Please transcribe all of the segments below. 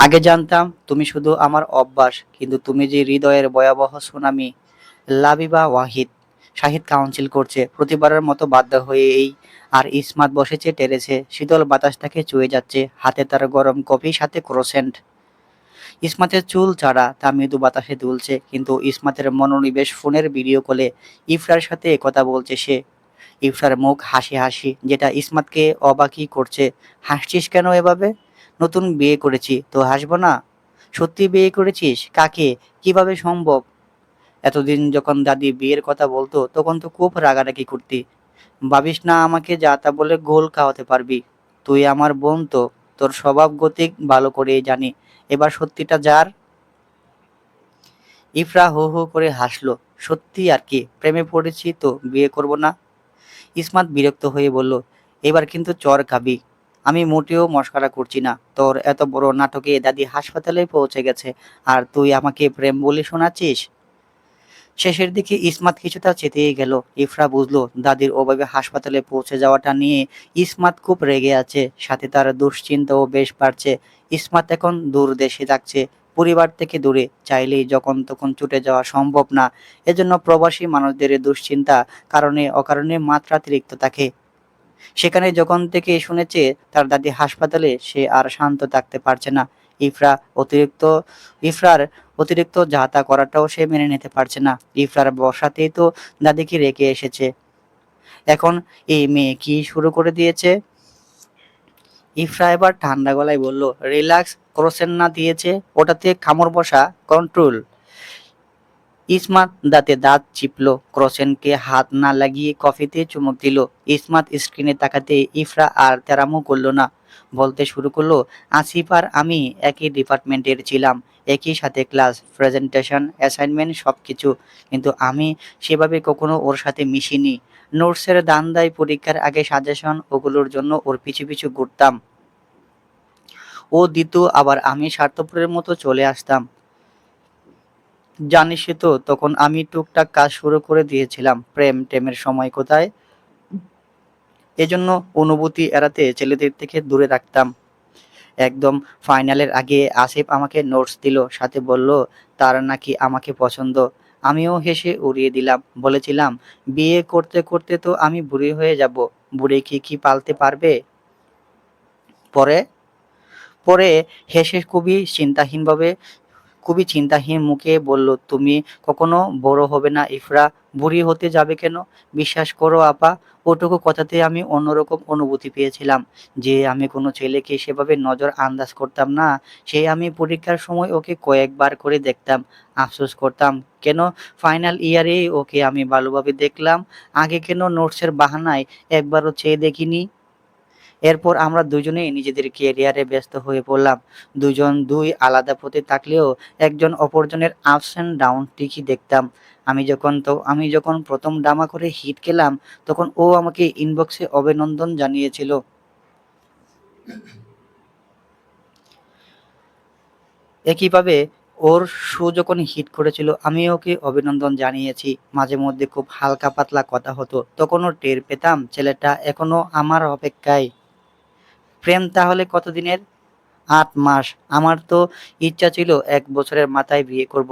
আগে জানতাম তুমি শুধু আমার অভ্যাস, কিন্তু তুমি যে হৃদয়ের ভয়াবহ সুনামি। লাবিবা ওয়াহিদ। শাহিদ কাউন্সিল করছে প্রতিবারের মতো বাধ্য হয়ে এই। আর ইসমাত বসেছে টেরেসে, শীতল বাতাসটাকে চুয়ে যাচ্ছে, হাতে তার গরম কফি, সাথে ক্রোসেন্ট। ইসমাতের চুল ছাড়া তা মৃদু বাতাসে দুলছে, কিন্তু ইসমাতের মনোনিবেশ ফোনের ভিডিও কলে। ইফরার সাথে কথা বলছে সে। ইফরার মুখ হাসি হাসি, যেটা ইসমাতকে অবাকই করছে। হাসছিস কেন এভাবে? নতুন বিয়ে করেছি তো হাসবো না? সত্যি বিয়ে করেছিস? কাকে? কিভাবে সম্ভব? এতদিন যখন দাদি বিয়ের কথা বলতো তখন তো খুব রাগারাগি করতি। ভাবিস না আমাকে যা তা বলে গোল খাওয়াতে পারবি। তুই আমার বোন তো, তোর স্বভাব গতিক ভালো করেই জানি। এবার সত্যিটা যার। ইফরা হো হো করে হাসলো। সত্যি আর কি, প্রেমে পড়েছি তো বিয়ে করব না? ইসমাত বিরক্ত হয়ে বলল, এবার কিন্তু চর খাবি। আমি মোটেও মশকরা করছি না। তোর এত বড় নাটকে দাদি হাসপাতালে পৌঁছে গেছে, আর তুই আমাকে প্রেম বলে শোনাচ্ছিস? শেষের দিকে ইসমাত কিছুটা চেতেই গেল। ইফরা বুঝলো দাদির ওভাবে হাসপাতালে পৌঁছে যাওয়াটা নিয়ে ইসমাত খুব রেগে আছে, সাথে তার দুশ্চিন্তাও বেশ বাড়ছে। ইসমাত এখন দূর দেশে থাকছে, পরিবার থেকে দূরে, চাইলেই যখন তখন ছুটে যাওয়া সম্ভব না। এজন্য প্রবাসী মানুষদের দুশ্চিন্তা কারণে অকারণে মাত্রাতিরিক্ত থাকে। সেখানে যখন থেকে শুনেছে তার দাদি হাসপাতালে, সে আর শান্ত থাকতে পারছে না। ইফরা অতিরিক্ত ইফরার অতিরিক্ত যা তা করাটাও সে মেনে নিতে পারছে না। ইফরার বসাতেই তো দাদিকে রেখে এসেছে, এখন এই মেয়ে কি শুরু করে দিয়েছে? ইফরা এবার ঠান্ডা গলায় বলল, রিল্যাক্স। ক্রোসেন না দিয়েছে, ওটাতে কামড় বসা, কন্ট্রোল। ইসমাত দাঁতে দাঁত চিপলো, ক্রোসেনকে হাত না লাগিয়ে কফিতে চুমুক দিল। ইসমাত স্ক্রিনে তাকাতে ইফরা আর তেরামো করলো না। বলতে শুরু করলো, আসিফ আর আমি একই ডিপার্টমেন্টের ছিলাম, একই সাথে ক্লাস, প্রেজেন্টেশন, অ্যাসাইনমেন্ট সবকিছু। কিন্তু আমি সেভাবে কখনো ওর সাথে মিশিনি। নোটসের দান্দায়, পরীক্ষার আগে সাজেশন, ওগুলোর জন্য ওর পিছু পিছু ঘুরতাম। ও দিত, আবার আমি স্বার্থপরের মতো চলে আসতাম। জানিসই তো তখন আমি টুকটাক কাজ শুরু করে দিয়েছিলাম। প্রেম টেমের সময় কোথায়? এজন্য অনুভূতি এড়াতে ছেলেদের থেকে দূরে রাখতাম। একদম ফাইনালের আগে আসিফ আমাকে নোটস দিল, সাথে বলল তার নাকি আমাকে পছন্দ। আমিও হেসে উড়িয়ে দিলাম, বলেছিলাম বিয়ে করতে করতে তো আমি বুড়ি হয়ে যাব। বুড়ি কি পালতে পারবে? পরে পরে হেসে খুবই চিন্তাহীন মুখে বলল, তুমি কখনো বড় হবে না ইফরা। বুড়ি হতে যাবে কেন? বিশ্বাস করো আপা, ওটুকু কথাতে আমি অন্যরকম অনুভূতি পেয়েছিলাম। যে আমি কোনো ছেলেকে সেভাবে নজর আন্দাজ করতাম না, সে আমি পরীক্ষার সময় ওকে কয়েকবার করে দেখতাম। আফসোস করতাম, কেন ফাইনাল ইয়ারে ওকে আমি ভালোভাবে দেখলাম, আগে কেন নোটসের বাহানায় একবারও চেয়ে দেখিনি। এরপর আমরা দুজনেই নিজেদের ক্যারিয়ারে ব্যস্ত হয়ে পড়লাম। দুজন দুই আলাদা পথে থাকলেও একজন অপরজনের আপস অ্যান্ড ডাউন ঠিকই দেখতাম। আমি যখন প্রথম ডামা করে হিট খেলাম, তখন ও আমাকে ইনবক্সে অভিনন্দন জানিয়েছিল। একইভাবে ওর শো যখন হিট করেছিল, আমি ওকে অভিনন্দন জানিয়েছি। মাঝে মধ্যে খুব হালকা পাতলা কথা হতো, তখনও টের পেতাম ছেলেটা এখনো আমার অপেক্ষায়। প্রেম তাহলে কতদিনের? ৮ মাস। আমার তো ইচ্ছা ছিল ১ বছরের মাথায় বিয়ে করব।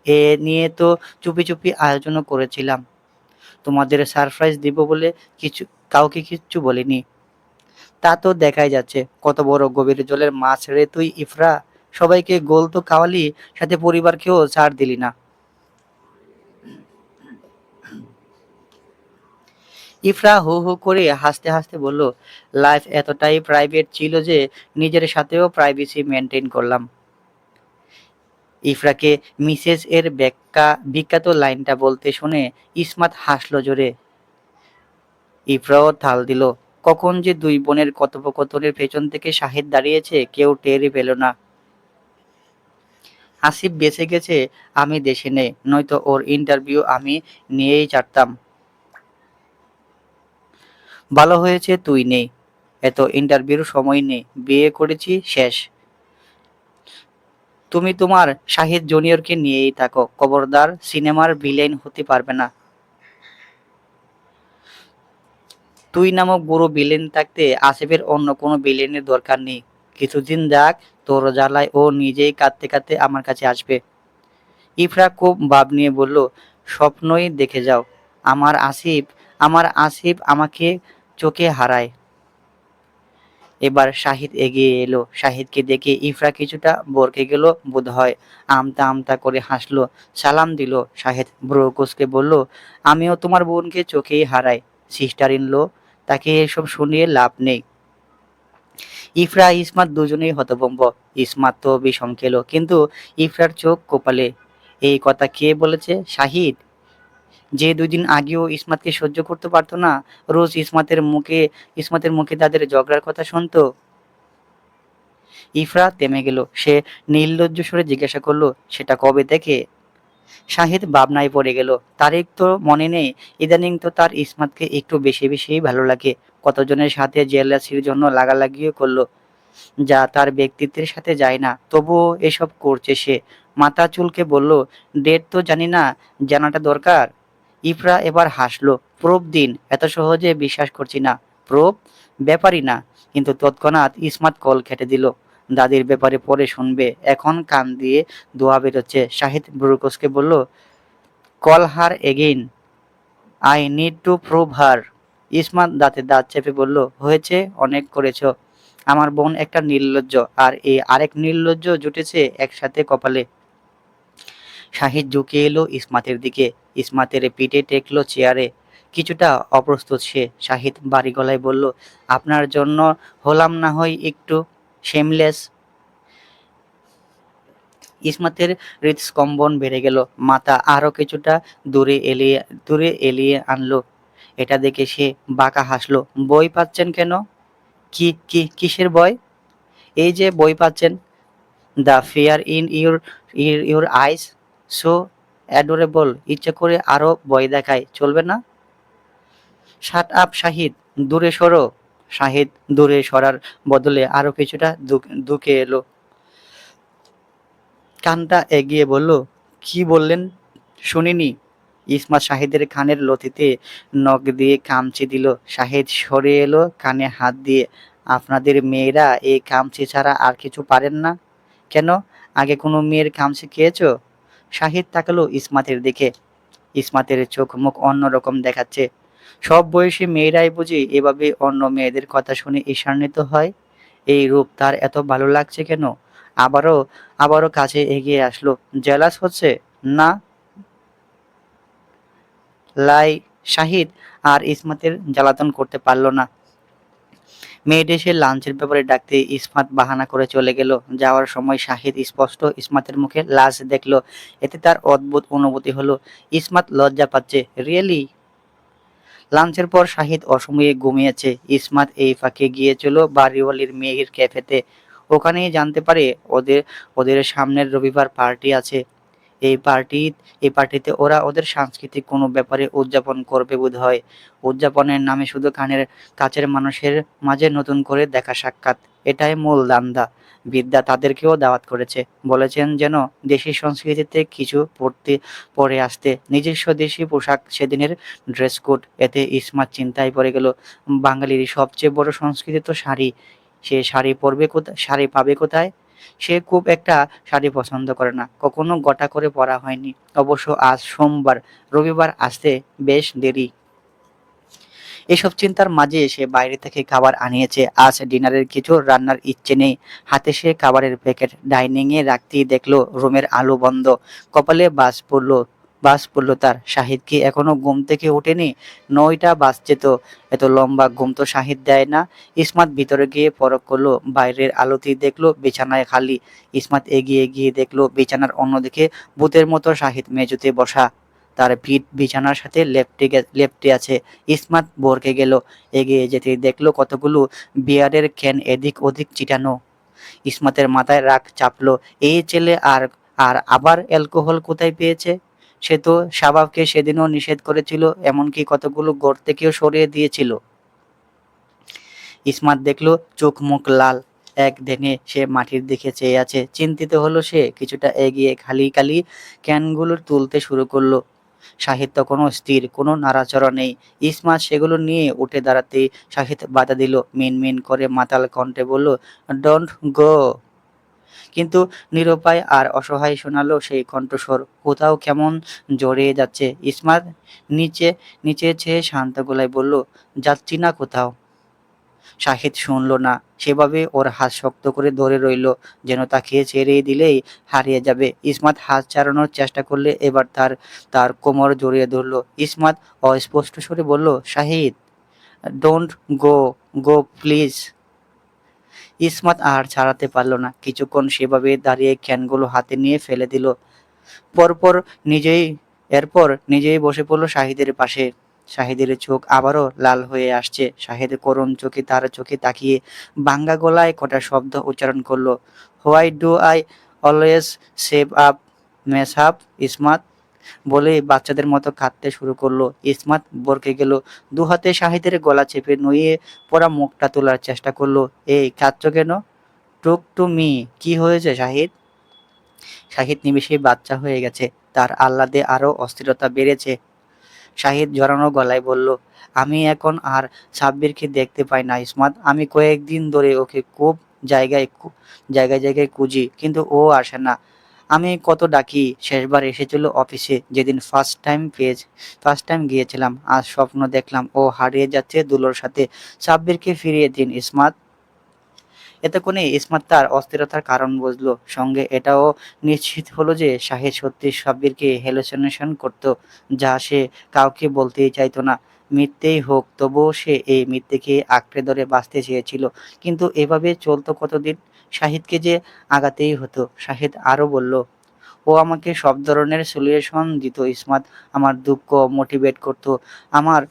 এ নিয়ে তো চুপি চুপি আয়োজনও করেছিলাম। তোমাদের সারপ্রাইজ দিব বলে কিছু কাউকে কিচ্ছু বলিনি। তা তো দেখাই যাচ্ছে, কত বড় গভীর জলের মাছ রে তুই ইফরা। সবাইকে গোল তো খাওয়ালি, সাথে পরিবারকেও ছাড় দিলি না। ইফরা হু হু করে হাসতে হাসতে বলল, লাইফ এতটাই প্রাইভেট ছিল যে নিজের সাথেও প্রাইভেসি মেনটেন করলাম। ইফরাকে মিসেস এর বিখ্যাত লাইনটা বলতে শুনে ইসমাত হাসল জোরে। ইফরাও তাল দিল। কখন যে দুই বোনের কথোপকথনের পেছন থেকে শাহিদ দাঁড়িয়েছে কেউ টেরই পেল না। আসিফ বেঁচে গেছে, আমি দেশে নেই, নয়তো ওর ইন্টারভিউ আমি নিয়েই ছাড়তাম। ভালো হয়েছে তুই নেই, এত ইন্টারভিউর সময় নেই, বিয়ে করেছি, শেষ। তুমি তোমার শাহিদ জুনিয়রকে নিয়েই থাকো, খবরদার সিনেমার ভিলেন হতে পারবে না। তুই নামক বুড়ো ভিলেন থাকতে আসিফের অন্য কোনো ভিলেনের দরকার নেই। কিছুদিন যাক, তোর জ্বালায় ও নিজেই কাঁদতে কাঁদতে আমার কাছে আসবে। ইফরা খুব ভাব নিয়ে বলল, স্বপ্নই দেখে যাও। আমার আসিফ আমার আসিফ আমাকে চোখে হারায়। এবার শাহিদ এগিয়ে এলো। শাহিদকে দেখে ইফরা কিছুটা ভড়কে গেল বোধহয়। আমতা আমতা করে হাসলো, সালাম দিল। শাহিদ ভ্রু কুঁচকে বলল, আমিও তোমার বোনকে চোখেই হারাই সিস্টার ইন ল। তাকে এসব শুনিয়ে লাভ নেই। ইফরা ইসমাত দুজনেই হতভম্ব। ইসমাত তো বিষম খেলো, কিন্তু ইফরার চোখ কপালে। এই কথা কে বলেছে? শাহিদ, যে ২ দিন আগেও ইসমাতকে সহ্য করতে পারতো না। রোজ ইসমাতের মুখে তাদের ঝগড়ার কথা শুনতো। ইফরা থেমে গেল। সে নির্লজ্জ স্বরে জিজ্ঞাসা করলো, সেটা কবে থেকে? শাহিদ ভাবনায় পড়ে গেল। তারিখ তো মনে নেই, ইদানিং তো তার ইসমাতকে একটু বেশি বেশিই ভালো লাগে। কতজনের সাথে জেলাসির জন্য লাগালাগিও করলো, যা তার ব্যক্তিত্বের সাথে যায় না, তবুও এসব করছে সে। মাথা চুলকে বলল, ডেট তো জানি না, জানাটা দরকার। ইফরা এবার হাসলো। প্রুফ দিন। এত সহজে বিশ্বাস করছি না। প্রুফ? ব্যাপারই না। কিন্তু তৎক্ষণাৎ ইসমাত কল কেটে দিল। দাদির ব্যাপারে পরে শুনবে, এখন কান দিয়ে ধোঁয়া বেরোচ্ছে। শাহিদ ব্রুকসকে বলল, call her again, I need to prove her. Ismat দাঁতে দাঁত চেপে বলল, হয়েছে, অনেক করেছো। আমার বোন একটা নির্লজ্জ, আর এই আরেক নির্লজ্জ জুটেছে একসাথে কপালে। শাহিদ ঝুঁকে এলো ইসমাতের দিকে। ইসমাতের পিঠে টেকলো চেয়ারে। কিছুটা অপ্রস্তুত সে। শাহিদ বাড়ি গলায় বলল, আপনার জন্য হলাম না হয় একটু শেমলেস। ইসমাতের হৃৎস্কম্পন বেড়ে গেল। মাথা আরো কিছুটা দূরে এলিয়ে আনলো। এটা দেখে সে বাঁকা হাসলো। বই পাচ্ছেন কেন? কিসের বই? এই যে বই পাচ্ছেন। The fair in your eyes, so adorable. ইচ্ছে করে আরো ভয় দেখায়, চলবে না? শাট আপ শাহিদ, দূরে সরো। শাহিদ দূরে সরার বদলে আরো কিছুটা দুকে এলো। কানটা এগিয়ে বলল, কি বললেন শুনিনি। ইসমাত শাহিদের কানের লতিতে নখ দিয়ে কামচি দিল। শাহিদ সরে এলো কানে হাত দিয়ে। আপনাদের মেয়েরা এই কামচি ছাড়া আর কিছু পারেন না কেন? আগে কোনো মেয়ের কামচি খেয়েছো? শাহিদ তাকালো ইসমাতের দিকে। ইসমাতের চোখ মুখ অন্যরকম দেখাচ্ছে। সব বয়সী মেয়েরাই বুঝি এভাবে অন্য মেয়েদের কথা শুনে ঈর্ষান্বিত হয়। এই রূপ তার এত ভালো লাগছে কেন? আবারও আবারও কাছে এগিয়ে আসলো। জেলাস হচ্ছে? না। লাই। শাহিদ আর ইসমাতের জ্বালাতন করতে পারল না। মেয়েট এসে লাঞ্চের ব্যাপারে ডাকতে ইসমাত বাহানা করে চলে গেল। যাওয়ার সময় শাহিদ স্পষ্ট ইসমাতের মুখে লাশ দেখলো। এতে তার অদ্ভুত অনুভূতি হলো। ইসমাত লজ্জা পাচ্ছে। রিয়েলি? লাঞ্চের পর শাহিদ অসময়ে ঘুমিয়েছে। ইসমাত এই ফাঁকে গিয়েছিল বাড়িওয়ালির মেয়ের ক্যাফেতে। ওখানেই জানতে পারে ওদের ওদের সামনের রবিবার পার্টি আছে। এই পার্টি এই পার্টিতে ওরা ওদের সাংস্কৃতিক কোনো ব্যাপারে উদযাপন করবে বোধহয়। উদযাপনের নামে শুধু কাছের মানুষের মাঝে নতুন করে দেখা সাক্ষাৎ, এটাই মূল ধান্দা। বিদ্যা তাদেরকেও দাওয়াত করেছে। বলেছেন যেন দেশি সংস্কৃতিতে কিছু পরে আসতে। নিজস্ব দেশি পোশাক, সেদিনের ড্রেস কোড। এতে ইসমাত চিন্তায় পড়ে গেল। বাঙালির সবচেয়ে বড় সংস্কৃতি তো শাড়ি। সে শাড়ি পাবে কোথায়? সে খুব একটা শাড়ি পছন্দ করে না, কখনো গোটা করে পরা হয়নি। অবশ্য আজ সোমবার, রবিবার আসতে বেশ দেরি। এসব চিন্তার মাঝে সে বাইরে থেকে খাবার আনিয়েছে। আজ ডিনারের কিছু রান্নার ইচ্ছে নেই। হাতে সে খাবারের প্যাকেট ডাইনিংয়ে রাখতেই দেখলো রুমের আলো বন্ধ। কপালে বাজ পড়লো তার। শাহিদ কি এখনো ঘুম থেকে ওঠেনি? ৯টা বাজছে তো। এত লম্বা ঘুম তো শাহিদ দেয় না। ইসমাত ভিতরে গিয়ে পরখ করলো। বাইরের আলোতেই দেখলো বিছানায় খালি। ইসমাত এগিয়ে গিয়ে দেখলো বিছানার অন্যদিকে ভূতের মতো শাহিদ মেঝেতে বসা। তার পিঠ বিছানার সাথে লেপ্টে আছে। ইসমাত ভড়কে গেল। এগিয়ে যেতেই দেখলো কতগুলো বিয়ারের ক্যান এদিক ওদিক ছিটানো। ইসমাতের মাথায় রাগ চাপলো। এই ছেলে আর আর আবার অ্যালকোহল কোথায় পেয়েছে? সে তো শাবাবকে সেদিনও নিষেধ করেছিল, এমনকি কতগুলো ঘর থেকেও সরিয়ে দিয়েছিল। ইসমাত দেখলো চোখ মুখ লাল। এক ধ্যানে সে মাটির দিকে চেয়ে আছে। চিন্তিত হলো সে। কিছুটা এগিয়ে খালি খালি ক্যানগুলো তুলতে শুরু করলো। শাহিদ তখনও স্থির, কোনো নাড়াচড়া নেই। ইসমাত সেগুলো নিয়ে উঠে দাঁড়াতেই শাহিদ বাধা দিল। মিনমিন করে মাতাল কণ্ঠে বলল, ডোন্ট গো। কিন্তু নিরুপায় আর অসহায় শোনালো সেই কণ্ঠস্বর, কোথাও কেমন জড়িয়ে যাচ্ছে। ইসমাত নিচে নিচে চেয়ে শান্ত গলায় বলল, যাচ্ছি না কোথাও। শাহিদ শুনল না, সেভাবে ওর হাত শক্ত করে ধরে রইল, যেন তাকে ছেড়ে দিলেই হারিয়ে যাবে। ইসমাত হাত ছাড়ানোর চেষ্টা করলে এবার তার তার কোমর জড়িয়ে ধরল। ইসমাত অস্পষ্ট স্বরে বলল, Shahid, don't go, go please. Ismat আর ছাড়াতে পারল না, কিছুক্ষণ সেভাবে দাঁড়িয়ে ক্যানগুলো হাতে নিয়ে ফেলে দিল। পরপর নিজেই এরপর নিজেই বসে পড়ল শাহিদের পাশে। শাহিদের চোখ আবারও লাল হয়ে আসছে। শাহিদ করুণ চোখে তার চোখে তাকিয়ে ভাঙ্গা গলায় কটা শব্দ উচ্চারণ করলো, why do I always save up mace up Ismat, বলে বাচ্চাদের মতো কাঁদতে শুরু করলো। ইসমাত বরকে গেল, দু হাতে শাহিদের গলা চেপে নুয়ে পড়া মুখটা তোলার চেষ্টা করলো। এই কাঁদছো কেন? টুক টু মি, কি হয়েছে শাহিদ? শাহিদ নিমেষেই বাচ্চা হয়ে গেছে, তার আহ্লাদে আরো অস্থিরতা বেড়েছে। শাহিদ জড়ানো গলায় বলল, আমি এখন আর সাব্বিরকে দেখতে পাই না ইসমাত। আমি কয়েকদিন ধরে ওকে খুব জায়গায় জায়গায় খুঁজি, কিন্তু ও আসে না। আমি কত ডাকি, শেষবার এসেছিল অফিসে যেদিন ফার্স্ট টাইম গিয়েছিলাম। আজ স্বপ্ন দেখলাম ও হারিয়ে যাচ্ছে দুলোর সাথে। সাব্বিরকে ফিরিয়ে দিন ইসমাত। এতক্ষণে ইসমাত তার অস্থিরতার কারণ বুঝল, সঙ্গে এটাও নিশ্চিত হলো যে শাহিদ সত্যি সাব্বিরকে হ্যালুসিনেশন করত, যা সে কাউকে বলতেই চাইতো না। মিথ্যেই হোক, তবুও সে এই মিথ্যেকে আঁকড়ে ধরে বাঁচতে চেয়েছিল। কিন্তু এভাবে চলতো কতদিন? শাহিদকে যে আগাতেই হতো। শাহিদ আরো বলল, ও আমাকে সব ধরনের সলিউশন দিত ইসমাত, আমার দুঃখ মোটিভেট করতো, আমার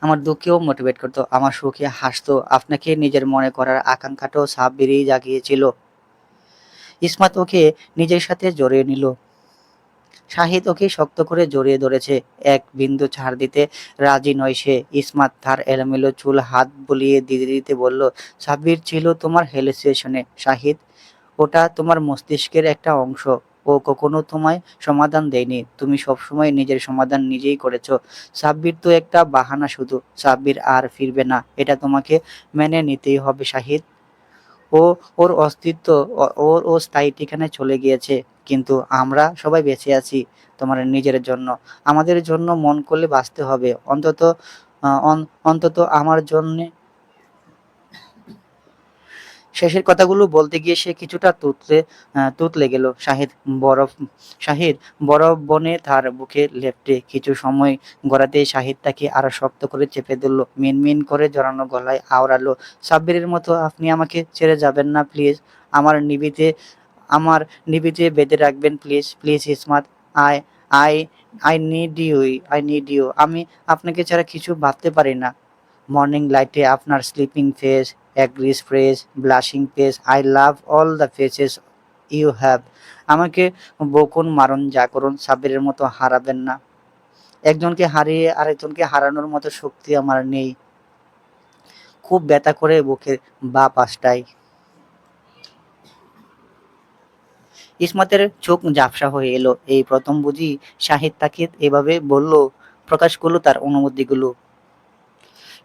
আমার দুঃখেও মোটিভেট করতো, আমার সুখে হাসতো। আপনাকে নিজের মনে করার আকাঙ্ক্ষাটাও সাব্বিরই জাগিয়েছিল। ইসমাত ওকে নিজের সাথে জড়িয়ে নিল। শাহিদ ওকে শক্ত করে জড়িয়ে ধরেছে, এক বিন্দু ছাড় দিতে রাজি নয় সে। ইসমাত তার এলোমেলো চুল হাত বুলিয়ে দিতে দিতে বলল, সাব্বির ছিল তোমার হ্যালুসিনেশনে শাহিদ, ওটা তোমার মস্তিষ্কের একটা অংশ। ও কখনো তোমায় সমাধান দেয়নি, তুমি সবসময় নিজের সমাধান নিজেই করেছো। সাব্বির তো একটা বাহানা শুধু। সাব্বির আর ফিরবে না, এটা তোমাকে মেনে নিতেই হবে শাহিদ। ও ওর অস্তিত্ব ওর ও স্থায়ী ঠিকানায় চলে গিয়েছে, কিন্তু আমরা সবাই বেঁচে আছি তোমার নিজের জন্য। আমাদের জন্য মন করলে বাঁচতে হবে, অন্তত আমার জন্যে। শেষের কথাগুলো বলতে গিয়ে সে কিছুটা তুতলে গেল। বরফ শাহিদ বরফ বনে তার বুকে লেপ্টে কিছু সময় গড়াতেই শাহিদ তাকে আরো শক্ত করে চেপে ধরল, মিনমিন করে জড়ানো গলায় আওড়ালো, সাব্বিরের মতো আপনি আমাকে ছেড়ে যাবেন না প্লিজ। আমার নিবিতে আমার নিবিতে বেঁধে রাখবেন please, please Ismat. I I I need you. আমি আপনাকে ছাড়া কিছু ভাবতে পারি না। মর্নিং লাইটে আপনার sleeping face, agrees fresh, blushing face, I love all the faces you have. আমাকে বকুন মারুন যা করুন, সাব্বিরের মতো হারাবেন না। একজনকে হারিয়ে আরেকজনকে হারানোর মতো শক্তি আমার নেই। খুব ব্যথা করে বুকের বাঁ পাশটায়। ইসমাতের চোখ ঝাপসা হয়ে এলো, এই প্রথম বুঝি শাহিদ তাকে এভাবে প্রকাশ করলো তার অনুভূতিগুলো।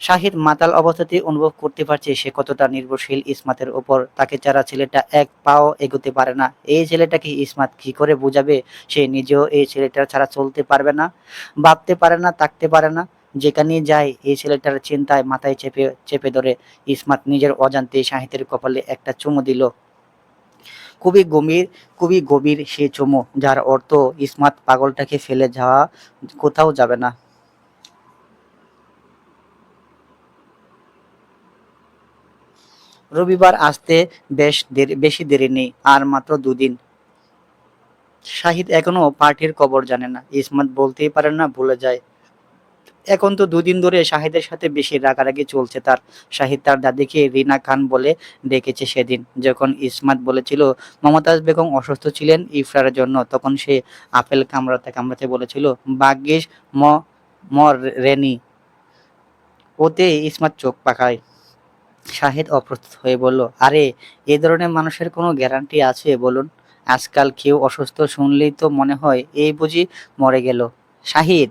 শাহিদ মাতাল অবস্থাতেই অনুভব করতে পারছে সে কতটা নির্ভরশীল ইসমাতের ওপর। তাকে ছাড়া ছেলেটা এক পাও এগোতে পারে না। এই ছেলেটাকে ইসমাত কি করে বোঝাবে? সে নিজেও এই ছেলেটা ছাড়া চলতে পারবে না, ভাবতে পারে না, থাকতে পারে না। যেখানে যায় এই ছেলেটার চিন্তায় মাথায় চেপে চেপে ধরে। ইসমাত নিজের অজান্তেই শাহিদের কপালে একটা চুমু দিল। খুবই গভীর, খুবই গভীর সে চুমু, যার অর্থ ইসমাত পাগলটাকে ফেলে যাওয়া কোথাও যাবে না। রবিবার আসতে বেশি দেরি নেই, আর মাত্র দুদিন। শাহিদ এখনো পার্টির খবর জানে না, ইসমাত বলতেই পারে না, ভুলে যায়। এখন তো দুদিন ধরে শাহিদের সাথে বেশি রাগারাগি চলছে তার। শাহিদ তার দাদিকে রিনা খান বলে ডেকেছে। সেদিন যখন ইসমাত বলেছিল মমতাজ বেগম অসুস্থ ছিলেন ইফতারের জন্য, তখন সে আপেল কামড়াতে কামড়াতে বলেছিল, ভাগ্যিস ম ম রেনি। ওতে ইসমাত চোখ পাকায়। শাহিদ অপ্রস্তুত হয়ে বলল, আরে, এ ধরনের মানুষের কোনো গ্যারান্টি আছে বলুন? আজকাল কেউ অসুস্থ শুনলেই তো মনে হয় এই বুঝি মরে গেল। শাহিদ,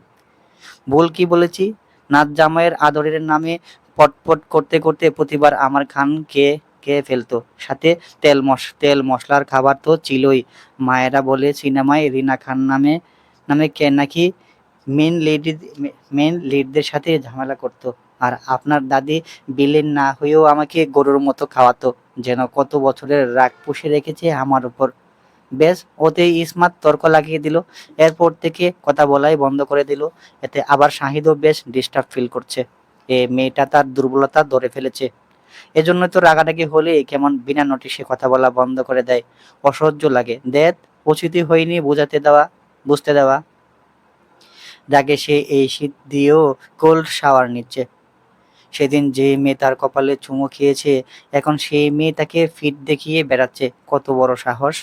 ভুল কি বলেছি? নাত জামাইয়ের আদরের নামে পটপট করতে করতে প্রতিবার আমার খানকে খেয়ে ফেলতো, সাথে তেল মশলার খাবার তো ছিলই। মায়েরা বলে সিনেমায় রিনা খান নামে নামে কে নাকি মেন লেডি মেন লিডদের সাথে ঝামেলা করতো। আর আপনার দাদি বিলেন না হয়েও আমাকে গরুর মতো খাওয়াতো, যেন কত বছরের রাগ পুষে রেখেছে আমার উপর। বেশ, ওতেই ইসমাত তর্ক লাগিয়ে দিল। এরপর থেকে কথা বলাই বন্ধ করে দিল। এতে আবার শাহিদও বেশ ডিস্টার্ব ফিল করছে। এ মেয়েটা তার দুর্বলতা ধরে ফেলেছে। এজন্য তো রাগারাগি হলে কেমন বিনা নোটিশে কথা বলা বন্ধ করে দেয়। অসহ্য লাগে। দেখ, উচিতই হয়নি বুঝতে দেওয়া। রাগে সে এই শীত দিয়েও কোল্ড শাওয়ার নিচ্ছে। সেদিন যে মেয়ে তার কপালে চুমু খেয়েছে, এখন সেই মেয়ে তাকে ফিট দেখিয়ে বেড়াচ্ছে। কত বড় সাহস!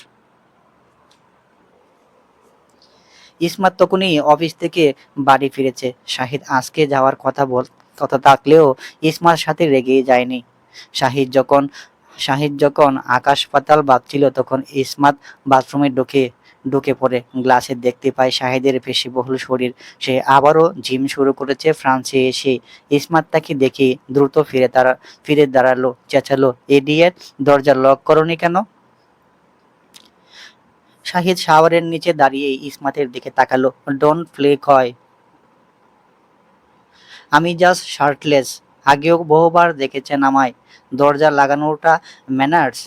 ইসমাত তখনই অফিস থেকে বাড়ি ফিরেছে। শাহিদ আজকে যাওয়ার কথা থাকলেও ইসমার সাথে রেগেই যায়নি। শাহিদ যখন শাহিদ যখন আকাশ পাতাল ভাবছিল, তখন ইসমাত বাথরুমে ঢুকে পড়ে। গ্লাসে দেখতে পায় শাহিদের পেশিবহুল শরীর। সে আবারও জিম শুরু করেছে। ফ্রান্সে এসে ইসমাত তাকে দেখে দ্রুত ফিরে দাঁড়ালো, চেঁচালো, ইডিয়েট, দরজা লক করনি কেন? শাহিদ শাওয়ারের নিচে দাঁড়িয়ে ইসমাতের দিকে তাকালো। ডোন্ট প্লে কয়। আমি জাস্ট শার্টলেস। আগেও বহুবার দেখেছেন আমায়। দরজা লাগানোটা ম্যানার্স।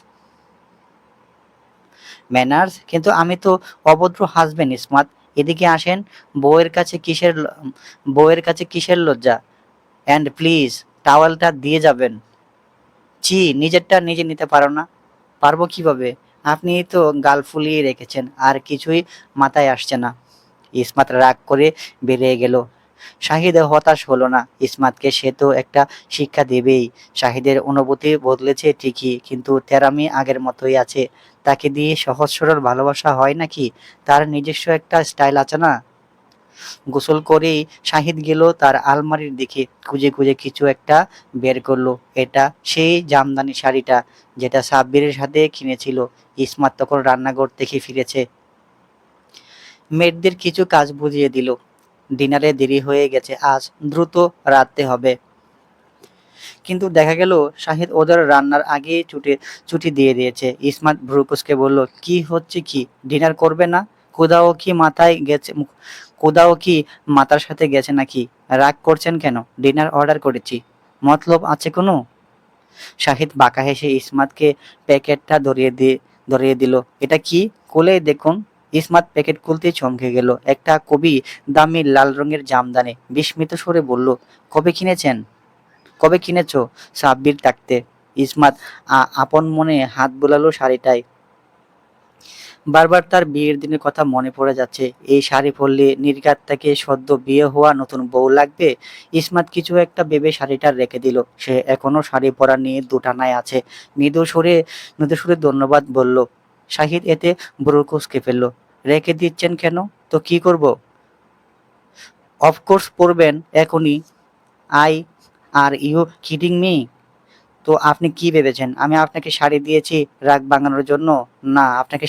ম্যানার্স? কিন্তু আমি তো অভদ্র হাজবেন্ড ইসমাত। এদিকে আসেন। বউয়ের কাছে কিসের ল- বউয়ের কাছে কিসের লজ্জা? অ্যান্ড প্লিজ টাওয়ালটা দিয়ে যাবেন। ছি, নিজেরটা নিজে নিতে পারো না? পারবো কিভাবে? আপনি তো গাল ফুলিয়ে রেখেছেন, আর কিছুই মাথায় আসছে না। ইসমাত রাগ করে বেরিয়ে গেল। শাহিদ হতাশ হলো না। ইসমাতকে সে তো একটা শিক্ষা দেবেই। শাহিদের অনুভূতি বদলেছে ঠিকই, কিন্তু তেরামি আগের মতোই আছে। তাকে দিয়ে সহজ সরল ভালোবাসা হয় নাকি? তার নিজস্ব একটা স্টাইল আছে না? গোসল করেই শাহিদ গেল তার আলমারির দিকে। খুঁজে খুঁজে কিছু একটা বের করলো। এটা সেই জামদানি শাড়িটা, যেটা সাব্বিরের সাথে কিনেছিল। ইসমাত তখন রান্নাঘর থেকে ফিরেছে। মেয়েদের কিছু কাজ বুঝিয়ে দিল। ডিনারে দেরি হয়ে গেছে, আজ দ্রুত রাঁধতে হবে। কিন্তু দেখা গেল শাহিদ ওদের রান্নার আগেই ছুটি দিয়ে দিয়েছে। ইসমাত ভ্রু কুঁচকে বলল, কি হচ্ছে কি? ডিনার করবে না? কোদাও কি মাথায় গেছে কোদাও কি মাথার সাথে গেছে নাকি? রাগ করছেন কেন? ডিনার অর্ডার করেছি। মতলব আছে কোনো? শাহিদ বাঁকা হেসে ইসমাতকে প্যাকেটটা ধরিয়ে দিল। এটা কি? খুলে দেখুন। ইসমাত প্যাকেট খুলতেই চমকে গেল। একটা খুবই দামি লাল রঙের জামদানি। বিস্মিত স্বরে বলল, কবে কিনেছেন? কবে কিনেছো? সাব্বির ডাকতে। ইসমাত আপন মনে হাত বুলালো শাড়িটায়। বারবার তার বিয়ের দিনের কথা মনে পড়ে যাচ্ছে। এই শাড়ি পরলে নির্ঘাত তাকে সদ্য বিয়ে হওয়া নতুন বউ লাগবে। ইসমাত কিছু একটা ভেবে শাড়িটা রেখে দিল। সে এখনো শাড়ি পরা নিয়ে দোটানায় আছে। মৃদু সুরে ধন্যবাদ বলল। শাহিদ এতে ভ্রু কুঁচকে ফেলল। রেখে দিচ্ছেন কেন? তো কি করব? অফকোর্স পরবেন এখনই। I are you kidding me? তো আপনি কি ভেবেছেন আমি আপনাকে শাড়ি দিয়েছি রাগ ভাঙানোর জন্য? না, আপনাকে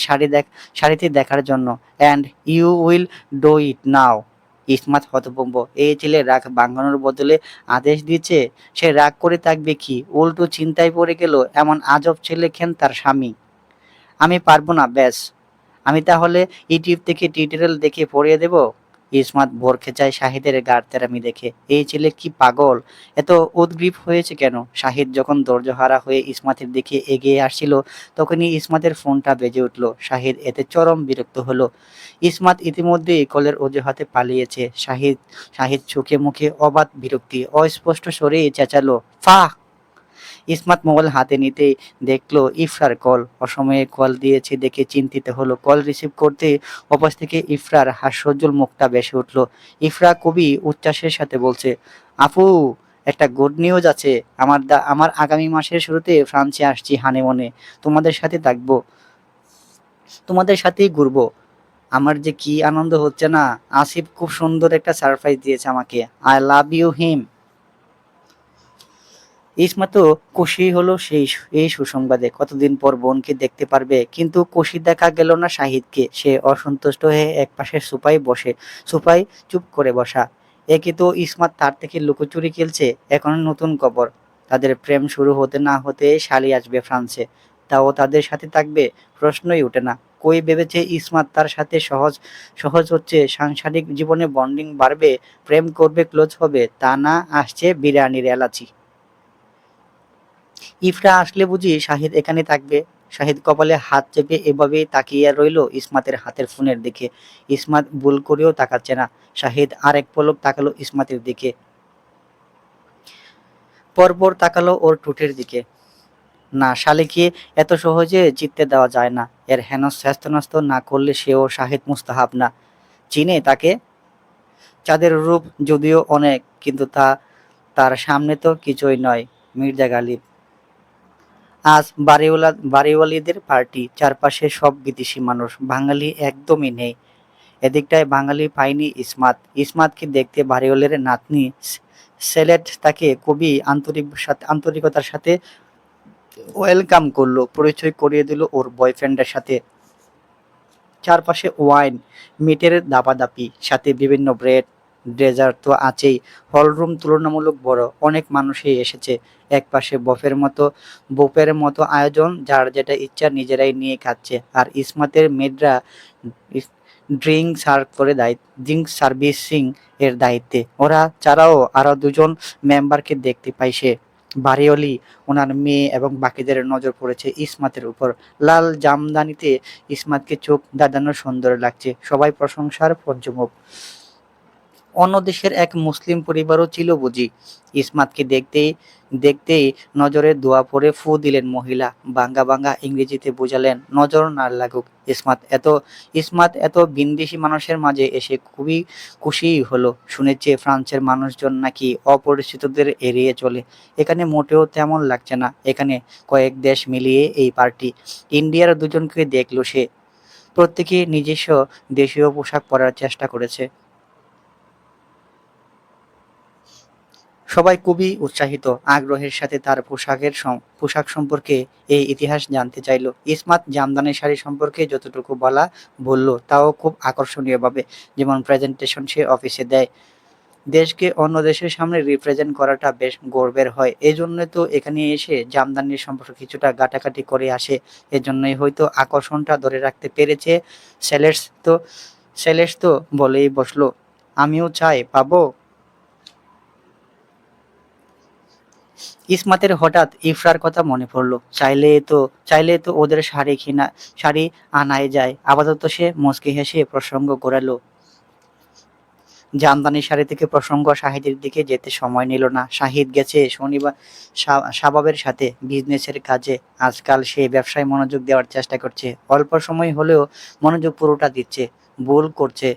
শাড়িতে দেখার জন্য। And you will do it now. Ismat হতভম্ব। এই ছেলে রাগ ভাঙানোর বদলে আদেশ দিচ্ছে। সে রাগ করে থাকবে কি? উল্টো চিন্তায় পড়ে গেল, এমন আজব ছেলে কেন তার স্বামী। আমি পারবো না, ব্যাস। আমি তাহলে ইউটিউব থেকে টিউটোরিয়াল দেখে পড়িয়ে দেব। ইসমাত ভরকে যায় শাহিদের গাড় তেরামি দেখে। এই ছেলে কি পাগল? এত উদগ্রীব হয়েছে কেন? শাহিদ যখন ধৈর্যহারা হয়ে ইসমাতের দিকে এগিয়ে আসছিল, তখনই ইসমাতের ফোনটা বেজে উঠল। শাহিদ এতে চরম বিরক্ত হলো। ইসমাত ইতিমধ্যেই কলের অজুহাতে পালিয়েছে। শাহিদ চোখে মুখে অবাধ বিরক্তি, অস্পষ্ট স্বরে চেঁচালো, ফাহ! ইসমাত মোবাইল হাতে নিতেই দেখলো ইফরার কল। অসময়ে কল দিয়েছে দেখে চিন্তিত হলো। কল রিসিভ করতে ওপাশ থেকে ইফরার হাস্যোজ্জ্বল মুখটা ভেসে উঠলো। ইফরা খুবই উচ্ছ্বাসের সাথে বলছে, আপু, একটা গুড নিউজ আছে। আমার আগামী মাসের শুরুতে ফ্রান্সে আসছি হানিমুনে। তোমাদের সাথে থাকবো, তোমাদের সাথেই ঘুরবো। আমার যে কি আনন্দ হচ্ছে না! আসিফ খুব সুন্দর একটা সারপ্রাইজ দিয়েছে আমাকে। আই লাভ ইউ হিম। ইসমাতও খুশি হলো এই সুসংবাদে। কতদিন পর বোনকে দেখতে পারবে। কিন্তু খুশি দেখা গেল না শাহিদকে। সে অসন্তুষ্ট হয়ে একপাশে সোফায় চুপ করে বসা। একে তো ইসমাত তার থেকে লুকোচুরি খেলছে, এখন নতুন খবর। তাদের প্রেম শুরু হতে না হতে শালি আসবে ফ্রান্সে, তাও তাদের সাথে থাকবে, প্রশ্নই ওঠে না। কই ভেবেছে ইসমাত তার সাথে সহজ সহজ হচ্ছে, সাংসারিক জীবনে বন্ডিং বাড়বে, প্রেম করবে, ক্লোজ হবে, তা না আসছে বিরিয়ানির এলাচি। ইফরা আসলে বুঝি শাহিদ এখানে থাকবে? শাহিদ কপালে হাত চেপে এভাবেই তাকিয়ে রইল ইসমাতের হাতের ফোনের দিকে। ইসমাত ভুল করেও তাকাচ্ছে না। শাহিদ আরেক পলক তাকালো ইসমাতের দিকে, পরপর তাকালো ওর ঠোঁটের দিকে। না, শালিকে এত সহজে জিততে দেওয়া যায় না। এর হেনস হ্যাস্তন্যস্ত না করলে সেও শাহিদ মুস্তাহাব না। চিনে তাকে? চাঁদের রূপ যদিও অনেক, কিন্তু তার সামনে তো কিছুই নয়। মির্জা গালিব। আজ বাড়িওয়ালিদের পার্টি, চারপাশে সব বিদেশি মানুষ, বাঙালি একদমই নেই। এদিকটায় বাঙালি পায়নি ইসমাত। ইসমাতকে দেখতে বাড়িওয়ালের নাতনি সেলেট তাকে খুবই আন্তরিকতার সাথে ওয়েলকাম করলো, পরিচয় করিয়ে দিল ওর বয়ফ্রেন্ডের সাথে। চারপাশে ওয়াইন, মিটের দাপাদাপি, সাথে বিভিন্ন ব্রেড, ডেজার্ট তো আছেই। হলরুম তুলনামূলক বড়, অনেক মানুষই এসেছে। একপাশে বোপের মতো আয়োজন, যার যেটা ইচ্ছা নিজেরাই নিয়ে খাচ্ছে। আর ইসমাতের মেয়েরা ড্রিঙ্ক সার্ভিসিং এর দায়িত্বে। ওরা ছাড়াও আরো দুজন মেম্বারকে দেখতে পাই সে। বাড়িওয়ালি, ওনার মেয়ে এবং বাকিদের নজর পড়েছে ইসমাতের উপর। লাল জামদানিতে ইসমাতকে চোখ ধাঁধানো সুন্দর লাগছে। সবাই প্রশংসার পঞ্চমুখ। অন্য দেশের এক মুসলিম পরিবারও ছিল বুঝি। ইসমাতকে দেখতেই নজরে ধোঁয়া পড়ে ফু দিলেন মহিলা। বাঙ্গা বাঙ্গা ইংরেজিতে বোঝালেন, নজর না লাগুক। ইসমাত এত ভিনদেশি মানুষের মাঝে এসে খুবই খুশি হলো। শুনেছে ফ্রান্সের মানুষজন নাকি অপরিচিতদের এড়িয়ে চলে। এখানে মোটেও তেমন লাগছে না। এখানে কয়েক দেশ মিলিয়ে এই পার্টি। ইন্ডিয়ার দুজনকে দেখলো সে, প্রত্যেকেই নিজস্ব দেশীয় পোশাক পরার চেষ্টা করেছে। সবাই খুবই উৎসাহিত, আগ্রহের সাথে তার পোশাক সম্পর্কে এই ইতিহাস জানতে চাইল। ইসমাত জামদানি শাড়ি সম্পর্কে যতটুকু বলা বলল, তাও খুব আকর্ষণীয়ভাবে, যেমন প্রেজেন্টেশন সে অফিসে দেয়। দেশকে অন্য দেশের সামনে রিপ্রেজেন্ট করাটা বেশ গর্বের হয়। এজন্যই তো এখানে এসে জামদানির সম্পর্কে কিছুটা ঘাটাঘাটি করে আসে। এজন্যই হয়তো আকর্ষণটা ধরে রাখতে পেরেছে। সেলেস তো সেলেস তো বলেই বসলো, আমিও চাই, পাবো? ইসমাতের হঠাৎ ইফরার কথা মনে পড়ল। চাইলে তো ওদের শাড়ি আনাই যায়। আপাতত সে মুচকি হেসে প্রসঙ্গ ঘোরালো। জামদানি শাড়ি থেকে প্রসঙ্গ শাহিদের দিকে যেতে সময় নিল না। শাহিদ গেছে শনিবার শাবাবের সাথে বিজনেসের কাজে। আজকাল সে ব্যবসায় মনোযোগ দেওয়ার চেষ্টা করছে। অল্প সময় হলেও মনোযোগ পুরোটা দিচ্ছে। ভুল করছে,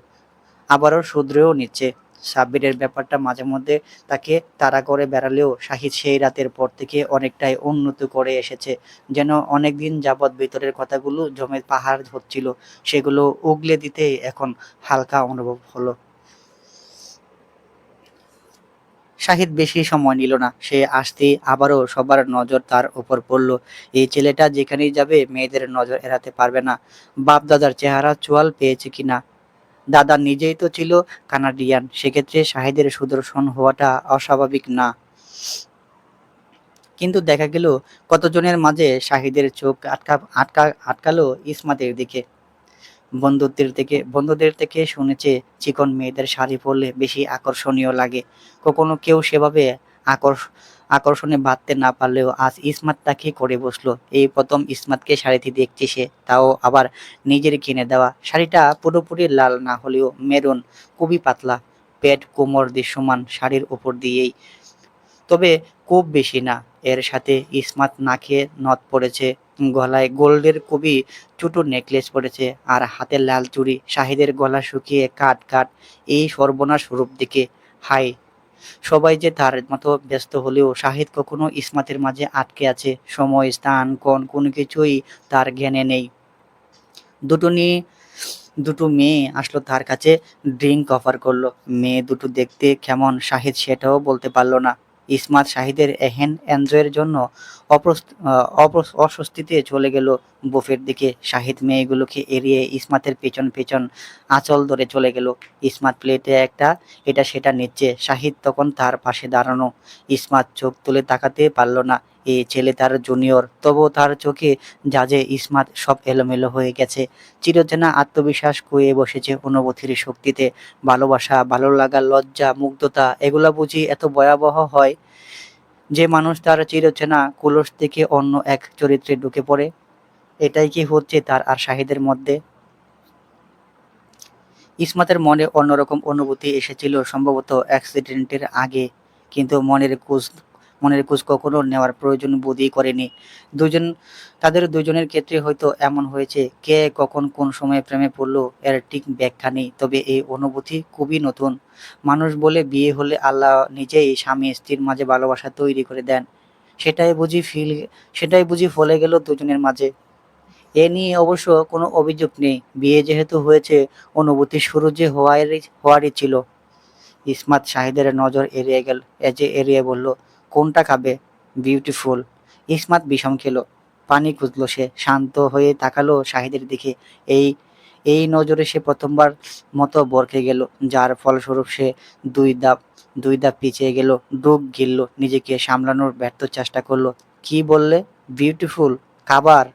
আবারও শুধরেও নিচ্ছে। সাব্বিরের ব্যাপারটা মাঝে মধ্যে তাকে তাড়া করে বেড়ালেও শাহিদ সেই রাতের পর থেকে অনেকটাই উন্নতি করে এসেছে। যেন অনেকদিন যাবৎ ভিতরের কথাগুলো জমে পাহাড় হচ্ছিল, সেগুলো উগলে দিতে এখন হালকা অনুভব হলো। শাহিদ বেশি সময় নিল না। সে আসতেই আবারও সবার নজর তার উপর পড়ল। এই ছেলেটা যেখানেই যাবে মেয়েদের নজর এড়াতে পারবে না। বাপ দাদার চেহারা চোয়াল পেয়েছে কিনা? দাদা নিজেই তো ছিল কানাডিয়ান, সেক্ষেত্রে শাহিদের সুদর্শন হওয়াটা অস্বাভাবিক না। কিন্তু দেখা গেল কতজনের মাঝে শাহিদের চোখ আটকালো ইসমাতের দিকে। বন্ধুদের থেকে শুনেছে চিকন মেয়েদের শাড়ি পরলে বেশি আকর্ষণীয় লাগে। কখনো কেউ সেভাবে আকর্ষ আকর্ষণে বাঁধতে না পারলেও আজ ইসমাত তাকে করে বসলো। এই প্রথম ইসমাতকে শাড়িতে দেখছে সে, তাও আবার নিজের কিনে দেওয়া। শাড়িটা পুরোপুরি লাল না হলেও মেরুন, খুবই পাতলা, পেট কোমর দৃশ্যমান শাড়ির উপর দিয়েই, তবে খুব বেশি না। এর সাথে ইসমাত নাকে নথ পড়েছে, গলায় গোল্ডের খুবই ছোট নেকলেস পড়েছে, আর হাতে লাল চুড়ি। শাহিদের গলা শুকিয়ে কাট। এই সর্বনাশ রূপ দিকে হাই। সবাই যে তার মতো ব্যস্ত হলেও শাহিদ কখনো ইসমাতের মাঝে আটকে আছে। সময়, স্থান, কোন কোনো কিছুই তার জ্ঞানে নেই। দুটো নিয়ে দুটো মেয়ে আসলো তার কাছে, ড্রিঙ্ক অফার করলো। মেয়ে দুটো দেখতে কেমন শাহিদ সেটাও বলতে পারলো না। ইসমাত শাহিদের এহেন এনজয়ের জন্য অস্বস্তিতে চলে গেল বুফের দিকে। শাহিদ মেয়েগুলোকে এড়িয়ে ইসমাতের পেছন পেছন আঁচল ধরে চলে গেল। ইসমাত প্লেটে একটা এটা সেটা নিচ্ছে, শাহিদ তখন তার পাশে দাঁড়ানো। ইসমাত চোখ তুলে তাকাতে পারল না, এই ছেলে তার জুনিয়র, তবুও তার চোখে জাজে ইসমাত সব এলোমেলো হয়ে গেছে। চিরচেনা আত্মবিশ্বাস খুয়ে বসেছে অনুভূতির শক্তিতে। ভালোবাসা, ভালো লাগা, লজ্জা, মুগ্ধতা, এগুলা বুঝি এত ভয়াবহ হয় যে মানুষ তার চিরচেনা কুলস থেকে অন্য এক চরিত্রে ঢুকে পড়ে? এটাই কি হচ্ছে তার আর শাহিদের মধ্যে? ইসমাতের মনে অন্যরকম অনুভূতি এসেছিল সম্ভবত অ্যাক্সিডেন্টের আগে, কিন্তু মনের খোঁজ কখনো নেওয়ার প্রয়োজন বোধই করেনি। দুজন তাদের দুজনের ক্ষেত্রে হয়তো এমন হয়েছে, কে কখন কোন সময়ে প্রেমে পড়লো এর ঠিক ব্যাখ্যা নেই, তবে এই অনুভূতি খুবই নতুন। মানুষ বলে বিয়ে হলে আল্লাহ নিজেই স্বামী স্ত্রীর মাঝে ভালোবাসা তৈরি করে দেন, সেটাই বুঝি ফিল সেটাই বুঝি ফলে গেল দুজনের মাঝে। এ নিয়ে অবশ্য কোনো অভিযোগ নেই, বিয়ে যেহেতু হয়েছে, অনুভূতি শুরু যে হওয়ারই ছিল। ইসমাত শাহিদের নজর এড়িয়ে বলল, কোনটা খাবে? বিউটিফুল। ইসমাত বিষম খেলো, পানি খুঁজলো সে, শান্ত হয়ে তাকালো শাহিদের দিকে। এই এই নজরে সে প্রথমবার মতো বরকে গেল, যার ফলস্বরূপ সে দুই ধাপ দুই ধাপ পিছিয়ে গেল, ডুব গিলল, নিজেকে সামলানোর ব্যর্থ চেষ্টা করলো। কি বললে? বিউটিফুল খাবার?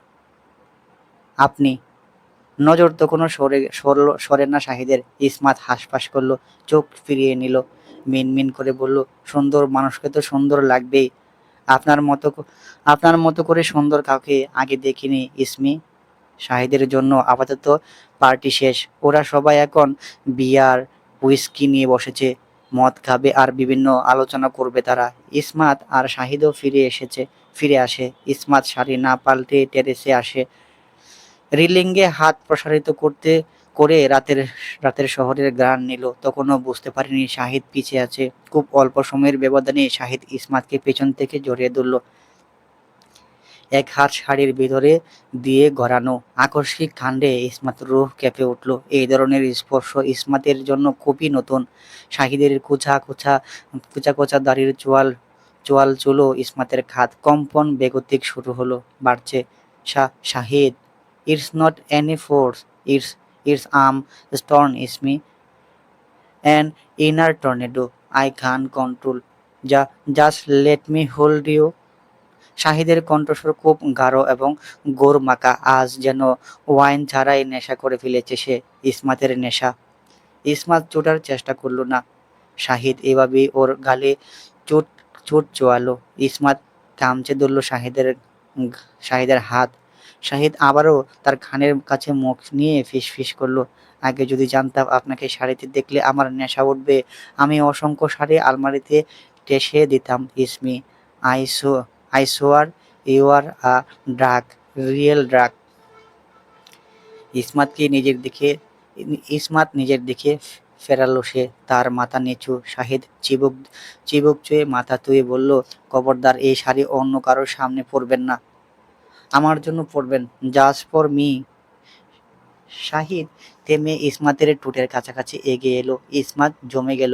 আপনি? নজর তখনও সরে না শাহিদের। ইসমাত হাঁসফাঁস করলো, চোখ ফিরিয়ে নিল, মিনমিন করে বলল, সুন্দর মানুষকে তো সুন্দর লাগবেই। আপনার মতো আপনার মতো করে সুন্দর কাউকে আগে দেখিনি ইসমি। শাহিদের জন্য আপাতত পার্টি শেষ। ওরা সবাই এখন বিয়ার, হুইস্কি নিয়ে বসেছে, মদ খাবে আর বিভিন্ন আলোচনা করবে তারা। ইসমাত আর শাহিদও ফিরে আসে। ইসমাত শাড়ি না পাল্টে টেরেসে আসে, রিলিংয়ে হাত প্রসারিত করে রাতের রাতের শহরের ঘ্রাণ নিল। তখনও বুঝতে পারেনি শাহিদ পিছে আছে। খুব অল্প সময়ের ব্যবধানে শাহিদ ইসমাতকে পেছন থেকে জড়িয়ে ধরল, এক হাত শাড়ির ভিতরে দিয়ে গড়ানো। আকস্মিক কাণ্ডে ইসমাত রুহ কেঁপে উঠল। এই ধরনের স্পর্শ ইসমাতের জন্য খুবই নতুন। শাহিদের কোচা কোচা দাড়ির চোয়াল চুলো ইসমাতের খাত। কম্পন বেগতিক শুরু হলো, বাড়ছে। Shahid, it's not any force, it's storm Ismi, an inner tornado I can't control, just let me hold you. শাহিদের কণ্ঠস্বর খুব গাঢ় এবং গোরমাকা, আজ যেন ওয়াইন ছাড়াই নেশা করে ফেলেছে সে। ইসমাতের নেশা। ইসমাত চোটার চেষ্টা করলো না। শাহিদ এভাবেই ওর গালে চোট চোট চোয়ালো। ইসমাত কামচে ধরল শাহিদের হাত। শাহিদ আবারও তার কানের কাছে মুখ নিয়ে ফিসফিস করলো, আগে যদি জানতাম আপনাকে শাড়িতে দেখলে আমার নেশা উঠবে, আমি অসংখ্য শাড়ি আলমারিতে টেসে দিতাম Ismi. I so I swear you are a drug, real drug. ইসমাতকে ইসমাত নিজের দিকে ফেরালো সে, তার মাথা নিচু। শাহিদ চিবুক চুয়ে মাথা তুলে বলল, খবরদার এই শাড়ি অন্য কারোর সামনে পরবেন না। আমার জন্য পরবেন, জাস্ট ফর মি। শাহিদ থেমে ইসমাতের ঠোঁটের কাছাকাছি এগিয়ে এলো। ইসমাত জমে গেল,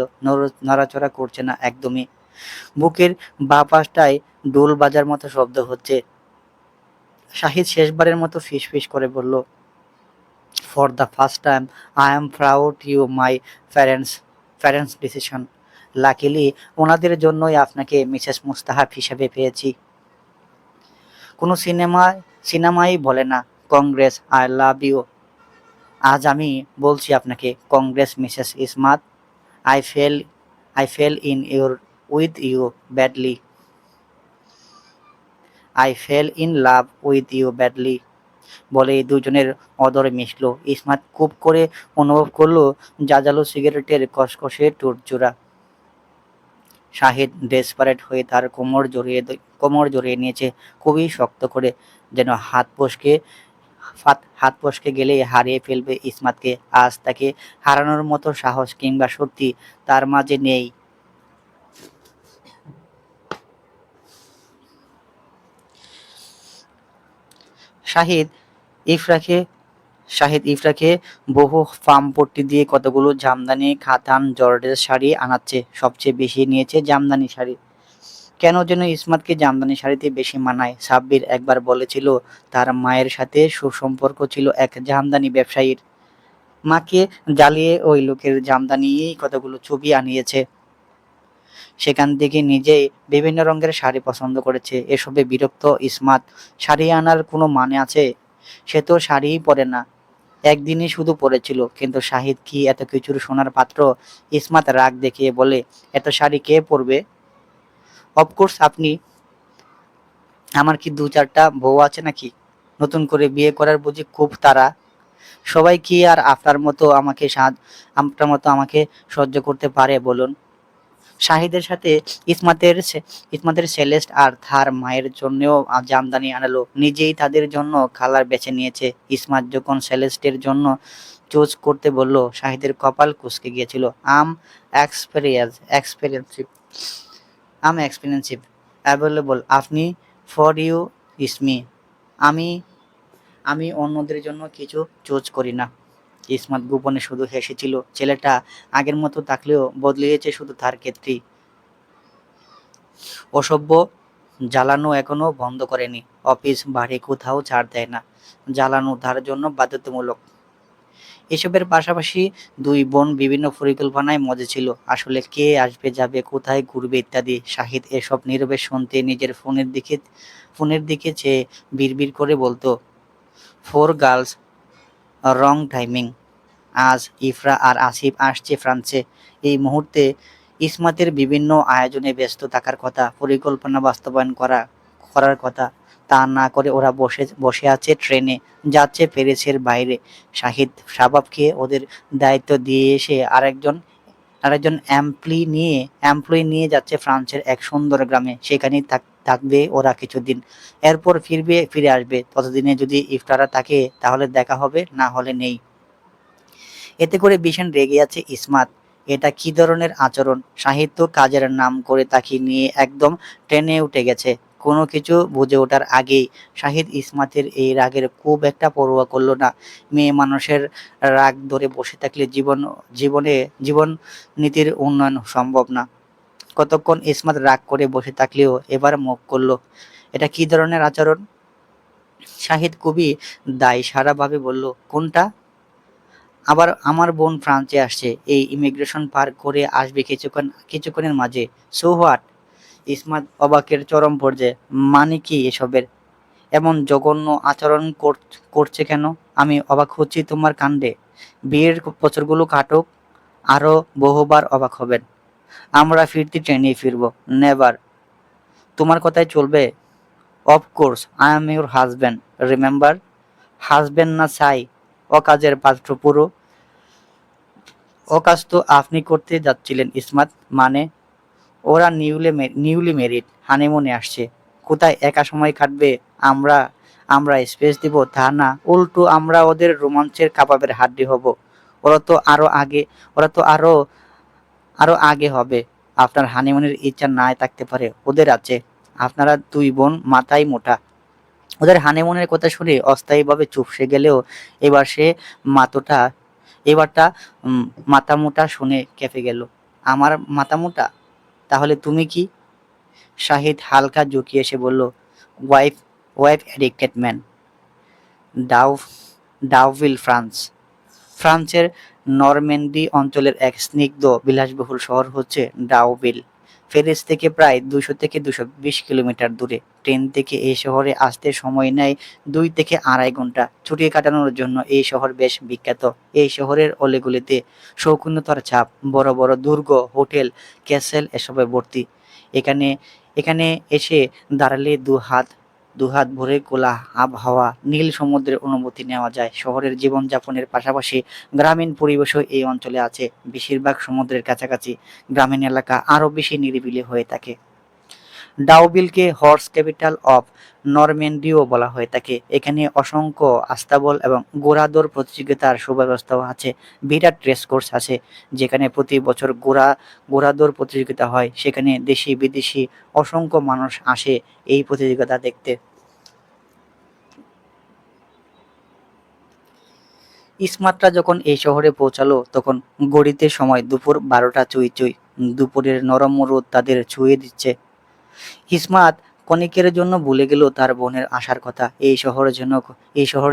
নড়াচড়া করছে না একদমই। বুকের বাঁ পাশটায় ডোল বাজার মতো শব্দ হচ্ছে। শাহিদ শেষবারের মতো ফিসফিস করে বলল, for the first time I am proud you my parents decision. Luckily ওনাদের জন্যই আপনাকে মিসেস মুস্তাহাব হিসেবে পেয়েছি। কোনো সিনেমাই বলে না কংগ্রেস, আই লাভ ইউ। আজ আমি বলছি আপনাকে congrats Mrs Ismat. I fell I fell in your with you badly. I fell in love with you badly. বলেই দুজনের অদর মিশল। ইসমাত খুব করে অনুভব করলো জাজালো সিগারেটের কসকসে ঠোঁটজোড়া। শাহিদ ডেসপারেট হয়ে তার কোমর জড়িয়ে নিয়েছে খুবই শক্ত করে, যেন হাত ফসকে গেলেই হারিয়ে ফেলবে ইসমাতকে। আজ তাকে হারানোর মতো সাহস কিংবা শক্তি তার মাঝে নেই। শাহিদ ইফরাকে শাহিদ ইফরাকে বহু ফার্মপট্টি দিয়ে কতগুলো জামদানি, খাতান, জর্জের শাড়ি আনাচ্ছে। সবচেয়ে বেশি নিয়েছে জামদানি শাড়ি। কেন যেন ইসমাতকে জামদানি শাড়িতে বেশি মানায়। সাব্বির একবার বলেছিল তার মায়ের সাথে সুসম্পর্ক ছিল এক জামদানি ব্যবসায়ীর। মাকে জ্বালিয়ে ওই লোকের জামদানিই কতগুলো ছবি আনিয়েছে। সেখান থেকে নিজেই বিভিন্ন রঙের শাড়ি পছন্দ করেছে। এসবে বিরক্ত ইসমাত। শাড়ি আনার কোনো মানে আছে? সে তো শাড়িই পরে না, একদিনই শুধু পরেছিল। কিন্তু শাহিদ কি এত কিছুর শোনার পাত্র? ইসমাত রাগ দেখিয়ে বলে, এত শাড়ি কে পরবে? অফকোর্স আপনি। আমার কি দু চারটা বউ আছে নাকি? নতুন করে বিয়ে করার বুঝি খুব তাড়া? সবাই কি আর আপনার মতো আমাকে সহ্য করতে পারে বলুন? শাহিদের সাথে ইসমাতের সেলেস্ট আর তার মায়ের জন্যও জামদানি আনালো। নিজেই তাদের জন্য কালার বেছে নিয়েছে। ইসমাত যখন সেলেস্টের জন্য চুজ করতে বলল, শাহিদের কপাল কুঁচকে গিয়েছিল। আম এক্সপেরিয়েন্সিভ আম এক্সপেরিয়েন্সিভ অ্যাভেলেবল আপনি ফর ইউ ইসমি। আমি আমি অন্যদের জন্য কিছু চুজ করি না। ইসমাত গোপনে শুধু হেসেছিল। ছেলেটা আগের মতো থাকলেও বদলিয়েছে শুধু তার ক্ষেত্রেই। অসভ্য। জ্বালানো এখনো বন্ধ করেনি। অফিস বাড়ি কোথাও ছাড় দেয় না। জ্বালানো তার জন্য বাধ্যতামূলক। এসবের পাশাপাশি দুই বোন বিভিন্ন পরিকল্পনায় মজে ছিল। আসলে কে আসবে যাবে, কোথায় ঘুরবে ইত্যাদি। শাহিদ এসব নীরবে শুনতে নিজের ফোনের দিকে চেয়ে বিড়বিড় করে বলতো, ফোর গার্লস, রং টাইমিং। আজ ইফরা আর আসিফ আসছে ফ্রান্সে। এই মুহূর্তে ইসমাতের বিভিন্ন আয়োজনে ব্যস্ত থাকার কথা, পরিকল্পনা বাস্তবায়ন করার কথা। তা না করে ওরা বসে আছে ট্রেনে, যাচ্ছে প্যারিসের বাইরে। শাহিদ শাবাবকে ওদের দায়িত্ব দিয়ে এসে আরেকজন এমপ্লয়ি নিয়ে যাচ্ছে ফ্রান্সের এক সুন্দর গ্রামে। সেখানেই থাকবে ওরা কিছুদিন। এরপর ফিরে আসবে। ততদিনে যদি ইফতারা থাকে তাহলে দেখা হবে, না হলে নেই। এতে করে ভীষণ রেগে আছে ইসমাত। এটা কি ধরনের আচরণ? সাহিত্য কাজের নাম করে তাকে নিয়ে একদম টেনে উঠে গেছে। কোনো কিছু বুঝে ওঠার আগেই শাহিদ ইসমাতের এই রাগের খুব একটা পরোয়া করলো না। মেয়ে মানুষের রাগ ধরে বসে থাকলে জীবন নীতির উন্নয়ন সম্ভব না। কতক্ষণ ইসমাত রাগ করে বসে থাকলেও এবার মুখ করলো। এটা কি ধরনের আচরণ? শাহিদ খুবই দায়সারাভাবে বলল, কোনটা? আবার আমার বোন ফ্রান্সে আসছে, এই ইমিগ্রেশন পার করে আসবে কিছুক্ষণের মাঝে। So what? ইসমাত অবাকের চরম পর্যায়ে। মানে কি এসবের? এমন জঘন্য আচরণ করছে কেন? আমি অবাক হচ্ছি তোমার কাণ্ডে। বিয়ের বছরগুলো কাটুক, আরো বহুবার অবাক হবেন। আমরা ফিরতি ট্রেনেই ফিরবো। নেভার। তোমার কথাই চলবে? Of course I am your husband, remember. Husband না চাই, অকাজের পাত্র পুরো। ও কাজ তো আপনি করতে যাচ্ছিলেন ইসমাত। মানে? ওরা নিউলি ম্যারিড, হানিমুনে আসছে। কোথায় একা সময় কাটবে? আমরা আমরা স্পেস দিব তা না, উল্টো আমরা ওদের রোমাঞ্চের কাবাবের হাড্ডি হব। ওরা তো আরো আগে ওরা তো আরো আগে হবে। আপনার হানিমুনের ইচ্ছা নাই থাকতে পারে, ওদের আছে। আপনারা দুই বোন মাথায় মোটা। ওদের হানিমুনের কথা শুনে অস্থায়ীভাবে চুপসে গেলেও এবার সে মাতোটা এবারটা মাথা মোটা শুনে কেঁপে গেল। আমার মাথা মোটা? তাহলে তুমি কি? শাহিদ হালকা ঝুঁকিয়ে এসে বলল, ওয়াইফ ওয়াইফ অ্যাডিক্টেড ম্যান। ডাউ ডাউভিল, ফ্রান্স। ফ্রান্সের নরম্যান্ডি অঞ্চলের এক স্নিগ্ধ বিলাসবহুল শহর হচ্ছে ডাউভিল। প্যারিস থেকে প্রায় 200 থেকে 220 কিলোমিটার দূরে। ট্রেন থেকে এই শহরে আসতে সময় নেয় 2 থেকে আড়াই ঘন্টা। ছুটি কাটানোর জন্য এই শহর বেশ বিখ্যাত। এই শহরের অলিগলিতে শৌখিনতার ছাপ, বড় বড় দুর্গ, হোটেল, ক্যাসেল এসবে ভর্তি। এখানে এখানে এসে দাঁড়ালে দুহাত ভরে খোলা আবহাওয়া, নীল সমুদ্রের অনুভূতি নেওয়া যায়। শহরের জীবনযাপনের পাশাপাশি গ্রামীণ পরিবেশও এই অঞ্চলে আছে। বেশিরভাগ সমুদ্রের কাছাকাছি। গ্রামীণ এলাকা আরো বেশি নিরিবিলি হয়ে থাকে। ডাউভিলকে হর্স ক্যাপিটাল অফ নরম্যান্ডিও বলা হয়ে থাকে। এখানে অসংখ্য আস্তাবল এবং ঘোড়াদৌড় প্রতিযোগিতার সুব্যবস্থাও আছে। বিরাট রেসকোর্স আছে, যেখানে প্রতি বছর ঘোড়াদৌড় প্রতিযোগিতা হয়। সেখানে দেশি বিদেশি অসংখ্য মানুষ আসে এই প্রতিযোগিতা দেখতে। ইসমাতরা যখন এই শহরে পৌঁছালো তখন ঘড়িতে সময় দুপুর 12টা চুই চুই। দুপুরের নরম রোদ তাদের ছুঁয়ে দিচ্ছে। ইসমাত ক্ষণিকের জন্য ভুলে গেল তার বোনের আসার কথা। এই শহর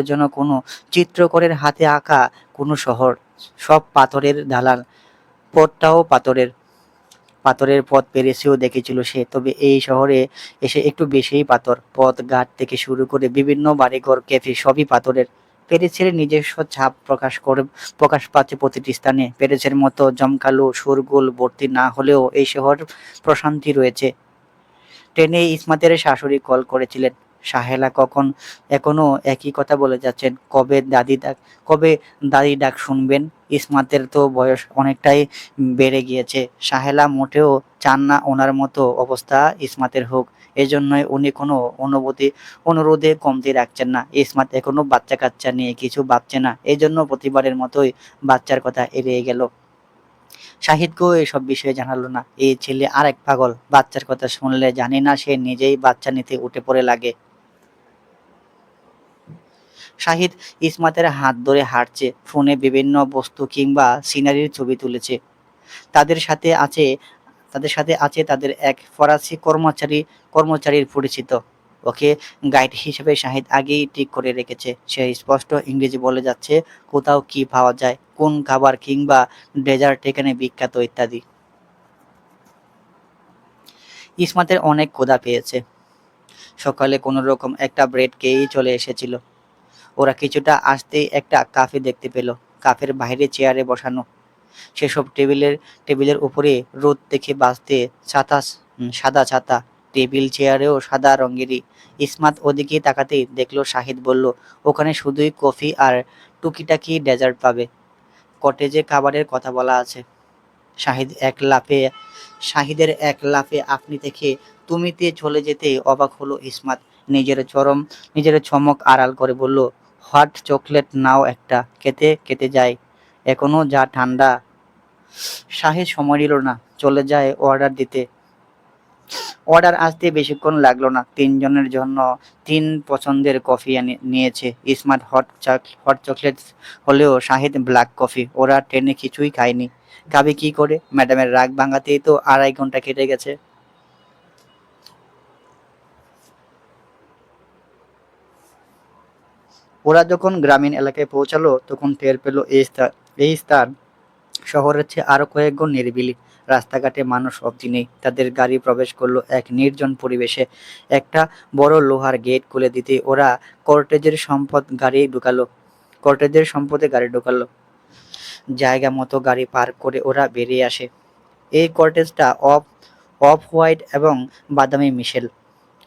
যেন কোনো চিত্রকরের হাতে আঁকা কোনো শহর। সব পাথরের দালান, পথটাও পাথরের পথ পেরিয়েও দেখেছিল সে। তবে এই শহরে এসে একটু বেশিই পাথর। পথ ঘাট থেকে শুরু করে বিভিন্ন বাড়িঘর, ক্যাফে সবই পাথরের। প্যারিসের নিজস্ব ছাপ প্রকাশ পাচ্ছে প্রতিটি স্থানে। প্যারিসের মতো জমকালো শোরগোল ভর্তি না হলেও এই শহর প্রশান্তি রয়েছে। ট্রেনে ইসমাতের শাশুড়ি কল করেছিলেন। সাহেলা এখনো একই কথা বলে যাচ্ছেন, কবে দাদি ডাক শুনবেন। ইসমাতের তো বয়স অনেকটাই বেড়ে গিয়েছে। সাহেলা মোটেও চান না ওনার মতো অবস্থা ইসমাতের হোক। এজন্যই উনি কোনো অনুরোধে কমতি রাখছেন না। ইসমাত এখনো বাচ্চা কাচ্চা নিয়ে কিছু ভাবছে না, এই জন্য প্রতিবারের মতোই বাচ্চার কথা এড়িয়ে গেল। শাহিদকেও এসব বিষয়ে জানালো না। এই ছেলে আরেক পাগল, বাচ্চার কথা শুনলে জানি না সে নিজেই বাচ্চা নিতে উঠে পড়ে লাগে। শাহিদ ইসমাতের হাত ধরে হাঁটছে, ফোনে বিভিন্ন বস্তু কিংবা সিনারির ছবি তুলেছে। তাদের সাথে আছে তাদের এক ফরাসি কর্মচারীর পরিচিত। ওকে গাইড হিসেবে শাহিদ আগেই ঠিক করে রেখেছে। সে স্পষ্ট ইংরেজি বলে যাচ্ছে কোথাও কি পাওয়া যায়, কোন খাবার কিংবা ডেজার্ট এখানে বিখ্যাত ইত্যাদি। ইসমাতের অনেক ক্ষুধা পেয়েছে। সকালে কোনো রকম একটা ব্রেড খেয়েই চলে এসেছিল। ওরা কিছুটা আসতেই একটা কাফে দেখতে পেল। কাফের বাইরে চেয়ারে বসানো, সেসব টেবিলের উপরে রোদ থেকে বাঁচতে সাদা ছাতা। টেবিল চেয়ারেও সাদা রঙেরই। ইসমাত ওদিকে তাকাতেই দেখলো শাহিদ বলল, ওখানে শুধুই কফি আর টুকিটাকি ডেজার্ট পাবে। কটেজে খাবারের কথা বলা আছে। শাহিদ এক লাফে শাহিদের এক লাফে আপনি থেকে তুমিতে চলে যেতে অবাক হলো ইসমাত। নিজের চমক আড়াল করে বলল, হট চকলেট নাও একটা, খেতে খেতে যায়, এখনো যা ঠান্ডা। শাহিদ সময় নিল না, চলে যায় অর্ডার দিতে। অর্ডার আসতে বেশিক্ষণ লাগলো না। তিনজনের জন্য তিন পছন্দের কফি নিয়েছে। ইসমাত হট চকলেট হলেও শাহিদ ব্ল্যাক কফি। ওরা ট্রেনে কিছুই খায়নি। খাবে কি করে? ম্যাডামের রাগ ভাঙাতেই তো 2.5 ঘন্টা কেটে গেছে। ওরা যখন গ্রামীণ এলাকায় পৌঁছালো তখন টের পেল এই স্থান শহরের চেয়ে আরো কয়েক গুণ নিরিবিলি। রাস্তাঘাটে মানুষ অবধি নেই। তাদের গাড়ি প্রবেশ করলো এক নির্জন পরিবেশে। একটা বড় লোহার গেট খুলে দিতে ওরা কর্টেজের সম্পদে গাড়ি ঢুকালো। জায়গা মতো গাড়ি পার্ক করে ওরা বেরিয়ে আসে। এই কর্টেজটা অফ হোয়াইট এবং বাদামি মিশেল,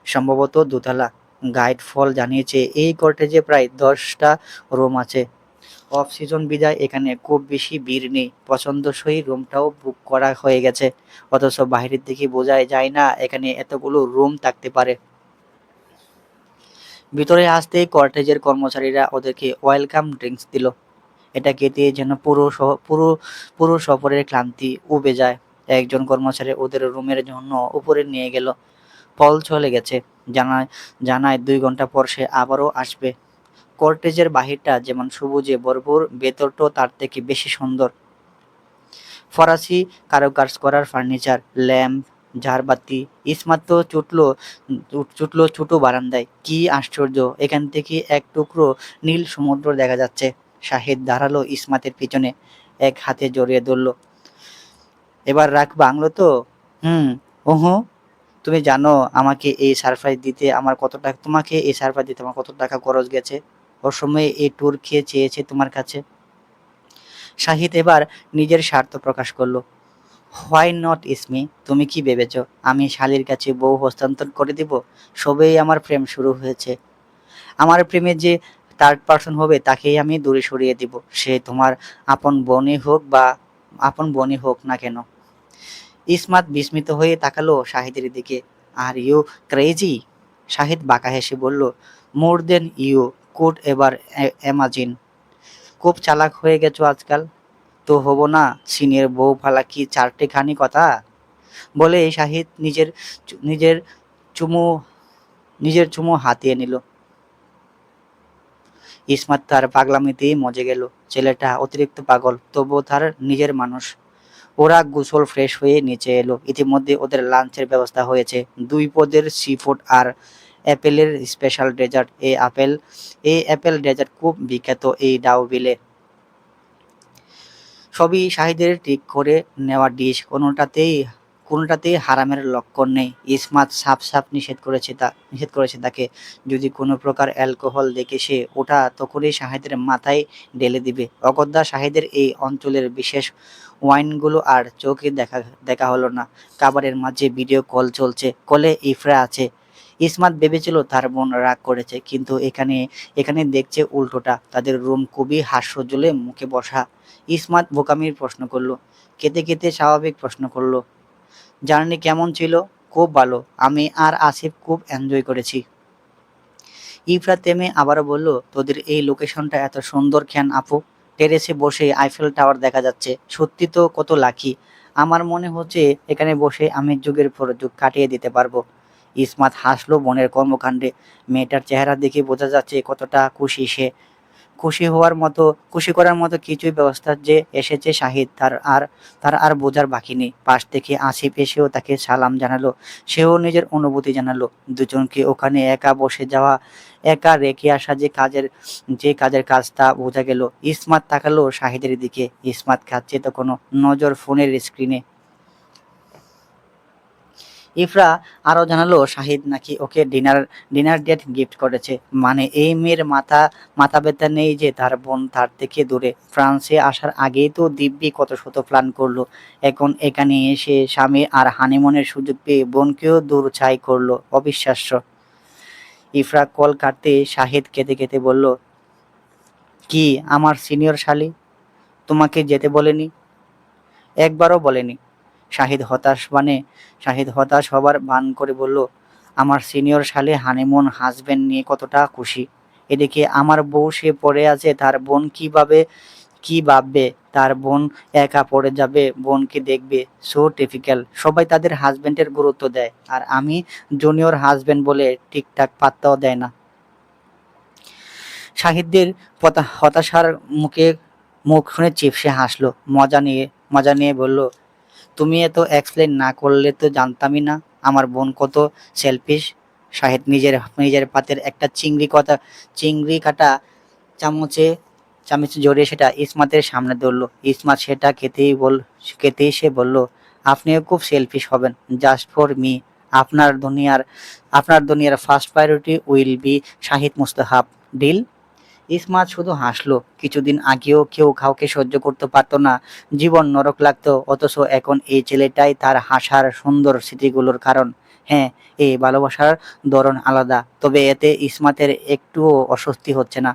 সম্ভবত দোতলা। গাইড ফল জানিয়েছে এই কর্টেজে প্রায় 10টা রুম আছে। অফ সিজন বিদায় এখানে খুব বেশি ভিড় নেই। পছন্দসই রুমটাও বুক করা হয়ে গেছে। অথচ বাইরের দিকে বোঝাই যায় না এখানে এতগুলো রুম থাকতে পারে। ভিতরে আসতেই কর্টেজের কর্মচারীরা ওদেরকে ওয়েলকাম ড্রিঙ্কস দিল। এটা খেতে যেন পুরো সফরের ক্লান্তি উবে যায়। একজন কর্মচারী ওদের রুমের জন্য উপরে নিয়ে গেল। পল চলে গেছে, জানায় জানায় 2 ঘন্টা পর সে আবারও আসবে। কর্টেজের বাহিরটা যেমন সবুজে ভরপুর, ভেতরটাও তার থেকে বেশি সুন্দর। ফরাসি কারুকাজ করার ফার্নিচার, ল্যাম্প, ঝাড়বাতি। ইসমাত তো ছুটলো ছোট বারান্দায়। কি আশ্চর্য, এখান থেকে এক টুকরো নীল সমুদ্র দেখা যাচ্ছে। শাহিদ দাঁড়ালো ইসমাতের পিছনে, এক হাতে জড়িয়ে ধরল। এবার রাগ ভাঙলো তো? হুম। ওহো, তুমি জানো তোমাকে এই সারপ্রাইজ দিতে আমার কত টাকা খরচ গেছে? ওর সময় এই ট্যুর খেয়ে চেয়েছে তোমার কাছে। শাহিদ এবার নিজের স্বার্থ প্রকাশ করলো। Why not Ismi? তুমি কি ভেবেছো আমি শালির কাছে বউ হস্তান্তর করে দিব? সবেই আমার প্রেম শুরু হয়েছে। আমার প্রেমে যে থার্ড পার্সন হবে তাকেই আমি দূরে সরিয়ে দিব, সে তোমার আপন বোনই হোক না কেন। ইসমাত বিস্মিত হয়ে তাকালো শাহিদের দিকে। Are you crazy? শাহিদ বাঁকা হেসে বলল, মোর দেন ইউ কুড এবার ইমাজিন। খুব চালাক হয়ে গেছো আজকাল। তো হব না, সিনের বউ ফালা কি 4টে খানি কথা? বলে শাহিদ নিজের চুমু নিজের চুমু হাতিয়ে নিল। ইসমাত তার পাগলামিতেই মজে গেল। ছেলেটা অতিরিক্ত পাগল, তবুও তার নিজের মানুষ। ওরা গোসল ফ্রেশ হয়ে নিচে এলো। ইতিমধ্যে ওদের লাঞ্চের ব্যবস্থা হয়েছে, 2 পদের সি ফুড আর অ্যাপেলের স্পেশাল ডেজার্ট। এই অ্যাপেল ডেজার্ট খুব বিখ্যাত এই ডাউভিলে। সবই শাহিদের ঠিক করে নেওয়া ডিশ, কোনোটাতেই হারামের লক্ষণ নেই। ইসমাত সাফ সাফ নিষেধ করেছে তাকে। যদি কোনো প্রকার অ্যালকোহল দেখে সে ওটা তখনই শাহিদের মাথায় ঢেলে দিবে। অগত্যা শাহিদের এই অঞ্চলের বিশেষ ওয়াইনগুলো আর চোখে দেখা দেখা হলো না। কাবারের মাঝে ভিডিও কল চলছে, কলে ইফরা আছে। ইসমাত ভেবেছিল তার বোন রাগ করেছে, কিন্তু এখানে এখানে দেখছে উল্টোটা। তাদের রুম খুবই হাস্যজ্জ্বলে মুখে বসা। ইসমাত বোকামির প্রশ্ন করলো, কেঁদে কেঁদে স্বাভাবিক প্রশ্ন করলো, জার্নি কেমন ছিল? খুব ভালো, আমি আর আসিফ খুব এনজয় করেছি। ইফরা থেমে আবারও বলল, তোদের এই লোকেশনটা এত সুন্দর কেন আপু? টেরেসে বসে আইফেল টাওয়ার দেখা যাচ্ছে, সত্যি তো কত লাকি। আমার মনে হচ্ছে এখানে বসে আমি যুগের পর যুগ কাটিয়ে দিতে পারবো। ইসমাত হাসলো বোনের কর্মকাণ্ডে। মেয়েটার চেহারা দেখে বোঝা যাচ্ছে কতটা খুশি সে। খুশি করার মতো কিছুই ব্যবস্থা যে এসেছে শাহিদ, তার আর বোঝার বাকি নেই। পাশ থেকে আসিফ এসেও তাকে সালাম জানালো, সেও নিজের অনুভূতি জানালো। দুজনকে ওখানে একা বসে যাওয়া, একা রেখে আসা যে কাজের কাজ তা বোঝা গেল। ইসমাত তাকালো শাহিদের দিকে। ইসমাত খাচ্ছে তখনও, নজর ফোনের স্ক্রিনে। ইফরা আরও জানালো শাহিদ নাকি ওকে ডিনার ডেট গিফট করেছে। মানে এই মেয়ের মাথা ব্যথা নেই যে তার বোন তার থেকে দূরে। ফ্রান্সে আসার আগেই তো দিব্যি কত শত প্ল্যান করলো, এখন এখানে এসে স্বামী আর হানিমুনের সুযোগ পেয়ে বোনকেও দূর ছাই করলো। অবিশ্বাস্য। ইফরা কল কাটতে শাহিদ কেঁদে কেঁদে বলল, কি আমার সিনিয়র শালি তোমাকে যেতে বলেনি? একবারও বলেনি। শাহিদ শাহিদ হতাশ হবার ভান করে বলল, আমার সিনিয়র শালে হানিমুন হাসবেন্ড নিয়ে কতটা খুশি। এদিকে আমার বউ সে পড়ে আছে, তার বোন কি ভাববে? তার বোন একা পড়ে যাবে, বোনকে দেখবে। So typical. সবাই তাদের হাজবেন্ডের গুরুত্ব দেয়, আর আমি জুনিয়র হাজবেন্ড বলে ঠিকঠাক পাত্তাও দেয় না। শাহিদদের হতাশার মুখ শুনে চিপসে হাসলো, মজা নিয়ে বলল, তুমি এত এক্সপ্লেন না করলে তো জানতামই না আমার বোন কত সেলফিশ। শাহিদ নিজের পাতের একটা চিংড়ি কাটা চামচে চামচে জড়িয়ে সেটা ইসমাতের সামনে ধরলো। ইসমাত সেটা খেতেই সে বলল, আপনিও খুব সেলফিশ হবেন, জাস্ট ফর মি। আপনার দুনিয়ার first priority will be Shahid মুস্তাহাব, ডিল? ইসমাত শুধু হাসলো। কিছুদিন আগেও কেউ কাউকে সহ্য করতে পারতো না, জীবন নরক লাগতো, অথচ এখন এই ছেলেটাই তার হাসার সুন্দর স্মৃতিগুলোর কারণ। হ্যাঁ, এই ভালোবাসার ধরন আলাদা, তবে এতে ইসমাতের একটুও অস্বস্তি হচ্ছে না।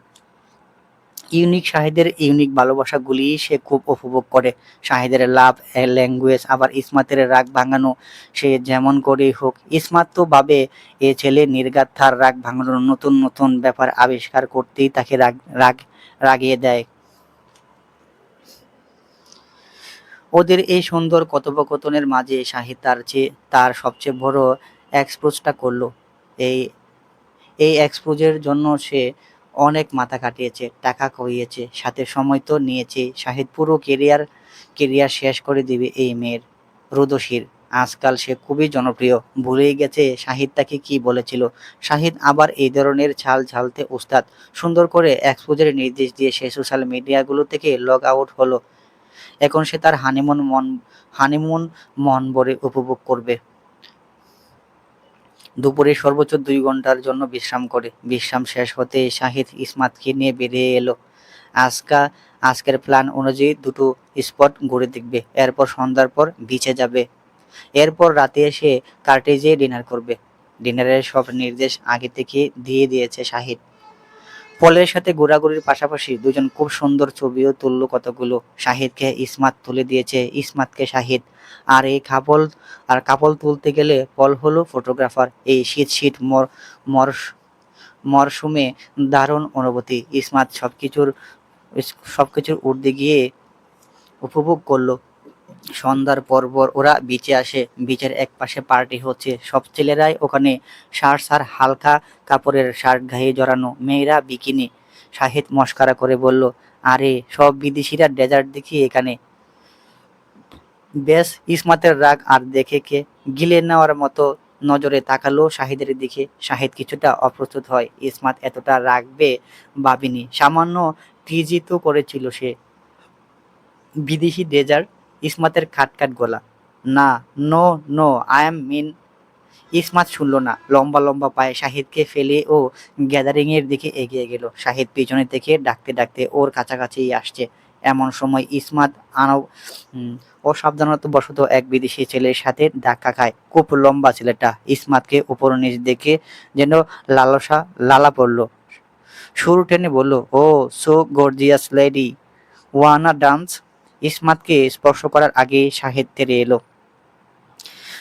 শাহিদের ইউনিক ভালোবাসাগুলিই সে খুব উপভোগ করে। শাহিদের লাভ ল্যাঙ্গুয়েজ, আবার ইসমাতের রাগ ভাঙানো। সে যেমন করেই হোক, ইসমাত তো ভাবে এ ছেলে নির্ঘাত তার রাগ ভাঙানোর নতুন নতুন ব্যাপার আবিষ্কার করতেই তাকে রাগিয়ে দেয়। ওদের এই সুন্দর কথোপকথনের মাঝে শাহিদ তার সবচেয়ে বড় এক্সপোজটা করলো। এই এই এক্সপোজের জন্য সে অনেক মাথা খাটিয়েছে, টাকা খইয়েছে, সাথে সময় তো নিয়েছে। শাহিদ পুরো কেরিয়ার শেষ করে দিবে এই মেয়ের। রুদশির আজকাল সে খুবই জনপ্রিয়, ভুলেই গেছে শাহিদ তাকে কি বলেছিল। শাহিদ আবার এই ধরনের ছাল ঝালতে উস্তাদ। সুন্দর করে এক্সপোজের নির্দেশ দিয়ে সে সোশ্যাল মিডিয়াগুলো থেকে লগ আউট হলো। এখন সে তার হানিমুন মন ভরে উপভোগ করবে। দুপুরে সর্বোচ্চ 2 ঘন্টার জন্য বিশ্রাম করে। বিশ্রাম শেষ হতেই শাহিদ ইসমাতকে নিয়ে বেরিয়ে এলো। আজকের প্ল্যান অনুযায়ী 2টো স্পট ঘুরে দেখবে, এরপর সন্ধ্যার পর বিচে যাবে, এরপর রাতে এসে কার্টেজে ডিনার করবে। ডিনারের সব নির্দেশ আগে থেকে দিয়ে দিয়েছে শাহিদ। পলের সাথে ঘোরাঘুরির পাশাপাশি দুজন খুব সুন্দর ছবিও তুললো কতগুলো। শাহিদকে ইসমাত তুলে দিয়েছে, ইসমাতকে শাহিদ। আর কাপল তুলতে গেলে পল হলো ফটোগ্রাফার। এই শীত মরশুমে দারুণ অনুভূতি। ইসমাত সবকিছুর ঊর্ধ্বে গিয়ে উপভোগ করলো। সন্ধ্যার পর ওরা বিচে আসে। বিচের একপাশে পার্টি হচ্ছে, সব ছেলেরাই ওখানে। শার্টস আর হালকা কাপড়ের শার্ট গায়ে জড়ানো, মেয়েরা বিকিনি। শাহিদ মস্কারা করে বলল, আরে সব বিদেশিরা ডেজার্ট দেখি এখানে। বেশ, ইসমাতের রাগ আর দেখে কে গিলে নেওয়ার মতো নজরে তাকালো শাহিদের দিকে। শাহিদ কিছুটা অপ্রস্তুত হয়। ইসমাত এতটা রাগবে ভাবিনি। সামান্য টিজি তো করেছিল সে। বিদেশি ডেজার্ট। ইসমাতের খাটখাট গলা। না, নো, নো, আই এম মিন। ইসমাত শুনল না। লম্বা লম্বা পায়ে শাহিদকে ফেলে ও গ্যাদারিং এর দিকে এগিয়ে গেল। শাহিদ পিছনে থেকে ডাকতে ডাকতে ওর কাছাকাছি আসছে। এমন সময় ইসমাত উম, অসাবধানতাবশত এক বিদেশি ছেলের সাথে ধাক্কা খায়। খুব লম্বা ছেলেটা ইসমাতকে উপর নিচ দেখে যেন লালা পড়ল। শুরু টেনে বলল, ও সো গর্জিয়াস লেডি, ওয়ানা ডান্স। ইসমাতকে স্পর্শ করার আগে শাহিদ তেড়ে এলো।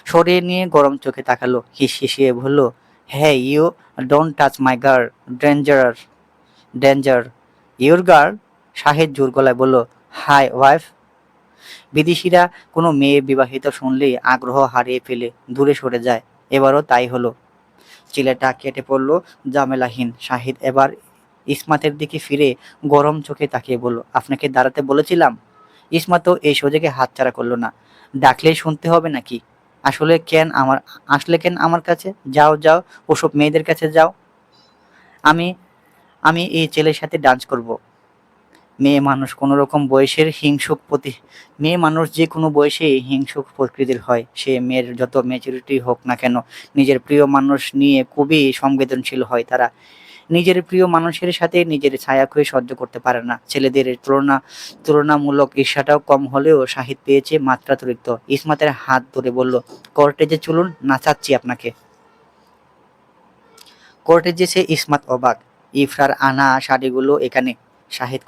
সরিয়ে নিয়ে গরম চোখে তাকালো। হিসিয়ে বলল, হ্যাঁ, you don't touch my girl, danger, danger. Your girl? Shahed জোর গলায় বলল, হাই ওয়াইফ। বিদেশিরা কোনো মেয়ে বিবাহিত শুনলেই আগ্রহ হারিয়ে ফেলে, দূরে সরে যায়। এবারও তাই হলো। ছেলেটা কেটে পড়ল ঝামেলাহীন। শাহিদ এবার ইসমাতের দিকে ফিরে গরম চোখে তাকিয়ে বলল, আপনাকে দাঁড়াতে বলেছিলাম। ইসমাতও এই সুযোগে হাতছাড়া করলো না। ডাকলেই শুনতে হবে নাকি? আসলে কেন আমার কাছে? যাও যাও, ওসব মেয়েদের কাছে যাও। আমি আমি এই ছেলের সাথে ডান্স করব। মেয়ে মানুষ কোনো রকম বয়সের হিংসুক প্রতি মেয়ে মানুষ যে কোনো বয়সে হিংসুক প্রকৃতির হয়। সে মেয়ের যত ম্যাচুরিটি হোক না কেন, নিজের প্রিয় মানুষ নিয়ে খুবই সংবেদনশীল হয় তারা। নিজের প্রিয় মানুষের সাথে নিজের ছায়াকে সহ্য করতে পারে না। ছেলেদের তুলনামূলক ঈর্ষাটাও কম হলেও শাহিদ পেয়েছে মাত্রাতিরিক্ত। ইসমাতের হাত ধরে বলল, কর্টেজে চলুন, নাচাচ্ছি আপনাকে। কর্টেজে সে ইসমাত অবাক। ইফরার আনা শাড়িগুলো এখানে? শাহিদ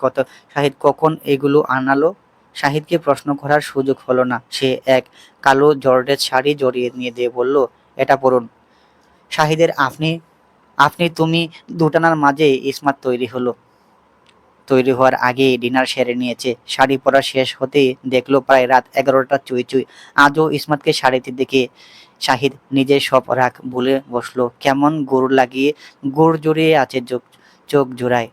শাহিদ কখন এগুলো আনালো? শাহিদকে প্রশ্ন করার সুযোগ হলো না। সে এক কালো জর্জেট শাড়ি জড়িয়ে নিয়ে দিয়ে বলল, এটা পরুন। শাহিদের আপনি আপনি তুমি দুটানার মাঝে ইসমাত তৈরি হওয়ার আগেই ডিনার সেরে নিয়েছে। শাড়ি পরা শেষ হতেই দেখলো প্রায় রাত 11টা চুই চুই। আজও ইসমাতকে শাড়িতে দেখে শাহিদ নিজের সব রাগ ভুলে বসলো। কেমন গুড় জড়িয়ে আছে চোখ জোড়ায়।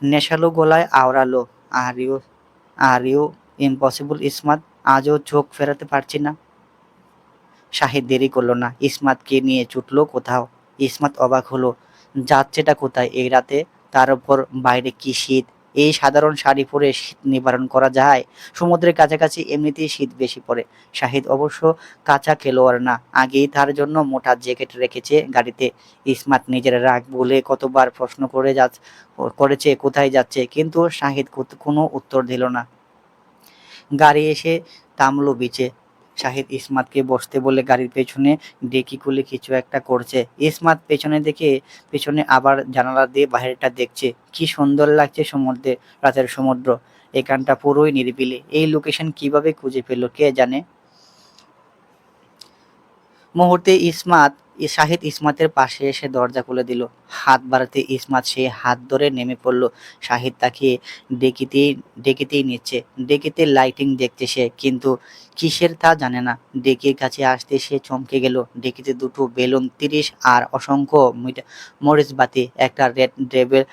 নেশালো গলায় আওড়ালো, are you are you impossible Ismat, আজও চোখ ফেরাতে পারছি না। শাহিদ দেরি করলো না। ইসমাতকে নিয়ে ছুটলো কোথাও। ইসমাত অবাক হলো, যাচ্ছেটা কোথায় এই রাতে? তার উপর বাইরে কি শীত! এই সাধারণ শাড়ি পরে শীত নিবারণ করা যায়? সমুদ্রের কাছাকাছি এমনিতেই শীত বেশি পড়ে। শাহিদ অবশ্য কাঁচা খেলোয়াড় না, আগেই তার জন্য মোটা জ্যাকেট রেখেছে গাড়িতে। ইসমাত নিজের রাগ ভুলে কতবার প্রশ্ন করেছে কোথায় যাচ্ছে, কিন্তু শাহিদ কোনো উত্তর দিল না। গাড়ি এসে থামলো বিচে। শাহিদ ইসমাতকে বসতে বলে গাড়ির পেছনে ডিকি খুলে কিছু একটা করছে। ইসমাত পেছনে আবার জানালা দিয়ে বাইরেটা দেখছে। কি সুন্দর লাগছে রাতের সমুদ্র। এখানটা পুরোই নিরিবিলি। এই লোকেশন কিভাবে খুঁজে পেলো কে জানে। মুহূর্তে শাহিদ ইসমাতের পাশে এসে দরজা খুলে দিল। হাত বাড়াতে ইসমাত সে হাত ধরে নেমে পড়ল। শাহিদ তাকে ডেকিতেই ডেকিতেই নিচ্ছে। ডেকিতে লাইটিং দেখছে সে, কিন্তু কিসের তা জানে না। ডেকির কাছে আসতে সে চমকে গেল। ডেকিতে দুটো বেলুন 30 আর অসংখ্য মরিচ বাতি, একটা রেড ডেবেল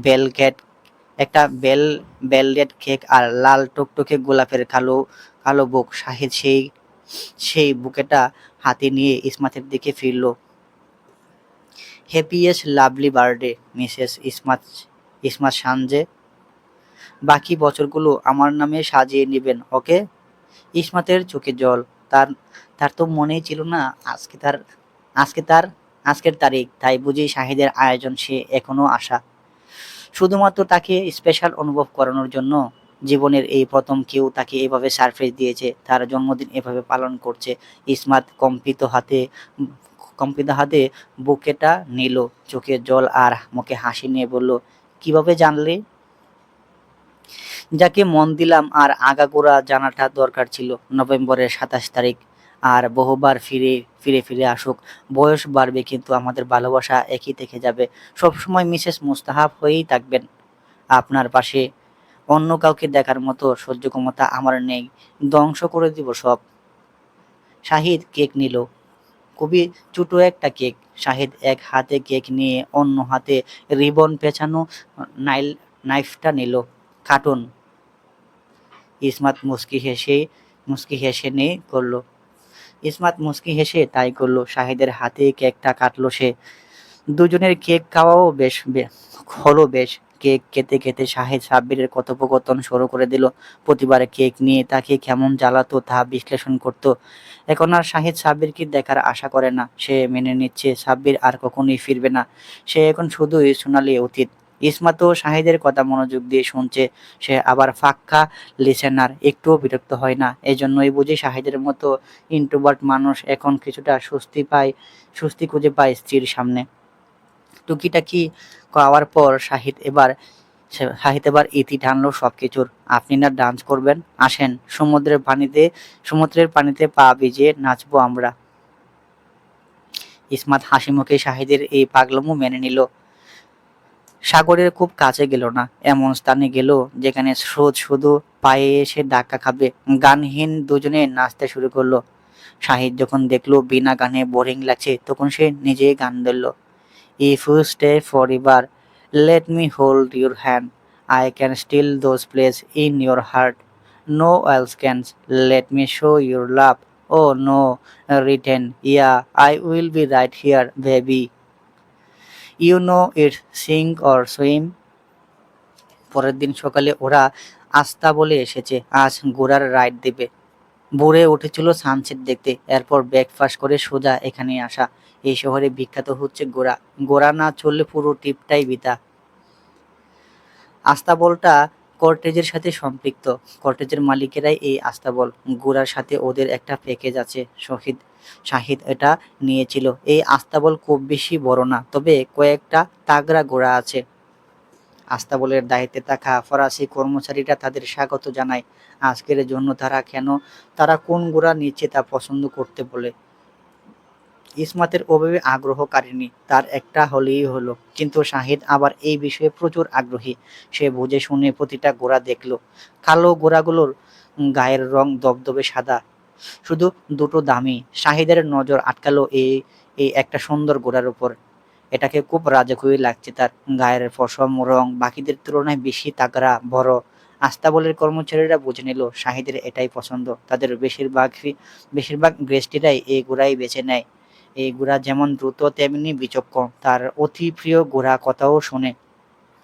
বেল কেক, একটা বেলরেড কেক আর লাল টকটকে গোলাপের কালো কালো বুক। শাহিদ সেই বুকেটা হাতে নিয়ে ইসমাতের দিকে ফিরল। Happiest lovely birthday Mrs Ismat Sanje. বাকি বছরগুলো আমার নামে সাজিয়ে নেবেন, ওকে? ইসমাতের চোখে জল। তার তার তো মনেই ছিল না আজকে তার আজকের তারিখ। তাই বুঝি শাহিদের আয়োজন সে এখনো আশা, শুধুমাত্র তাকে স্পেশাল অনুভব করানোর জন্য। জীবনের এই প্রথম কেউ তাকে এভাবে সারপ্রাইজ দিয়েছে, তার জন্মদিন এভাবে পালন করছে। ইসমাত কম্পিত হাতে বুকেটা নিল, চোখে জল আর মুখে হাসি নিয়ে বলল, কিভাবে জানলে? যাকে মন দিলাম আর আগাগোড়া জানাটা দরকার ছিল। নভেম্বরের 27 তারিখ। আর বহুবার ফিরে আসুক। বয়স বাড়বে কিন্তু আমাদের ভালোবাসা একই থেকে যাবে। সবসময় মিসেস মুস্তাহাব হয়েই থাকবেন আপনার পাশে। অন্য কাউকে দেখার মতো সহ্য ক্ষমতা আমার নেই। ধ্বংস করে দিব সব। শাহিদ কেক নিল। খুবই ছোট একটা কেক। শাহিদ এক হাতে কেক নিয়ে অন্য হাতে রিবন পেঁচানো নাইফটা নিল। কাটুন। ইসমাত মুচকি হেসে নেই করলো। ইসমাত মুচকি হেসে তাই করলো। শাহিদের হাতে কেকটা কাটলো সে। দুজনের কেক খাওয়াও হলো বেশ। কেক খেতে খেতে শাহিদ সাব্বিরের কথোপকথন শুরু করে দিল। প্রতিবার কেক নিয়ে তাকে কেমন জ্বালাতো তা বিশ্লেষণ করত। এখন আর শাহিদ সাব্বিরকে দেখার আশা করে না। সে মেনে নিচ্ছে সাব্বির আর কখনোই ফিরবে না। সে এখন শুধুই সোনালি অতীত। ইসমাতও শাহিদের কথা মনোযোগ দিয়ে শুনছে। সে আবার ফাক্কা লিসেনার, একটুও বিরক্ত হয় না। এজন্যই বুঝি শাহিদের মতো ইন্ট্রোভার্ট মানুষ এখন কিছুটা স্বস্তি খুঁজে পায় স্ত্রীর সামনে। টুকিটাকি খাওয়ার পর শাহিদ এবার ইতি টানলো সবকিছুর। আপনি না ডান্স করবেন? আসেন, সমুদ্রের পানিতে পা ভিজিয়ে নাচবো আমরা। ইসমাত হাসি মুখে শাহিদের এই পাগলামো মেনে নিল। সাগরের খুব কাছে গেল না, এমন স্থানে গেল যেখানে স্রোত শুধু পায়ে এসে ধাক্কা খাবে। গানহীন দুজনে নাচতে শুরু করলো। শাহিদ যখন দেখলো বিনা গানে বোরিং লাগছে, তখন সে নিজেই গান ধরল। If you stay forever, let me hold your hand. I can steal those places in your heart. No else can. Let me show your love. Oh no, written. Yeah, I will be right here, baby. You know it, sink or swim. পরের দিন সকালে ওরা আস্তাবলে এসেছে। আজ ঘোড়ার ride দেবে। ভোরে উঠেছিল সানসেট দেখতে। এরপর ব্রেকফাস্ট করে সোজা এখানে আসা। এই শহরে বিখ্যাত হচ্ছে ঘোড়া। ঘোড়া না চললে পুরো ট্রিপটাই বৃথা। আস্তাবলটা কর্টেজের সাথে সম্পৃক্ত। কর্টেজের মালিকেরাই এই আস্তাবল। ঘোড়ার সাথে ওদের একটা প্যাকেজ আছে। শাহিদ এটা নিয়েছিল। এই আস্তাবল খুব বেশি বড় না, তবে কয়েকটা তাগড়া ঘোড়া আছে। আস্তাবলের দায়িত্বে থাকা ফরাসি কর্মচারীরা তাদের স্বাগত জানায়। আজকের জন্য তারা কোন ঘোড়া নিচ্ছে তা পছন্দ করতে বলে। ইসমাতের ওভাবে আগ্রহ কাটেনি, তার একটা হলেই হলো। কিন্তু শাহিদ আবার এই বিষয়ে প্রচুর আগ্রহী। সে বুঝে শুনে প্রতিটা ঘোড়া দেখলো। কালো ঘোড়াগুলোর গায়ের রং দবদবে সাদা, শুধু দুটো দামি। শাহিদের নজর আটকালো এই এই একটা সুন্দর ঘোড়ার উপর। এটাকে খুব রাজকীয় লাগছে তার। গায়ের পশম রং বাকিদের তুলনায় বেশি তাগড়া, বড়। আস্তাবলের কর্মচারীরা বুঝে নিল শাহিদের এটাই পছন্দ। তাদের বেশিরভাগ গেস্টেরাই এই ঘোড়াই বেছে নেয়। এই ঘোড়া যেমন দ্রুত তেমনি বিচক্ষণ। তার অতি প্রিয় ঘোড়া কথাও শোনে।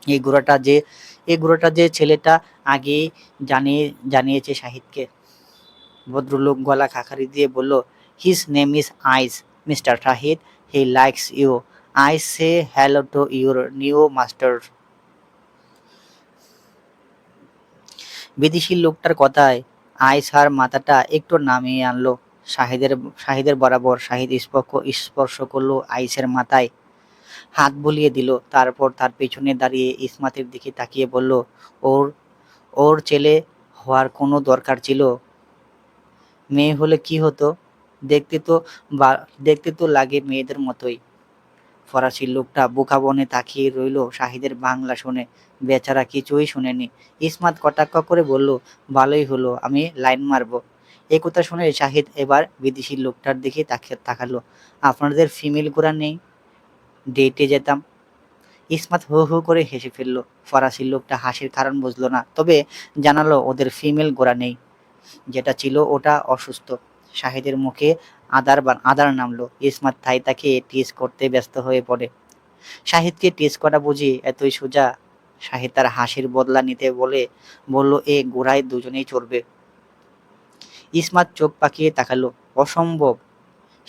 এই ঘোড়াটা যে এই ঘোড়াটা যে ছেলেটা আগেই জানিয়েছে শাহিদকে। ভদ্রলোক গলা খাকারি দিয়ে বলল, his name is Ice, mister Shahid. He likes you. I say hello to your new master. বিদেশি লোকটার কথায় আয়সার মাথাটা একটু নামিয়ে আনলো শাহিদের বরাবর। শাহিদ স্পর্শ করলো আইসের মাথায়, হাত বুলিয়ে দিল। তারপর তার পেছনে দাঁড়িয়ে ইসমাতের দিকে তাকিয়ে বলল, ওর ওর ছেলে হওয়ার কোনো দরকার ছিল? মেয়ে হলে কি হতো? দেখতে তো দেখতে তো লাগে মেয়েদের মতোই। ফরাসি লোকটা বোকা বনে তাকিয়ে রইল শাহিদের বাংলা শুনে। বেচারা কিছুই শুনেনি। ইসমাত কটাক্ষ করে বলল, ভালোই হলো, আমি লাইন মারবো। এই কথা শুনে শাহিদ এবার বিদেশি লোকটার দিকে তাকালো। আপনাদের ফিমেল ঘোড়া নেই? ডেটে যেতাম। ইসমাত হু হু করে হেসে ফেলল। ফরাসি লোকটা হাসির কারণ বুঝলো না, তবে জানালো ওদের ফিমেল ঘোড়া নেই। যেটা ছিল ওটা অসুস্থ। শাহিদের মুখে আদার নামলো। ইসমাত তাকে টিজ করতে ব্যস্ত হয়ে পড়ে। শাহিদকে টিজ করা বুঝি এতই সোজা? শাহিদ তার হাসির বদলা নিতে বলল, এ ঘোড়ায় দুজনেই চড়বে। ইসমাত চোখ পাকিয়ে তাকালো। অসম্ভব!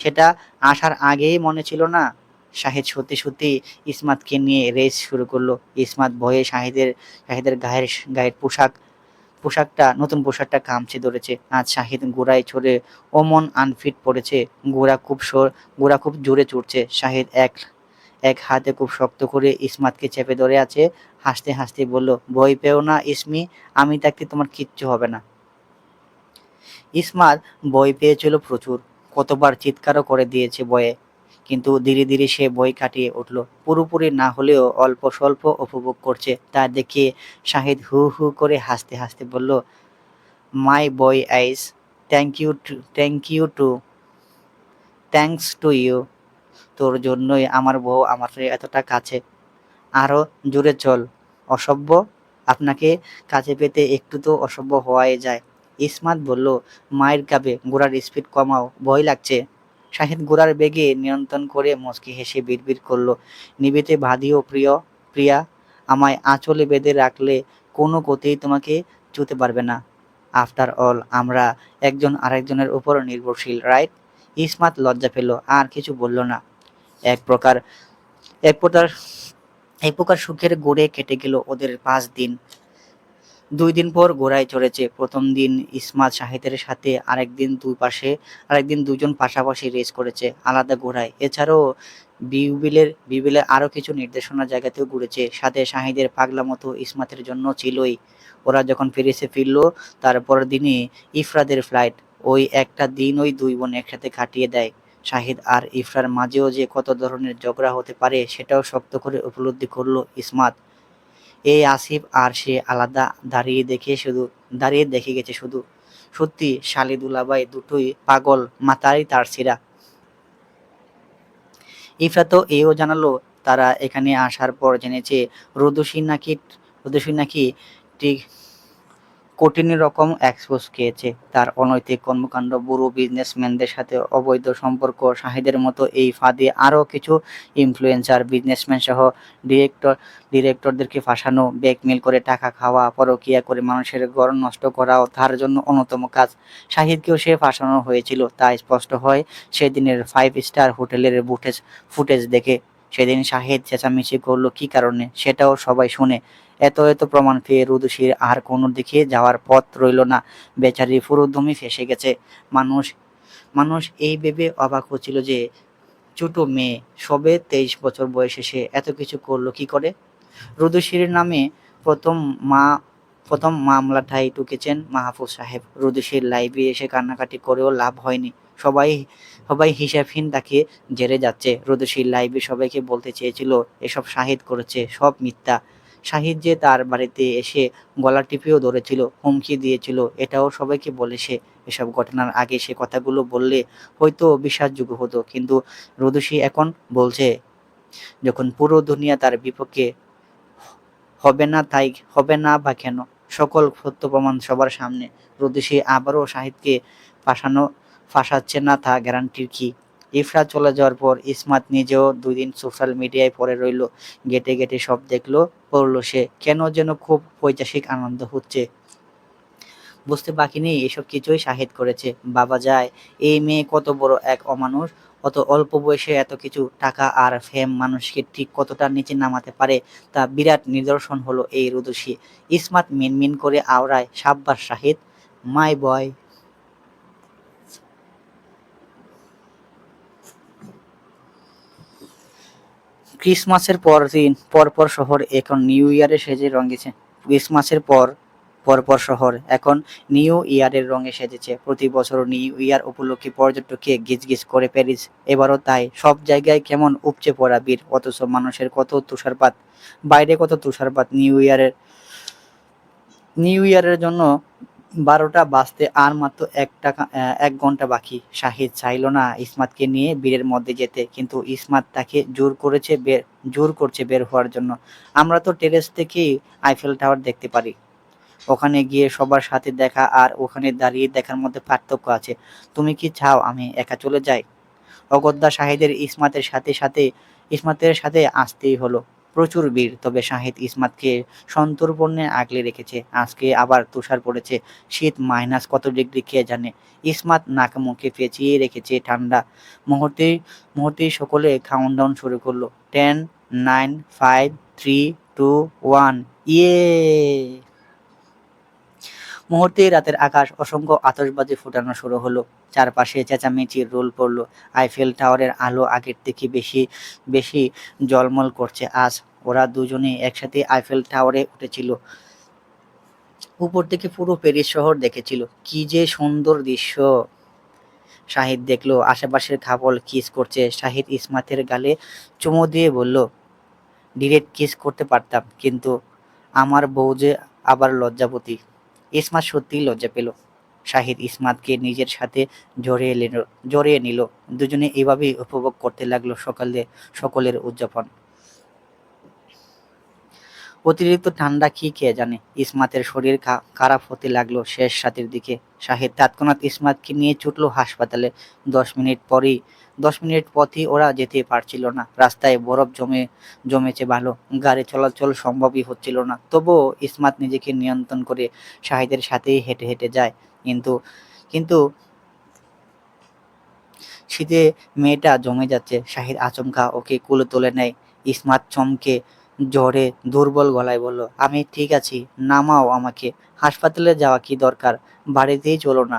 সেটা আসার আগেই মনে ছিল না? শাহিদ সত্যি সত্যি ইসমাতকে নিয়ে রেস শুরু করলো। ইসমাত ভয়ে শাহিদের গায়ের নতুন পোশাকটা কামচে ধরেছে। আজ শাহিদ ঘোড়ায় চড়ে অমন আনফিট পড়েছে। ঘোড়া খুব জোরে চড়ছে। শাহিদ এক এক হাতে খুব শক্ত করে ইসমাতকে চেপে ধরে আছে। হাসতে হাসতে বলল, ভয় পেও না ইসমি, আমি থাকতে তোমার কিচ্ছু হবে না। ইসমাত ভয় পেয়েছিল প্রচুর। কতবার চিৎকারও করে দিয়েছে ভয়ে। কিন্তু ধীরে ধীরে সে ভয় কাটিয়ে উঠল। পুরোপুরি না হলেও অল্প স্বল্প উপভোগ করছে। তা দেখে শাহিদ হু হু করে হাসতে হাসতে বলল, মাই বয় আইস, থ্যাঙ্কস টু ইউ। তোর জন্যই আমার বউ আমার এতটা কাছে। আরো জোরে চল, অসভ্য। আপনাকে কাছে পেতে একটু তো অসভ্য হওয়াই যায়। ইসমাত বলল, মায়ের কাবে ঘোড়ার স্পিড কমাও, ভয় লাগছে। শাহিদ ঘোড়ার বেগে নিয়ন্ত্রণ করে মুচকি হেসে বিড়বিড় করল, নিবেতে ভাদিও প্রিয়া, আমায় আঁচলে বেঁধে রাখলে কোনো গতিই তোমাকে ছুঁতে পারবে না। আফটার অল আমরা একজন আরেকজনের উপর নির্ভরশীল, রাইট? ইসমাত লজ্জা পেল, আর কিছু বলল না। এক প্রকার এক প্রকার এক প্রকার সুখের ঘোরে কেটে গেল ওদের 5 দিন। 2 দিন পর ঘোড়ায় চড়েছে। প্রথম দিন ইসমাত শাহিদের সাথে, আরেকদিন দুজন পাশাপাশি রেস করেছে আলাদা ঘোড়ায়। এছাড়াও বিউবিলে আরো কিছু নির্দেশনা জায়গাতেও ঘুরেছে। সাথে শাহিদের পাগলামো তো ইসমাতের জন্য ছিলই। ওরা যখন প্যারিসে ফিরল, তার পরের দিনই ইফরাদের ফ্লাইট। ওই একটা দিন ওই দুই বোন একসাথে কাটিয়ে দেয়। শাহিদ আর ইফরার মাঝেও যে কত ধরনের ঝগড়া হতে পারে সেটাও শক্ত করে উপলব্ধি করল ইসমাত। এই আসিফ আর সে আলাদা, দাঁড়িয়ে দেখে গেছে শুধু। সত্যি শালি দুলাভাই দুটোই পাগল, মাথায় তার ছিঁড়া। ইফরা তো এও জানালো, তারা এখানে আসার পর জেনেছে রুদুসী নাকি ঠিক কঠিন রকম এক্সপোজ খেয়েছে। তার অনৈতিক কর্মকাণ্ড, বুড়ো বিজনেসম্যানদের সাথে অবৈধ সম্পর্ক, শাহিদের মতো এই ফাঁদে আরও কিছু ইনফ্লুয়েন্সার, বিজনেসম্যান সহ ডিরেক্টরদেরকে ফাঁসানো, ব্ল্যাকমেইল করে টাকা খাওয়া, পরকীয়া করে মানুষের ঘর নষ্ট করাও তার জন্য অন্যতম কাজ। শাহিদকেও সে ফাঁসানো হয়েছিল, তা স্পষ্ট হয় সেদিনের 5 স্টার হোটেলের ফুটেজ দেখে। সেদিন শাহিদ চেঁচামেচি করলো কী কারণে, সেটাও সবাই শুনে। এত প্রমাণ পেয়ে রুদুসীর আর কোনো দিকে যাওয়ার পথ রইল না। বেচারি পুরোদমই ফেঁসে গেছে। মানুষ মানুষ এই ভেবে অবাক হচ্ছিল যে ছোট মেয়ে, সবে 23 বছর বয়সে সে এত কিছু করলো কি করে। রুদুসীর নামে প্রথম মা প্রথম মামলাটাই টুকেছেন মাহফুজ সাহেব। রুদুসীর লাইভে এসে কান্নাকাটি করেও লাভ হয়নি। সবাই সবাই হিসাবহীন তাকে জেরে যাচ্ছে। রুদুসীর লাইভে সবাইকে বলতে চেয়েছিল এসব শাহিদ করেছে, সব মিথ্যা। শাহিদ যে তার বাড়িতে এসে গলা টিপেও ধরেছিল, হুমকি দিয়েছিল, এটাও সবাইকে বলেছে। এসব ঘটনার আগে সে কথাগুলো বললে হয়তো বিশ্বাসযোগ্য হতো, কিন্তু রুদুসী এখন বলছে যখন পুরো দুনিয়া তার বিপক্ষে, হবে না বা কেন? সকল সত্য প্রমাণ সবার সামনে। রুদুসী আবারও শাহিদকে ফাঁসানো ফাঁসাচ্ছে না, তা গ্যারান্টির কি? ইফরা চলে যাওয়ার পর ইসমাত নিজেও 2 দিন সোশ্যাল মিডিয়ায় পড়ে রইল। ঘেঁটে সব পড়ল সে। কেন যেন খুব পৈশাসিক আনন্দ হচ্ছে। বুঝতে বাকি নেই এসব কিছুই শাহিদ করেছে। বাবা যায়, এই মেয়ে কত বড় এক অমানুষ। অত অল্প বয়সে এত কিছু টাকা আর ফেম মানুষকে ঠিক কতটা নিচে নামাতে পারে, তা বিরাট নিদর্শন হলো এই রুদুসী। ইসমাত মিনমিন করে আওড়ায়, সাব্বাস শাহিদ, মাই বয়। ক্রিসমাসের পরপর শহর এখন নিউ ইয়ারে সেজে রঙেছে। ক্রিসমাসের পরপর শহর এখন নিউ ইয়ারের রঙে সেজেছে। প্রতি বছর নিউ ইয়ার উপলক্ষে পর্যটককে গিজগিজ করে প্যারিস। এবারও তাই। সব জায়গায় কেমন উপচে পড়া ভিড়, অথচ মানুষের কত তুষারপাত। বাইরে কত তুষারপাত। নিউ ইয়ারের জন্য 12টা বাজতে আর মাত্র 1 ঘন্টা বাকি। শাহিদ চাইল না ইসমাতকে নিয়ে ভিড়ের মধ্যে যেতে, কিন্তু ইসমাত তাকে জোর করছে বের হওয়ার জন্য। আমরা তো টেরেস থেকেই আইফেল টাওয়ার দেখতে পারি। ওখানে গিয়ে সবার সাথে দেখা আর ওখানে দাঁড়িয়ে দেখার মধ্যে পার্থক্য আছে। তুমি কি চাও আমি একা চলে যাই? অগত্যা শাহিদের ইসমাতের সাথে আসতেই হলো। প্রচুর ভিড়, তবে শাহিদ ইসমাতকে সন্তর্পণে আগলে রেখেছে। আজকে আবার তুষার পড়েছে। শীত মাইনাস কত ডিগ্রি কে জানে। ইসমাত নাক মুখে পেঁচিয়ে রেখেছে ঠান্ডা। মুহূর্তেই মুহূর্তেই সকলে কাউন্টডাউন শুরু করলো। 10, 9, 5, 3, 2, 1, ইয়ে। মুহূর্তেই রাতের আকাশ অসংখ্য আতশবাজি ফুটানো শুরু হলো। চারপাশে চেঁচামেচির রোল পড়লো। আইফেল টাওয়ারের আলো আগের থেকে বেশি বেশি ঝলমল করছে আজ। ওরা দুজনে একসাথে আইফেল টাওয়ারে উঠেছিল। উপর থেকে পুরো প্যারিস শহর দেখেছিল। কি যে সুন্দর দৃশ্য! শাহিদ দেখলো আশেপাশের কাপল কিস করছে। শাহিদ ইসমাতের গালে চুমু দিয়ে বলল, ডিরেক্ট কিস করতে পারতাম, কিন্তু আমার বউ যে আবার লজ্জাবতী। ইসমাত সত্যিই লজ্জা পেল। শাহিদ ইসমাতকে নিজের সাথে জড়িয়ে নিল। দুজনে এভাবেই উপভোগ করতে লাগলো সকলের উদযাপন। অতিরিক্ত ঠান্ডা কি কে জানে। ইসমাতের শরীর খারাপ হতে লাগলো শেষ রাতের দিকে। শাহিদ তৎক্ষণাৎ ইসমাতকে নিয়ে ছুটলো হাসপাতালে। 10 মিনিট পরেই 10 মিনিট পথই ওরা যেতে পারছিল না। রাস্তায় বরফ জমেছে ভালো, গাড়ি চলাচল সম্ভবই হচ্ছিল না। তবুও ইসমাত নিজেকে নিয়ন্ত্রণ করে শাহিদের সাথেই হেঁটে হেঁটে যায়। কিন্তু কিন্তু শীতে মেয়েটা জমে যাচ্ছে। শাহিদ আচমকা ওকে কোলে তুলে নেয়। ইসমাত চমকে জ্বরে দুর্বল গলায় বলল, আমি ঠিক আছি, নামাও আমাকে। হাসপাতালে যাওয়া কি দরকার, বাড়িতেই চলো না।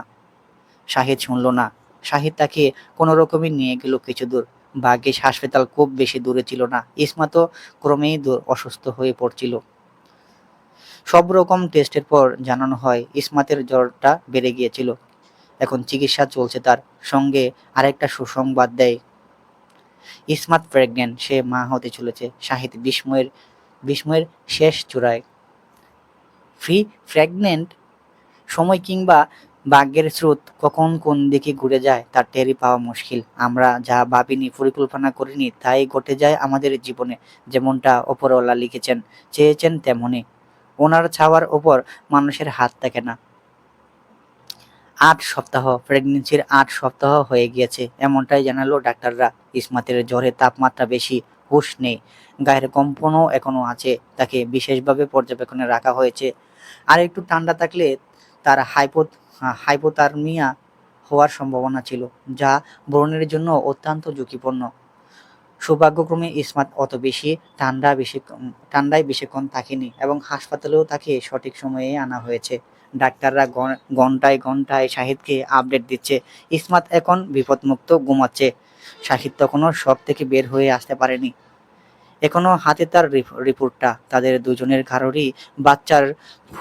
শাহিদ শুনল না। শাহিদ তাকে কোনো রকমে নিয়ে গেল কিছু দূর। ভাগ্যিস হাসপাতাল খুব বেশি দূরে ছিল না। ইসমাতও ক্রমেই অসুস্থ হয়ে পড়ছিল। সব রকম টেস্টের পর জানানো হয় ইসমাতের জ্বরটা বেড়ে গিয়েছিল। এখন চিকিৎসা চলছে তার। সঙ্গে আরেকটা সুসংবাদ দেয়, ইসমাত প্রেগনেন্ট, সে মা হতে চলেছে। শাহিদ বিস্ময়ের শেষ চূড়ায়। Free pregnant! সময় কিংবা ভাগ্যের স্রোত কখন কোন দিকে ঘুরে যায় তার টেরই পাওয়া মুশকিল। আমরা যা ভাবিনি, পরিকল্পনা করিনি, তাই ঘটে যায় আমাদের জীবনে। যেমনটা ওপরওয়ালা লিখেছেন, চেয়েছেন তেমনই। ওনার ছাওয়ার ওপর মানুষের হাত থাকে না। 8 সপ্তাহ, প্রেগনেন্সির 8 সপ্তাহ হয়ে গিয়েছে, এমনটাই জানালো ডাক্তাররা। ইসমাতের জ্বরে তাপমাত্রা বেশি, হুঁশ নেই, গায়ের কম্পনও এখনো আছে। তাকে বিশেষভাবে পর্যবেক্ষণে রাখা হয়েছে। আর একটু ঠান্ডা থাকলে তার হাইপোথার্মিয়া হওয়ার সম্ভাবনা ছিল, যা ব্রণের জন্য অত্যন্ত ঝুঁকিপূর্ণ। সৌভাগ্যক্রমে ইসমাত অত বেশি ঠান্ডায় বেশিক্ষণ থাকেনি এবং হাসপাতালেও তাকে সঠিক সময়ে আনা হয়েছে। ডাক্তাররা ঘন্টায় ঘন্টায় শাহিদকে আপডেট দিচ্ছে। ইসমাত এখন বিপদমুক্ত ঘুমাচ্ছে। শাহিদ তখনও শক থেকে বের হয়ে আসতে পারেনি। এখনো হাতে তার রিপোর্টটা। তাদের দুজনের কারোরই বাচ্চার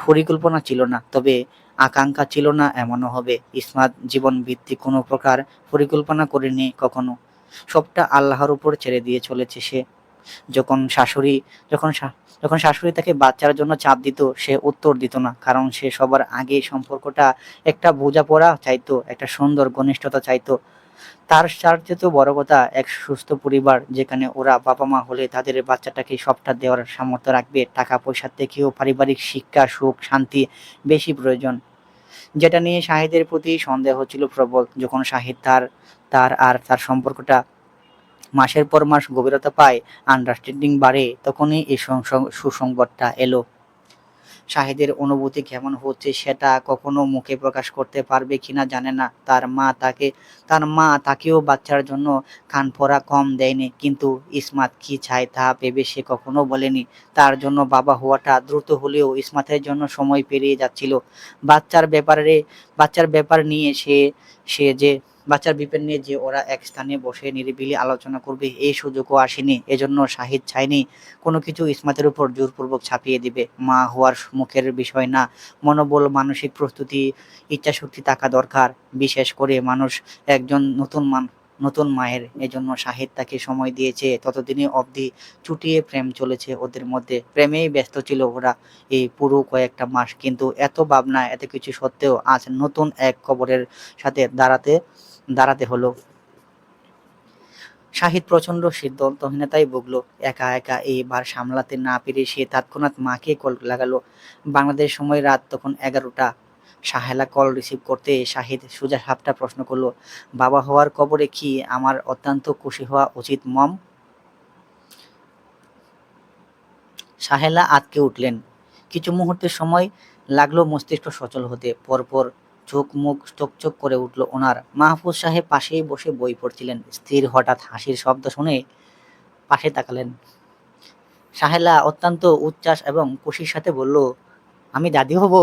পরিকল্পনা ছিল না, তবে আকাঙ্ক্ষা ছিল না এমনও হবে। ইসমাত জীবন ভিত্তিক কোনো প্রকার পরিকল্পনা করেনি কখনো। সবটা আল্লাহর উপর ছেড়ে দিয়ে চলেছে সে। যখন শাশুড়ি যখন শা- যখন শাশুড়ি তাকে বাচ্চার জন্য চাপ দিত, সে উত্তর দিত না, কারণ সে সবার আগে সম্পর্কটা একটা বোঝাপড়া চাইতো, একটা সুন্দর ঘনিষ্ঠতা চাইতো। তার চেয়েও বড় কথা, এক সুস্থ পরিবার যেখানে ওরা বাবা মা হলে তাদের বাচ্চাটাকে সবটা দেওয়ার সামর্থ্য রাখবে। টাকা পয়সার থেকেও পারিবারিক শিক্ষা, সুখ, শান্তি বেশি প্রয়োজন। যেটা নিয়ে শাহিদের প্রতি সন্দেহ ছিল প্রবল। যখন শাহিদ তার সম্পর্কটা মাসের পর মাস গভীরতা পায়, আন্ডারস্ট্যান্ডিং বাড়ে, তখনই এই সুসংবাদটা এলো। শাহিদের অনুভূতি কেমন হচ্ছে সেটা কখনো মুখে প্রকাশ করতে পারবে কিনা জানে না। তার মা তাকেও বাচ্চার জন্য কান পড়া কম দেয়নি, কিন্তু ইসমাত কি চায় তা ভেবে সে কখনো বলেনি। তার জন্য বাবা হওয়াটা দ্রুত হলেও ইসমাতের জন্য সময় পেরিয়ে যাচ্ছিল। বাচ্চার ব্যাপারে বাচ্চার ব্যাপার নিয়ে সে যে বাচ্চার বিপদ নিয়ে যে ওরা এক স্থানে বসে নিরিবিলি আলোচনা করবে, এই সুযোগও আসেনি। এজন্য শাহিদ চায়নি কোনো কিছু ইসমাতের উপর জোরপূর্বক চাপিয়ে দিবে। মা হওয়ার মুখের বিষয় না, মনোবল, মানসিক প্রস্তুতি, ইচ্ছাশক্তি থাকা দরকার, বিশেষ করে একজন নতুন মায়ের। এজন্য শাহিদ তাকে সময় দিয়েছে। ততদিনে অবধি চুটিয়ে প্রেম চলেছে ওদের মধ্যে। প্রেমেই ব্যস্ত ছিল ওরা এই পুরো কয়েকটা মাস। কিন্তু এত ভাবনা, এত কিছু সত্ত্বেও আজ নতুন এক খবরের সাথে দাঁড়াতে হলো। শাহিদ প্রচণ্ড সিদ্ধান্তহীনতায় ভুগল। একা একা এই ভার সামলাতে না পেরে সে তৎক্ষণাৎ মাকে কল লাগালো। বাংলাদেশ সময় রাত তখন 11টা। সাহেলা কল রিসিভ করতে শাহিদ সোজাসাপটা প্রশ্ন করলো, বাবা হওয়ার খবরে কি আমার অত্যন্ত খুশি হওয়া উচিত মম? সাহেলা আঁতকে উঠলেন। কিছু মুহূর্তের সময় লাগলো মস্তিষ্ক সচল হতে। পরপর চোখ মুখ চকচক করে উঠল ওনার। মাহফুজ সাহেব পাশেই বসে বই পড়ছিলেন। স্ত্রীর হঠাৎ হাসির শব্দ শুনে পাশে তাকালেন। সাহেলা অত্যন্ত উচ্ছ্বাস এবং খুশির সাথে বলল, আমি দাদি হব?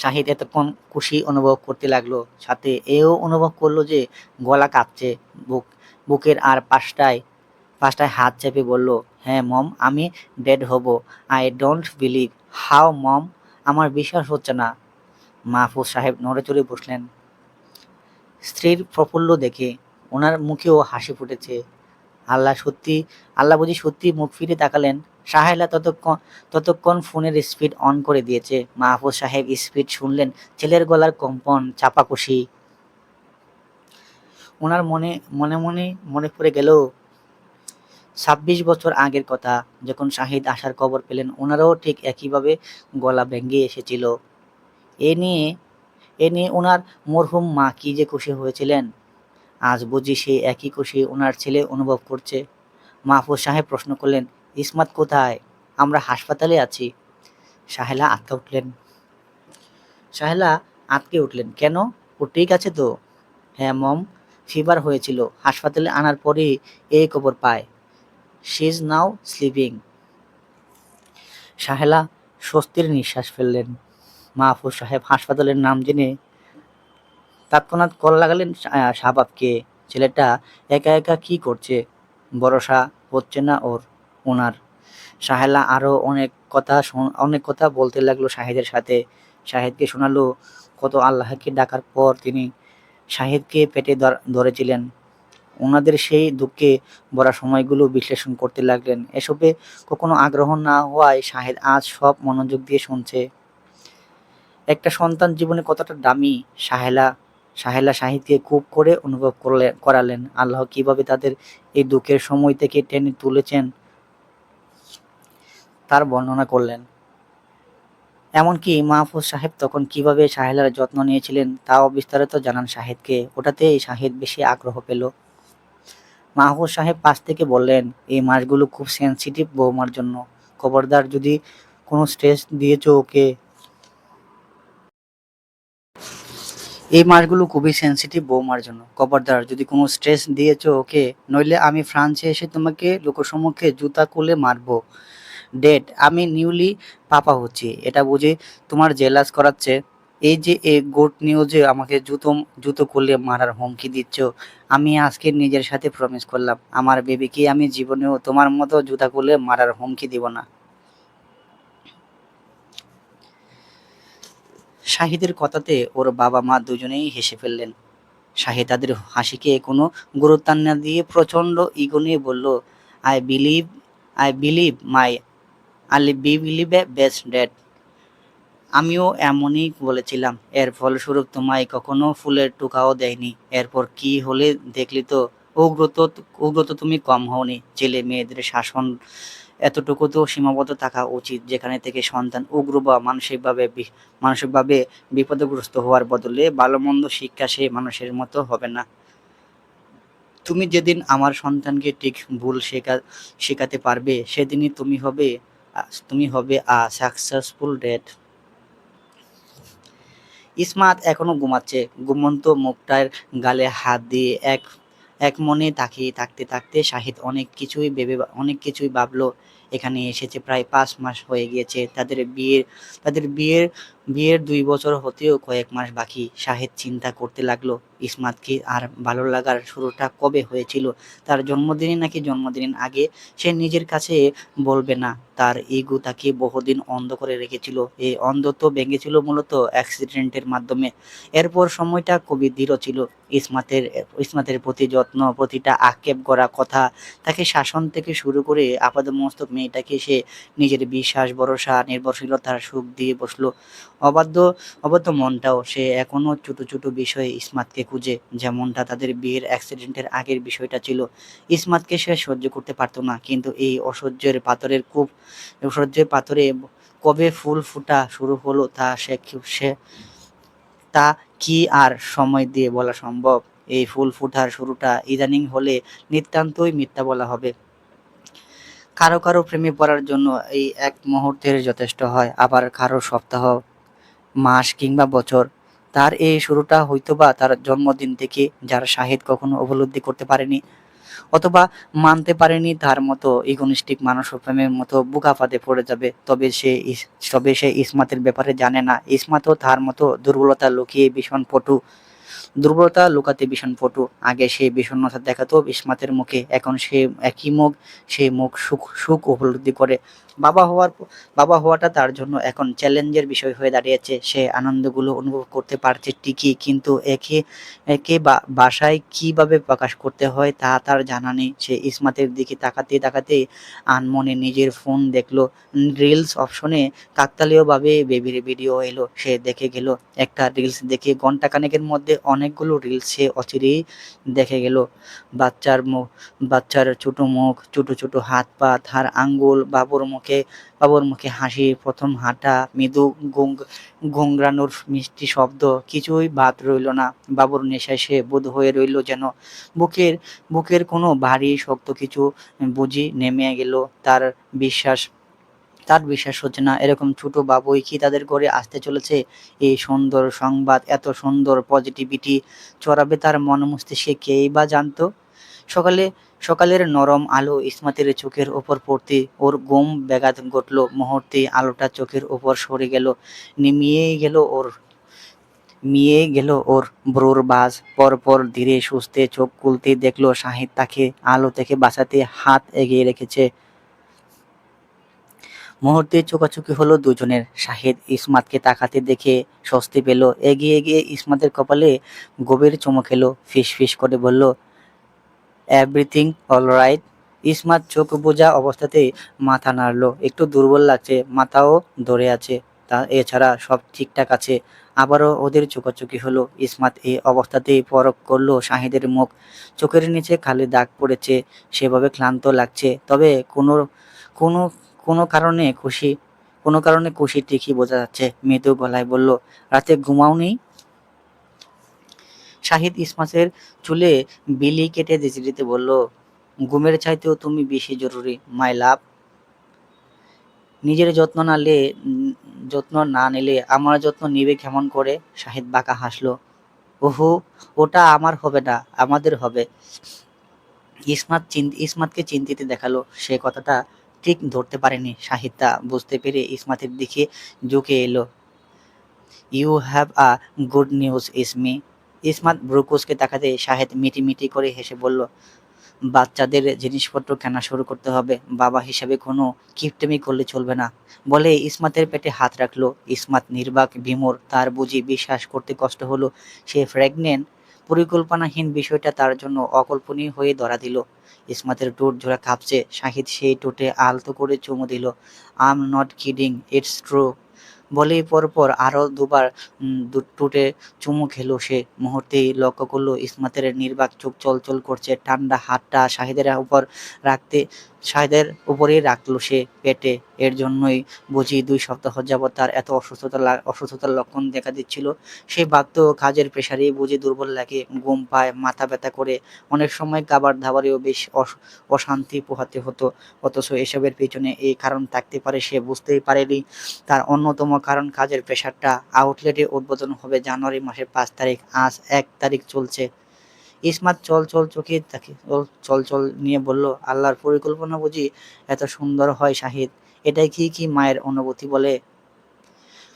শাহিদ এতক্ষণ খুশি অনুভব করতে লাগলো, সাথে এও অনুভব করলো যে গলা কাঁপছে। বুকের আর পাশটায় হাত চেপে বলল, হ্যাঁ মম, আমি ড্যাড হব। আই ডোন্ট বিলিভ হাউ মম, আমার বিশ্বাস হচ্ছে না। মাহফুজ সাহেব নড়েচড়ে বসলেন। স্ত্রীর প্রফুল্ল দেখে ওনার মুখেও হাসি ফুটেছে। আল্লাহ বুঝি সত্যি মুখ ফিরে তাকালেন। সাহেলা ততক্ষণ ফোনের স্পিড অন করে দিয়েছে। মাহফুজ সাহেব স্পিড শুনলেন, ছেলের গলার কম্পন, চাপা খুশি। ওনার মনে মনে মনে পড়ে গেল 26 বছর আগের কথা, যখন শাহিদ আসার খবর পেলেন, ওনারাও ঠিক একইভাবে গলা ভেঙে এসেছিল। এ নিয়ে এ নিয়ে ওনার মরহুম মা কি যে খুশি হয়েছিলেন, আজ বুঝি সেই একই খুশি ওনার ছেলে অনুভব করছে। মাহফুজ সাহেব প্রশ্ন করলেন, ইসমাত কোথায়? আমরা হাসপাতালে আছি। সাহেলা আটকে উঠলেন সাহেলা আটকে উঠলেন কেন? ও ঠিক আছে তো? হ্যাঁ মম, ফিভার হয়েছিল, হাসপাতালে আনার পরেই এই খবর পায়। She is now sleeping. Sahela স্বস্তির নিঃশ্বাস ফেললেন। মাহফুজ সাহেব হাসপাতালের নাম জেনে তৎক্ষণাৎ কল লাগালেন শাহবাবকে। ছেলেটা একা একা কি করছে? ভরসা হচ্ছে না ওনার। সাহেলা আরো অনেক কথা বলতে লাগলো শাহিদের সাথে। শাহিদকে শোনালো কত আল্লাহকে ডাকার পর তিনি শাহিদকে পেটে ধরেছিলেন। ওনাদের সেই দুঃখে ভরা সময়গুলো বিশ্লেষণ করতে লাগলেন। এসবে কখনো আগ্রহ না হওয়ায় শাহিদ আজ সব মনোযোগ দিয়ে শুনছে। একটা সন্তান জীবনে কতটা দামি সাহেলা শাহিদকে খুব করে অনুভব করালেন। আল্লাহ কিভাবে তাদের এই দুঃখের সময় থেকে টেনে তুলেছেন তার বর্ণনা করলেন। এমনকি মাহফুজ সাহেব তখন কিভাবে সাহেলার যত্ন নিয়েছিলেন তাও বিস্তারিত জানান শাহিদকে। ওটাতেই শাহিদ বেশি আগ্রহ পেল। মাহফুজ সাহেব পাশ থেকে বললেন, এই মাসগুলো খুব সেনসিটিভ বৌমার জন্য। খবরদার যদি কোনো স্ট্রেস দিয়েছো ওকে। এই মাসগুলো খুবই সেনসিটিভ বৌমার জন্য। খবরদার যদি কোনো স্ট্রেস দিয়েছো ওকে, নইলে আমি ফ্রান্সে এসে তোমাকে লোকসম্মুখে জুতা খুলে মারবো। ডেড, আমি নিউলি পাপা হচ্ছি, এটা বুঝি তোমার জেলাস করাচ্ছে? এই যে এই গুড নিউজে আমাকে জুতো জুতো খুলে মারার হুমকি দিচ্ছ। আমি আজকে নিজের সাথে প্রমিস করলাম, আমার বেবিকে আমি জীবনেও তোমার মতো জুতা খুলে মারার হুমকি দিব না। শাহিদের কথাতে ওর বাবা মা দুজনেই হেসে ফেললেন। শাহিদ তাদের হাসিকে কোনো গুরুত্ব না দিয়ে প্রচণ্ড ইগো নিয়ে বলল, I believe I believe my Ali be believe a best dad. আমিও এমনই বলেছিলাম। এর ফলস্বরূপ তোমায় কখনো ফুলের টোকাও দেয়নি। এরপর কি হলে দেখলি তো। উগ্র তো উগ্র তো তুমি কম হওনি। ছেলে মেয়েদের শাসন এতটুকু তো সীমাবদ্ধ থাকা উচিত, যেখানে থেকে সন্তান উগ্র বা মানসিকভাবে বিপদগ্রস্ত হওয়ার বদলে ভালো মন্দ শিক্ষা সে মানুষের মতো হবে না। তুমি যেদিন আমার সন্তানকে ঠিক ভুল শেখাতে পারবে, সেদিনই তুমি হবে সাকসেসফুল ড্যাড। ইসমাত এখনো ঘুমাচ্ছে। ঘুমন্ত মুখটার গালে হাত দিয়ে এক এক মনে তাকিয়ে থাকতে থাকতে শাহিদ অনেক কিছুই ভাবলো। এখানে এসেছে প্রায় 5 মাস হয়ে গিয়েছে। তাদের বিয়ের 2 বছর হতেও কয়েক মাস বাকি। শাহিদ চিন্তা করতে লাগলো, ইসমাতকে আর ভালো লাগার শুরুটা কবে হয়েছিল? তার জন্মদিনে নাকি জন্মদিনের আগে? সে নিজের কাছে বলবে না, তার ইগো তাকে বহুদিন অন্ধ করে রেখেছিল। এই অন্ধত্ব ভেঙেছিল মূলত অ্যাক্সিডেন্টের মাধ্যমে। এরপর সময়টা খুবই দৃঢ় ছিল। ইসমাতের প্রতি যত্ন, প্রতিটা আক্ষেপ করা কথা, তাকে শাসন থেকে শুরু করে আপাদমস্তক মেয়েটাকে সে নিজের বিশ্বাস, ভরসা, নির্ভরশীলতার সুখ দিয়ে বসলো। অবাধ্য অবাধ্য মনটাও সে এখনো ছোট ছোট বিষয়ে ইসমাতকে খুঁজে, যেমনটা তাদের বিয়ের অ্যাক্সিডেন্টের আগের বিষয়টা ছিল। ইসমাতকে সে সহ্য করতে পারতো না, কিন্তু এই অসহ্যের পাথরে কবে ফুল ফোটা শুরু হলো তা কি আর সময় দিয়ে বলা সম্ভব? এই ফুল ফোটার শুরুটা ইদানিং হলে নিতান্তই মিথ্যা বলা হবে। কারো কারো প্রেমে পড়ার জন্য এই এক মুহূর্তের যথেষ্ট হয়, আবার কারো সপ্তাহ, মাস কিংবা বছর। তার এই শুরুটা হয়তোবা তার জন্মদিন থেকে, যার শাহিদ কখনো উপলব্ধি করতে পারেনি অথবা মানতে পারেনি। তার মতো ইগোনিস্টিক মানুষও প্রেমের মতো বোকা ফাঁদে পড়ে যাবে। তবে সে ইসমাতের ব্যাপারে জানে না। ইসমাতও তার মতো দুর্বলতা লুকাতে ভীষণ পটু। আগে সে বিষণ্ণতা দেখাতো ইসমাতের মুখে, এখন সে একই মুখ, সেই মুখ সুখ সুখ উপলব্ধি করে। বাবা হওয়াটা তার জন্য এখন চ্যালেঞ্জের বিষয় হয়ে দাঁড়িয়েছে। সে আনন্দগুলো অনুভব করতে পারছে ঠিকই, কিন্তু একে একে বাসায় কিভাবে প্রকাশ করতে হয় তা তার জানা নেই। সে ইসমাতের দিকে তাকাতে তাকাতে আনমনে নিজের ফোন দেখলো। রিলস অপশনে কাকতালীয়ভাবে বেবির ভিডিও এলো। সে দেখে গেল। একটা রিলস দেখে ঘন্টা খানেকের মধ্যে অনেকগুলো রিলস সে অচিরেই দেখে গেল। বাচ্চার মুখ, বাচ্চার ছোট মুখ, ছোট ছোট হাত পা, তার আঙ্গুল, বাবুর মুখে হাসি, প্রথম হাঁটা, মৃদু গোংরানোর মিষ্টি শব্দ, কিছুই বাদ রইল না। বাবুর নেশায় সে বোধ হয়ে রইল যেন। বুকের বুকের কোনো ভারী শক্ত কিছু বুঝি নেমে গেল। বিশ্বাস তার বিশ্বাস হচ্ছে না, এরকম ছোট বাবুই কি তাদের ঘরে আসতে চলেছে। এই সুন্দর সংবাদ, এত সুন্দর পজিটিভিটি ছড়াবে তার মন মস্তিষ্কে কেই বা জানতো। সকালে সকালের নরম আলো ইসমাতের চোখের ওপর পড়তে ওর ঘুম ব্যাঘাত ঘটল। মুহূর্তে আলোটা চোখের ওপর সরে গেল। নিমিয়ে গেল ওর ভ্রুর ভাঁজ। পরপর ধীরে সুস্থে চোখ খুলতে দেখলো শাহিদ তাকে আলো থেকে বাঁচাতে হাত এগিয়ে রেখেছে। মুহূর্তে চোখাচোখি হলো দুজনের। শাহিদ ইসমাতকে তাকাতে দেখে স্বস্তি পেল। এগিয়ে গিয়ে ইসমাতের কপালে গভীর চুমু খেলো। ফিস করে বলল, এভরিথিং অলরাইট? ইসমাত চোখ বোঝা অবস্থাতেই মাথা নাড়ল। একটু দুর্বল লাগছে, মাথাও ধরে আছে, তা এছাড়া সব ঠিকঠাক আছে। আবারও ওদের চোখাচোখি হলো। ইসমাত এই অবস্থাতেই পরখ করলো শাহিদের মুখ। চোখের নিচে খালি দাগ পড়েছে। সেভাবে ক্লান্ত লাগছে, তবে কোনো কোনো কারণে খুশি ঠিকই বোঝা যাচ্ছে। মৃদু গলায় বলল, রাতে ঘুমাওনি? শাহিদ ইসমাতের চুলে বিলি কেটে দিতে দিতে বলল, ঘুমের চাইতেও তুমি বেশি জরুরি মাই লাভ। নিজের যত্ন না নিলে আমার যত্ন নিবে কেমন করে? শাহিদ বাঁকা হাসলো। ওহো, ওটা আমার হবে না, আমাদের হবে। ইসমাতকে চিন্তিত দেখালো। সে কথাটা ঠিক ধরতে পারেনি। শাহিদ তা বুঝতে পেরে ইসমাতের দিকে ঝুঁকে এলো। You have a good news Ismi. Ismat ভ্রু কুঁচকে তাকাতে শাহেদ মিটি করে হেসে বলল, বাচ্চাদের জিনিসপত্র কেনা শুরু করতে হবে, বাবা হিসাবে কোনো কিপটেমি করলে চলবে না। বলে ইসমাতের পেটে হাত রাখলো। ইসমাত নির্বাক, বিমূঢ়। তার বুঝি বিশ্বাস করতে কষ্ট হলো সে প্রেগনেন্ট। পরিকল্পনাহীন বিষয়টা তার জন্য অকল্পনীয় হয়ে ধরা দিল। ইসমাতের ঠোঁট জোড়া কাঁপছে। শাহিদ সেই ঠোঁটে আলতো করে চুমু দিল। I am not kidding, it's true. বলেই পরপর আরো দুবার ঠোঁটে চুমু খেলো সে। মুহূর্তেই লক্ষ্য করলো ইসমাতের নির্বাক চোখ চলচল করছে। ঠান্ডা হাতটা শাহিদের উপরেই রাখলো সে পেটে। এর জন্যই বুঝি 2 সপ্তাহ যাবৎ তার এত অসুস্থতার লক্ষণ দেখা দিচ্ছিল। সে ভাবতো কাজের প্রেসারেই বুঝি দুর্বল লাগে, ঘুম পায়, মাথা ব্যথা করে, অনেক সময় খাবার দাবারেও বেশ অশান্তি পোহাতে হতো। অথচ এসবের পেছনে এই কারণ থাকতে পারে সে বুঝতেই পারেনি। তার অন্যতম কারণ কাজের প্রেসারটা। আউটলেটে উদ্বোধন হবে জানুয়ারি মাসের 5 তারিখ, আজ 1 তারিখ চলছে। ইসমাত চোখে তাকে চল নিয়ে বলল, আল্লাহর পরিকল্পনা বুঝি এত সুন্দর হয় শাহিদ। এটাই কি মায়ের অনুভূতি বলে?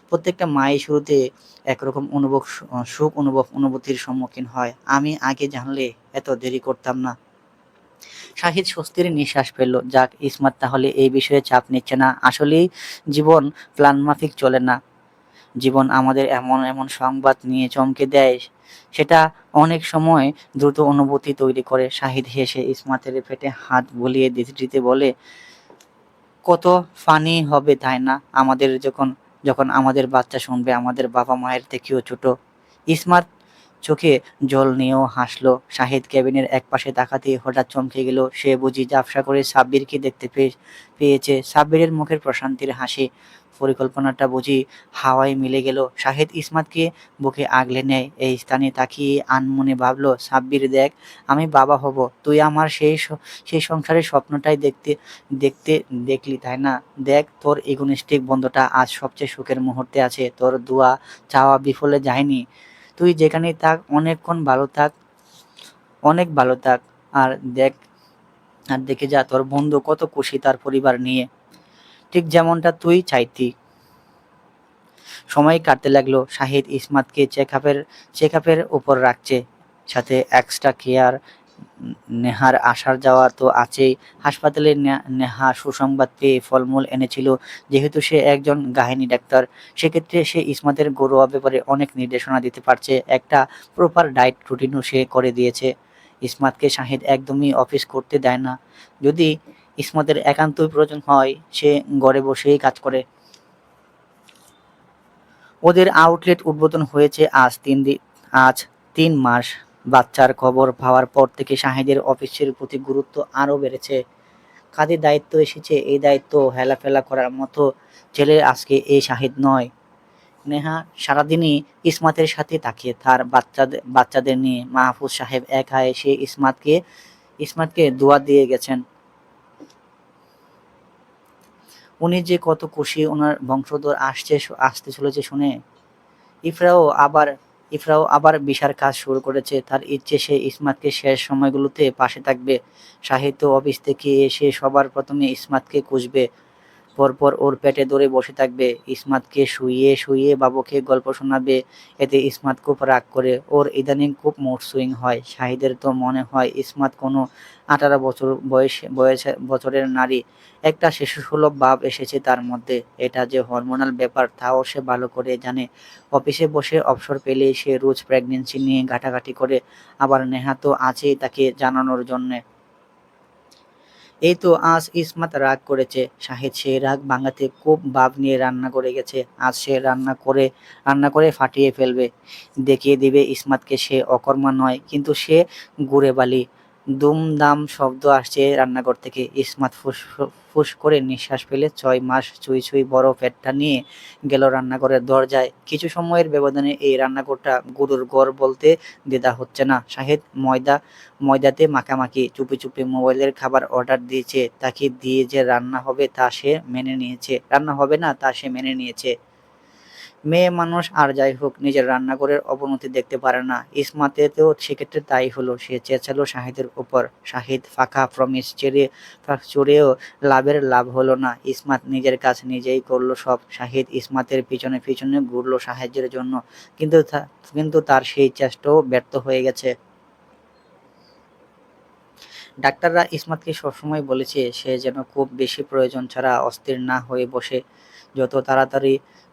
প্রত্যেকটা মাই শুরুতে একরকম অনুভূতির সম্মুখীন হয়। আমি আগে জানলে এত দেরি করতাম না। শাহিদ স্বস্তির নিঃশ্বাস ফেলল। যাক, ইসমাত তাহলে এই বিষয়ে চাপ নিচ্ছে না। আসলেই জীবন প্ল্যানমাফিক চলে না। জীবন আমাদের এমন এমন সংবাদ নিয়ে চমকে দেয়, সেটা অনেক সময় দ্রুত অনুভূতি তৈরি করে। শাহিদ হেসে ইসমাতের পেটে হাত বুলিয়ে দিতে দিতে বলে, কত ফানি হবে তাই না আমাদের যখন যখন আমাদের বাচ্চা শুনবে আমাদের বাবা মায়ের থেকেও ছোট। ইসমাত চোখে জল নিয়েও হাসলো। শাহিদ কেবিনের একপাশে তাকাতেই হঠাৎ চমকে গেল। সে বুঝি ঝাপসা করে সাব্বিরকে দেখতে পেয়েছে। সাব্বিরের মুখের প্রশান্তির হাসি। পরিকল্পনাটা বুঝি হাওয়ায় মিলে গেল। শাহিদ ইসমাতকে বুকে আগলে নেয়। এই স্থানে তাকিয়ে আনমনে ভাবল, সাব্বির দেখ, আমি বাবা হব। তুই আমার সেই সংসারের স্বপ্নটাই দেখতে দেখলি তাই না? দেখ, তোর ইগোইস্টিক বন্ধুটা আজ সবচেয়ে সুখের মুহূর্তে আছে। তোর দোয়া চাওয়া বিফলে যায়নি। তুই যেখানেই থাক, অনেক ভালো থাক। আর দেখ আর দেখে যা, তোর বন্ধু কত খুশি তার পরিবার নিয়ে, ঠিক যেমনটা তুই চাইতি। সময় কাটতে লাগলো। শাহিদ ইসমাতকে চেকআপের উপর রাখছে, সাথে এক্সট্রা কেয়ার নেহার আসার যাওয়া তো আছেই। হাসপাতালে নেহা সুসংবাদ পেয়ে ফলমূল এনেছিল। যেহেতু সে একজন গাইনি ডাক্তার, সেক্ষেত্রে সে ইসমাতের ঘরোয়া ব্যাপারে অনেক নির্দেশনা দিতে পারছে। একটা প্রপার ডায়েট রুটিনও সে করে দিয়েছে। ইসমাতকে শাহিদ একদমই অফিস করতে দেয় না। যদি ইসমাতের একান্তই প্রয়োজন হয়, সে ঘরে বসেই কাজ করে। ওদের আউটলেট উদ্বোধন হয়েছে আজ ৩ মাস। বাচ্চার খবর পাওয়ার পর থেকে শাহিদের অফিসের প্রতি গুরুত্ব আরও বেড়েছে। কাঁধে দায়িত্ব এসেছে, এই দায়িত্ব হেলাফেলা করার মতো ছেলে আজকে এই শাহিদ নয়। নেহা সারাদিনই ইসমাতের সাথে থাকে। তার বাচ্চাদের নিয়ে মাহফুজ সাহেব একা এসে ইসমাতকে দোয়া দিয়ে গেছেন। উনি যে কত খুশি ওনার বংশধর আসতে চলেছে শুনে। ইফরাও আবার ইফরাও আবার বিশার কাজ শুরু করেছে। তার ইচ্ছে সে ইসমাতকে শেষ সময়গুলোতে পাশে থাকবে। সাহিত্য অফিস থেকে এসে সবার প্রথমে ইসমাতকে খুঁজবে। পরপর ওর পেটে ধরে বসে থাকবে। ইসমাতকে শুইয়ে শুইয়ে বাবুকে গল্প শোনাবে। এতে ইসমাত খুব রাগ করে। ওর ইদানিং খুব মুড সুইং হয়। শাহিদের তো মনে হয় ইসমাত কোনো 18 বছরের নারী। একটা শিশুসুলভ ভাব এসেছে তার মধ্যে। এটা যে হরমোনাল ব্যাপার তাও সে ভালো করে জানে। অফিসে বসে অবসর পেলেই সে রোজ প্রেগন্যান্সি নিয়ে ঘাটাঘাটি করে। আবার নেহা তো আছেই তাকে জানানোর জন্যে। এই তো আজ ইসমাত রাগ করেছে। শাহিদ সেই রাগ ভাঙাতে খুব ভাব নিয়ে রান্না করে গেছে। আজ সে রান্না করে ফাটিয়ে ফেলবে। দেখিয়ে দিবে ইসমাতকে সে অকর্মা নয়, কিন্তু সে গুড়ে বালি। দুমদাম শব্দ আসছে রান্নাঘর থেকে। ইসমাত ফুস করে নিঃশ্বাস ফেলে 6 মাস চুই চুই বড় পেটটা নিয়ে গেল রান্নাঘরের দরজায়। কিছু সময়ের ব্যবধানে এই রান্নাঘরটা গুরুর ঘর বলতে দ্বিধা হচ্ছে না। শাহিদ ময়দাতে মাখামাখি চুপি চুপি মোবাইলের খাবার অর্ডার দিয়েছে। তাকে দিয়ে যে রান্না হবে না তা সে মেনে নিয়েছে। মেয়ে মানুষ আর যাই হোক নিজের রান্নাঘরের অবনতি দেখতে পারে না। ইসমাতেও সেক্ষেত্রে তাই হলো। সে চেঁচালো শাহিদের উপর। শাহিদ ফাঁকা প্রমিস চড়েও লাভ হলো না। ইসমাত নিজের কাজ নিজেই করলো সব। শাহিদ ইসমাতের পিছনে পিছনে ঘুরলো সাহায্যের জন্য, কিন্তু তার সেই চেষ্টাও ব্যর্থ হয়ে গেছে। ডাক্তাররা ইসমাতকে সবসময় বলেছে সে যেন খুব বেশি প্রয়োজন ছাড়া অস্থির না হয়ে বসে।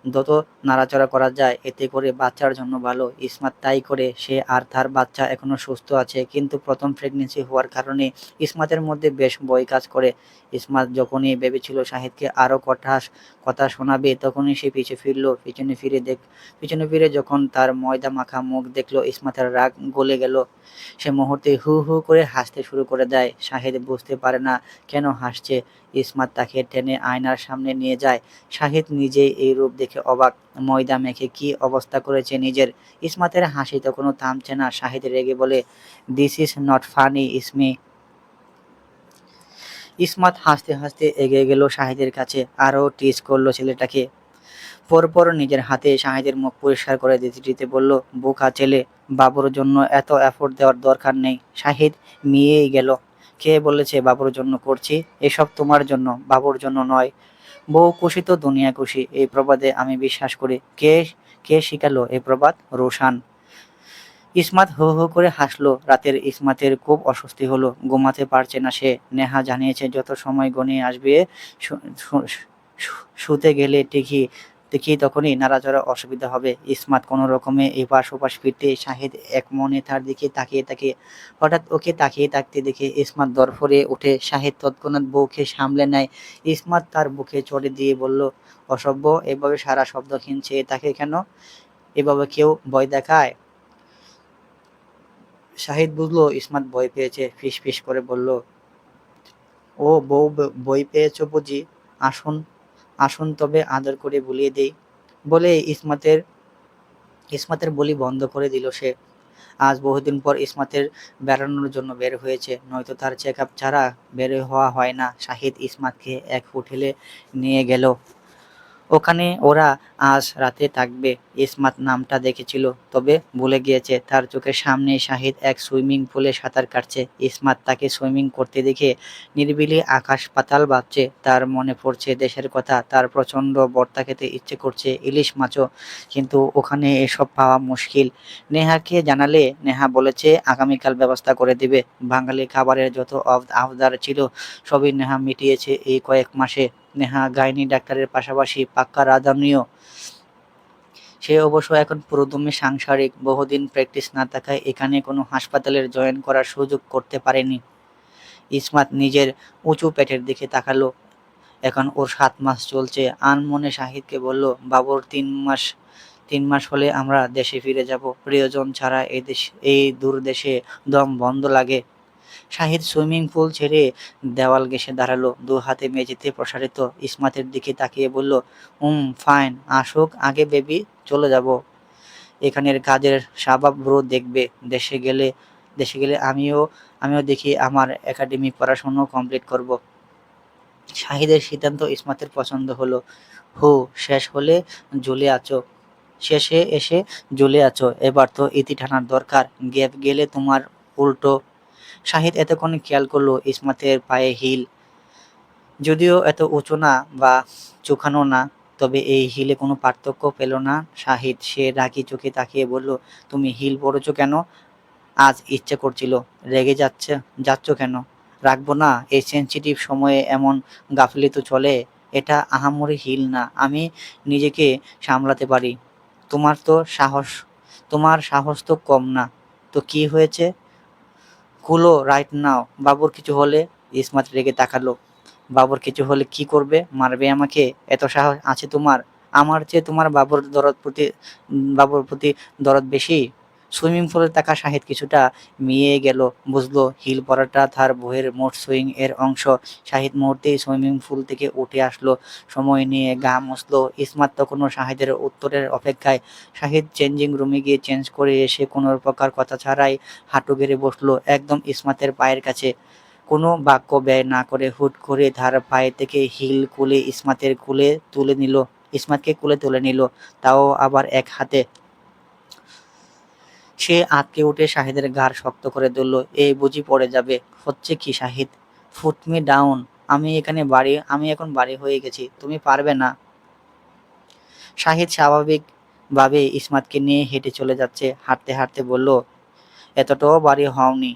যত নাড়াচাড়া করা যায় এতে করে বাচ্চার জন্য ভালো। ইসমাত তাই করে। সে আর তার বাচ্চা এখনো সুস্থ আছে, কিন্তু প্রথম প্রেগনেন্সি হওয়ার কারণে ইসমাতের মধ্যে বেশ ভয় কাজ করে। ইসমাত যখনই ভেবেছিল শাহিদকে আরও কথা শোনাবে, তখনই সে পিছনে ফিরে যখন তার ময়দা মাখা মুখ দেখলো, ইসমাতের রাগ গলে গেল। সে মুহূর্তে হু হু করে হাসতে শুরু করে দেয়। শাহিদ বুঝতে পারে না কেন হাসছে। ইসমাত তাকে টেনে আয়নার সামনে নিয়ে যায়। শাহিদ নিজেই এই রূপ দেখে অবাক। ময়দা মেখে কি অবস্থা করেছে নিজের। ইসমাতের হাসি তখনও থামছে না। শাহিদ রেগে বলে, this is not funny Ismi. Ismat হাসতে হাসতে এগিয়ে গেল শাহিদের কাছে, আরও টিজ করলো ছেলেটাকে। পরপর নিজের হাতে শাহিদের মুখ পরিষ্কার করে দিতে দিতে বলল, বোকা ছেলে, বাবুর জন্য এত এফোর্ট দেওয়ার দরকার নেই। শাহিদ মিয়েই গেল। কে বলেছে বাবুর জন্য করছি? এসব তোমার জন্য, বাবুর জন্য নয়। বউ খুশি তো দুনিয়া খুশি, এই প্রবাদে আমি বিশ্বাস করি। কে শিখালো এই প্রবাদ? রোশান। ইসমাত হো হো করে হাসলো। রাতের ইসমাতের খুব অস্বস্তি হলো। ঘুমাতে পারছে না সে। নেহা জানিয়েছে যত সময় গনিয়ে আসবে শুতে গেলে ঠিকই দেখি তখনই নাড়াচাড়া অসুবিধা হবে। ইসমাত কোনো রকমে এপাশ ওপাশ ফিরতে শাহিদ এক মনে তার দিকে তাকিয়ে থাকে। হঠাৎ ওকে তাকিয়ে থাকতে দেখে ইসমাত দরফরে ওঠে। শাহিদ তৎক্ষণাৎ বউকে সামলে নেয়। ইসমাত তার বুকে চড়ে দিয়ে বলল, অসভ্য, এভাবে সারা শব্দহীন চেয়ে থাকে কেন? এভাবে কেউ ভয় দেখায়? শাহিদ বুঝলো ইসমাত ভয় পেয়েছে। ফিস ফিস করে বলল, ও বউ, ভয় পেয়েছো বুঝি? আসুন আসুন তবে আদর করে বুলিয়ে দেই। বলে ইসমাতের বুলি বন্ধ করে দিল সে। আজ বহুদিন পর ইসমাতের বেড়ানোর জন্য বের হয়েছে, নয়তো তার চেক আপ ছাড়া বের হওয়া হয় না। শাহিদ ইসমাতকে এক হোটেলে নিয়ে গেল। ওখানে ওরা আজ রাতে থাকবে। ইসমাত নামটা দেখেছিল, তবে ভুলে গিয়েছে। তার চোখের সামনে শাহিদ এক সুইমিং পুলে সাঁতার কাটছে। ইসমাত তাকে সুইমিং করতে দেখে নিরিবিলি আকাশ পাতাল ভাবছে। তার মনে পড়ছে দেশের কথা, তার প্রচন্ড ভর্তা খেতে ইচ্ছে করছে, ইলিশ মাছও। কিন্তু ওখানে এসব পাওয়া মুশকিল। নেহাকে জানালে নেহা বলেছে আগামীকাল ব্যবস্থা করে দিবে। বাঙালি খাবারের যত আবদার ছিল সবই নেহা মিটিয়েছে এই কয়েক মাসে। নেহা গাইনি ডাক্তারের পাশাপাশি পাক্কা রাঁধুনিও। সে অবশ্য এখন পুরোদমে সাংসারিক। বহুদিন প্র্যাকটিস না থাকায় এখানে কোনো হাসপাতালের জয়েন করার সুযোগ করতে পারেনি। ইসমাত নিজের উঁচু পেটের দিকে তাকালো। এখন ওর 7 মাস চলছে। আনমনে শাহিদকে বলল, বাবুর 3 মাস হলে আমরা দেশে ফিরে যাব। প্রিয়জন ছাড়া এই দূর দেশে দম বন্ধ লাগে। শাহিদ সুইমিং পুল ছেড়ে দেওয়াল ঘেঁষে দাঁড়ালো, 2 হাতে মেঝেতে প্রসারিত। ইসমাতের দিকে তাকিয়ে বলল, ফাইন, আসুক আগে বেবি, চলে যাব। এখানের কাজের স্বভাব ব্রো দেখবে। দেশে গেলে আমিও দেখি আমার একাডেমিক পড়াশোনা কমপ্লিট করব। শাহিদের সিদ্ধান্ত ইসমাতের পছন্দ হলো। হু শেষ হলে জ্বলে আছো শেষে এসে জ্বলে আছো, এবার তো ইতি টানার দরকার। গ্যাপ গেলে তোমার উল্টো। শাহিদ এতক্ষণে খেয়াল করলো ইসমাতের পায়ে হিল, যদিও এত উঁচু না বা চোখানো না, তবে এই হিলে কোনো পার্থক্য পেল না শাহিদ। সে রাগী চোখে তাকিয়ে বলল, তুমি হিল পরেছো কেন? আজ ইচ্ছে করছিল। রেগে যাচ্ছ কেন? রাখবো না, এই সেনসিটিভ সময়ে এমন গাফিলি তো চলে। এটা আহামরি হিল না, আমি নিজেকে সামলাতে পারি। তোমার তো সাহস তোমার সাহস তো কম না। তো কি হয়েছে? কুলো রাইট নাও। বাবুর কিছু হলে? ইসমাত রেগে তাকালো। বাবুর কিছু হলে কি করবে? মারবে আমাকে? এত সাহস আছে তোমার? আমার চেয়ে তোমার বাবুর প্রতি দরদ বেশি। সুইমিং পুলে থাকা শাহিদ কিছুটা মিয়ে গেল, বুঝলো হিল পরাটা তার বইয়ের মোট সুইং এর অংশ। শাহিদ মুহূর্তেই সুইমিং পুল থেকে উঠে আসলো, সময় নিয়ে গা মুছলো। ইসমাত তখনও শাহিদের উত্তরের অপেক্ষায়। শাহিদ চেঞ্জিং রুমে গিয়ে চেঞ্জ করে এসে কোনো প্রকার কথা ছাড়াই হাঁটু গেড়ে বসলো একদম ইসমাতের পায়ের কাছে। কোনো বাক্য ব্যয় না করে হুট করে তার পায়ে থেকে হিল খুলে ইসমাতকে কোলে তুলে নিল, তাও আবার এক হাতে। সে আঁতকে উঠে শাহিদের ঘাড় শক্ত করে ধরল। এই বুঝি পড়ে যাবে? হচ্ছে কি শাহিদ? Foot me down. আমি এখন বাড়ি হয়ে গেছি, তুমি পারবে না। শাহিদ স্বাভাবিকভাবে ইসমাতকে নিয়ে হেঁটে চলে যাচ্ছে। হাঁটতে হাঁটতে বলল, এতটাও বাড়ি হওনি।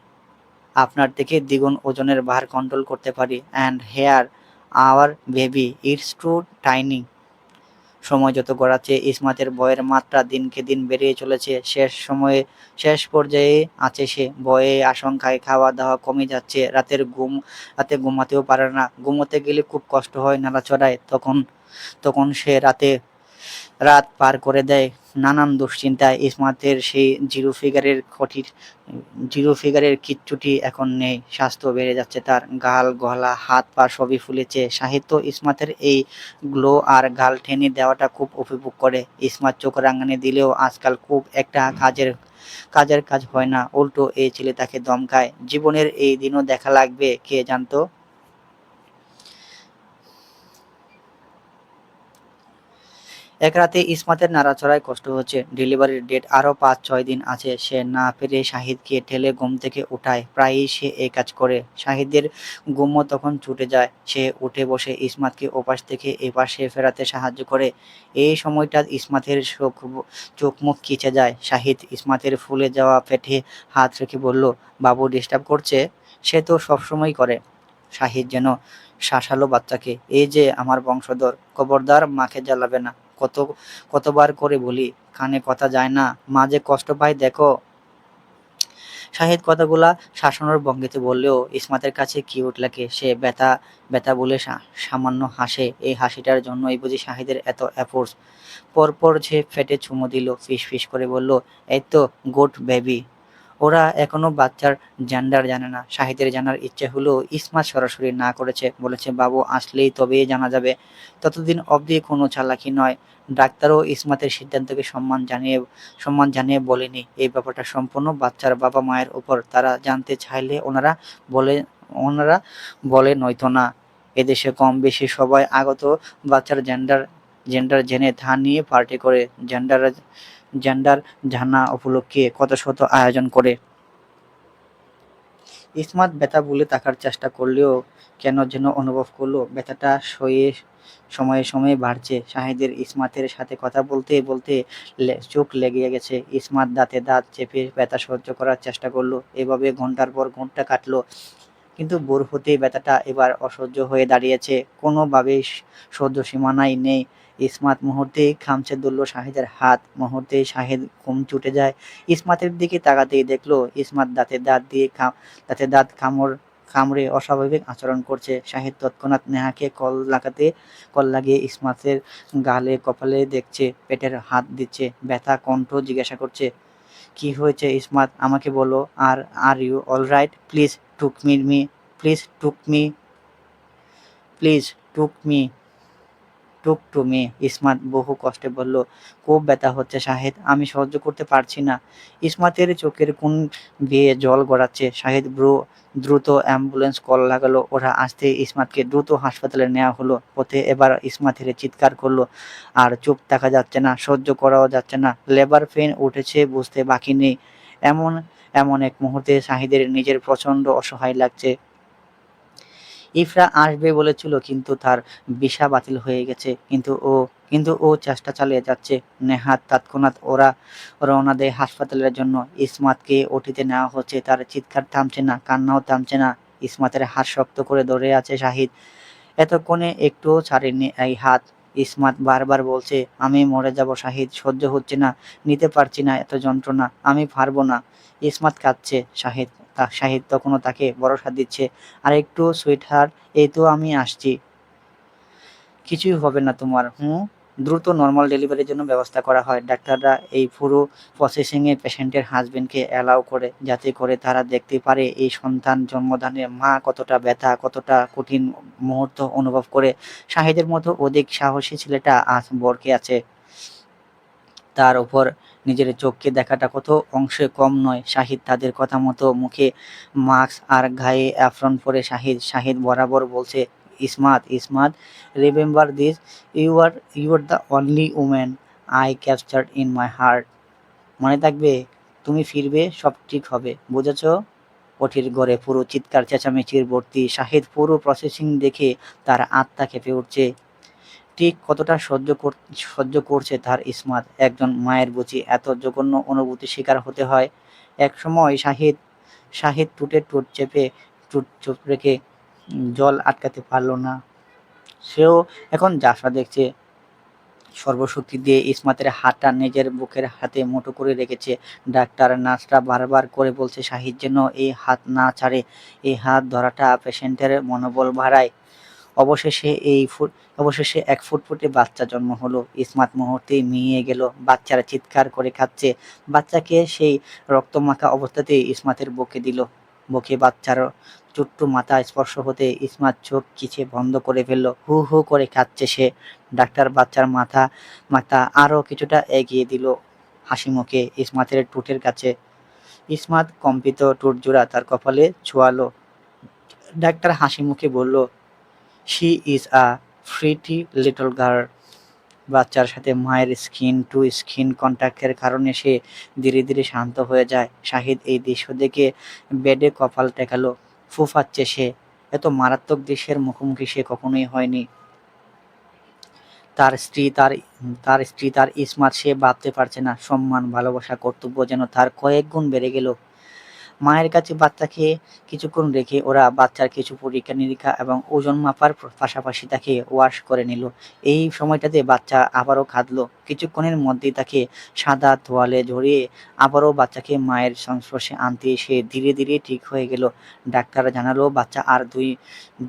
আপনার থেকে দ্বিগুণ ওজনের ভার কন্ট্রোল করতে পারি। And here our baby, it's too tiny. সময় যত গড়াচ্ছে ইসমাতের ভয়ের মাত্রা দিনকে দিন বেড়েই চলেছে। শেষ পর্যায়ে আছে সে। ভয়ে আশঙ্কায় খাওয়া দাওয়া কমে যাচ্ছে। রাতে ঘুমাতেও পারে না। ঘুমোতে গেলে খুব কষ্ট হয় নড়াচড়ায়। তখন তখন সে রাত পার করে দেয় নানান দুশ্চিন্তায়। ইসমাতের সেই জিরো ফিগারের কিচ্ছুটি এখন নেই। স্বাস্থ্য বেড়ে যাচ্ছে তার। গাল গলা হাত পা সবই ফুলেছে। সাহিত্য ইসমাতের এই গ্লো আর গাল টেনে দেওয়াটা খুব উপভোগ করে। ইসমাত চোখ রাঙানি দিলেও আজকাল খুব একটা কাজের কাজ হয় না। উল্টো এই ছেলে তাকে দমকায়। জীবনের এই দিনও দেখা লাগবে কে জানতো। এক রাতে ইসমাতের নাড়াচড়ায় কষ্ট হচ্ছে। ডেলিভারির ডেট আরো 5-6 দিন আছে। সে না পেরে শাহিদকে ঠেলে ঘুম থেকে উঠায়। প্রায়ই সে এই কাজ করে। শাহিদের ঘুমও তখন ছুটে যায়। সে উঠে বসে ইসমাতকে ওপাশ থেকে এপাশে ফেরাতে সাহায্য করে। এই সময়টা ইসমাতের চোখ মুখ খিচে যায়। শাহিদ ইসমাতের ফুলে যাওয়া পেটে হাত রেখে বলল, বাবু ডিস্টার্ব করছে? সে তো সবসময় করে। শাহিদ যেন শাসালো বাচ্চাকে। এই যে আমার বংশধর, খবরদার মাকে জ্বালাবে না। কত কতবার করে বলি, কানে কথা যায় না। মা যে কষ্ট পায় দেখো। শাহিদ কথাগুলা শাসানোর ভঙ্গিতে বললেও ইসমাতের কাছে কিউট লাগে। সে ব্যথা ব্যথা বলে সামান্য হাসে। এই হাসিটার জন্যই বুঝি শাহিদের এত এফোর্টস। পরপর সে পেটে চুমু দিল, ফিস ফিস করে বলল, এই তো গুড বেবি। ওরা এখনো বাচ্চার জেন্ডার জানে না। শাহিদের জানার ইচ্ছে হলেও ইসমাত সরাসরি না করেছে। বলেছে বাবু আসলেই তবেই জানা যাবে। ততদিন অবধি কোনো চালাকি নয়। ডাক্তারও ইসমাতের সিদ্ধান্তকে সম্মান জানিয়ে বলেনি। এই ব্যাপারটা সম্পূর্ণ বাচ্চার বাবা মায়ের উপর। তারা জানতে চাইলে ওনারা বলে, নয়তো না। এদেশে কম বেশি সবাই আগত বাচ্চার জেন্ডার জেন্ডার জেনে ধান নিয়ে পার্টি করে, জেন্ডার জেন্ডার জানা উপলক্ষে কত শত আয়োজন করে। ইসমাত ব্যথা বলে থাকার চেষ্টা করলেও কেন যেন অনুভব করলো ব্যথাটা সয়ে সময়ে সময়ে বাড়ছে। শাহিদের ইসমাতের সাথে কথা বলতে বলতে চোখ লেগে গেছে। ইসমাত দাঁতে দাঁত চেপে ব্যথা সহ্য করার চেষ্টা করলো। এভাবে ঘন্টার পর ঘন্টা কাটলো, কিন্তু ভোর হতেই ব্যথাটা এবার অসহ্য হয়ে দাঁড়িয়েছে। কোনোভাবেই সহ্য সীমানায় নেই। ইসমাত মুহূর্তেই খামচে ধরল শাহিদের হাত, মুহূর্তেই শাহিদ ঘুম ছুটে যায়। ইসমাতের দিকে তাকাতেই দেখলো ইসমাত দাঁতে দাঁত কামড়ে অস্বাভাবিক আচরণ করছে। শাহিদ তৎক্ষণাৎ নেহাকে কল লাগিয়ে ইসমাতের গালে কপালে দেখছে, পেটের হাত দিচ্ছে, ব্যথা কণ্ঠ জিজ্ঞাসা করছে, কি হয়েছে ইসমাত, আমাকে বলো। Are you alright? Took me me please took me please took me took to me. Ismat বহু কষ্টে বলল, খুব ব্যথা হচ্ছে শাহিদ, আমি সহ্য করতে পারছি না। ইসমাতের চোখের কোণ বেয়ে জল গড়াচ্ছে। শাহিদ দ্রুত অ্যাম্বুলেন্স কল লাগালো। ওরা আসতে ইসমাতকে দ্রুত হাসপাতালে নেওয়া হলো। পথে এবার ইসমাতের চিৎকার করলো, আর চুপ থাকা যাচ্ছে না, সহ্য করাও যাচ্ছে না। লেবার পেইন উঠেছে বুঝতে বাকি নেই। এমন এমন এক মুহূর্তে শাহিদের নিজের প্রচন্ড অসহায় লাগছে। ইফরা আসবে বলেছিল, কিন্তু তার ভিসা বাতিল হয়ে গেছে। কিন্তু ও চেষ্টা চালিয়ে যাচ্ছে। নেহাত তৎক্ষণাৎ ওরা রওনা দেয় হাসপাতালের জন্য। ইসমাতকে ওটিতে নেওয়া হচ্ছে। তার চিৎকার থামছে না, কান্নাও থামছে না। ইসমাতের হাত শক্ত করে ধরে আছে শাহিদ। এতক্ষণে একটুও ছাড়েনি এই হাত। ইসমাত বারবার বলছে, আমি মরে যাব শাহিদ, সহ্য হচ্ছে না, নিতে পারছি না এত যন্ত্রণা, আমি পারবো না। ইসমাত কাঁদছে। শাহিদ তখনও তাকে ভরসা দিচ্ছে, আর একটু সুইটহার্ট, এই তো আমি আসছি, কিছুই হবে না তোমার। দ্রুত নর্মাল ডেলিভারির জন্য ব্যবস্থা করা হয়। ডাক্তাররা এই পুরো প্রসেসিংয়ে পেশেন্টের হাজবেন্ডকে অ্যালাউ করে, যাতে করে তারা দেখতে পারে এই সন্তান জন্মদানে মা কতটা ব্যথা, কতটা কঠিন মুহূর্ত অনুভব করে। শাহিদের মতো অধিক সাহসী ছেলেটা আজ বরকে আছে, তার উপর নিজের চোখকে দেখাটা কত অংশে কম নয়। শাহিদ তাদের কথা মতো মুখে মাস্ক আর গায়ে অ্যাপ্রন পরে শাহিদ বরাবর বলছে, Ismat, remember this, you are the only woman I captured in my heart. মনে থাকবে, তুমি ফিরবে, সব ঠিক হবে, বুঝেছো? ওঠির ঘরে পুরো চিৎকার চেঁচামেচির ভর্তি। শাহিদ পুরো প্রসেসিং দেখে তার আত্মা কেঁপে উঠছে। ঠিক কতটা সহ্য করছে তার ইসমাত। একজন মায়ের বুঝি এত জঘন্য অনুভূতি শিকার হতে হয়? একসময় শাহিদ ঠোঁট চুপ রেখে জল আটকাতে পারল না। সেও এখন জাফরা দেখছে। সর্বশক্তি দিয়ে ইসমাতের হাতটা নিজের বুকের হাতে মুঠো করে রেখেছে। ডাক্তার নার্সরা বারবার করে বলছে শাহিদ যেন এই হাত না ছাড়ে। এই হাত ধরাটা পেশেন্টের মনোবল বাড়ায়। অবশেষে এক ফুটফুটে বাচ্চা জন্ম হলো। ইসমাত মুহূর্তেই মিইয়ে গেল। বাচ্চারা চিৎকার করে কাঁদছে। বাচ্চাকে সেই রক্তমাখা অবস্থাতেই ইসমাতের বুকে বাচ্চার ছোট্ট মাথা স্পর্শ হতে ইসমাত চোখ খিচে বন্ধ করে ফেলল। হু হু করে কাঁদছে সে। ডাক্তার বাচ্চার মাথা আরো কিছুটা এগিয়ে দিল হাসিমুখে ইসমাতের ঠোঁটের কাছে। ইসমাত কম্পিত ঠোঁটজোড়া তার কপালে ছোঁয়ালো। ডাক্তার হাসিমুখে বলল, she is a pretty little girl. বাচ্চার সাথে মায়ের স্কিন টু স্কিন কন্ট্যাক্টের কারণে সে ধীরে ধীরে শান্ত হয়ে যায়। শাহিদ এই দৃশ্য দেখে বেডে কপাল টেকালো। ফুঁফাচ্ছে সে। এত মারাত্মক দৃশ্যের মুখোমুখি সে কখনোই হয়নি। তার স্ত্রী তার ইসমাত সে ভাবতে পারছে না। সম্মান, ভালোবাসা, কর্তব্য যেন তার কয়েক গুণ বেড়ে গেল। মায়ের কাছে বাচ্চাকে কিছুক্ষণ রেখে ওরা বাচ্চার কিছু পরীক্ষা নিরীক্ষা এবং ওজন মাপার পাশাপাশি তাকে ওয়াশ করে নিল। এই সময়টাতে বাচ্চা আবারও কাঁদলো। কিছুক্ষণের মধ্যেই তাকে সাদা তোয়ালে জড়িয়ে আবারও বাচ্চাকে মায়ের সংস্পর্শে আনতে সে ধীরে ধীরে ঠিক হয়ে গেল। ডাক্তার জানালো বাচ্চা আর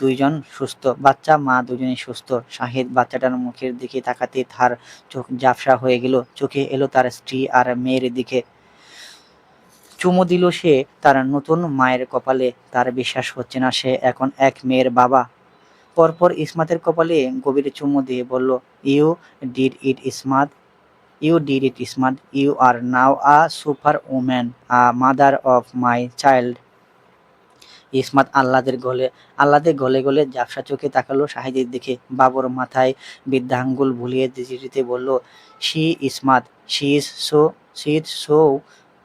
দুইজন সুস্থ। বাচ্চা মা দুজনেই সুস্থ। শাহিদ বাচ্চাটার মুখের দিকে তাকাতে তার চোখ ঝাপসা হয়ে গেল। চোখে এলো তার স্ত্রী আর মেয়ের দিকে। চুমু দিল সে তার নতুন মায়ের কপালে। তার বিশ্বাস হচ্ছে না সে এখন এক মেয়ের বাবা। পরপর ইসমাতের কপালে গভীর চুমু দিয়ে বলল, you did it Ismat, you are now a super woman, a mother of my child. Ismat আহ্লাদে গলে গলে ঝাপসা চোখে তাকালো শাহিদের দিকে। বাবর মাথায় বৃদ্ধা আঙ্গুল ভুলিয়ে দিতে বলল, she Ismat, she is so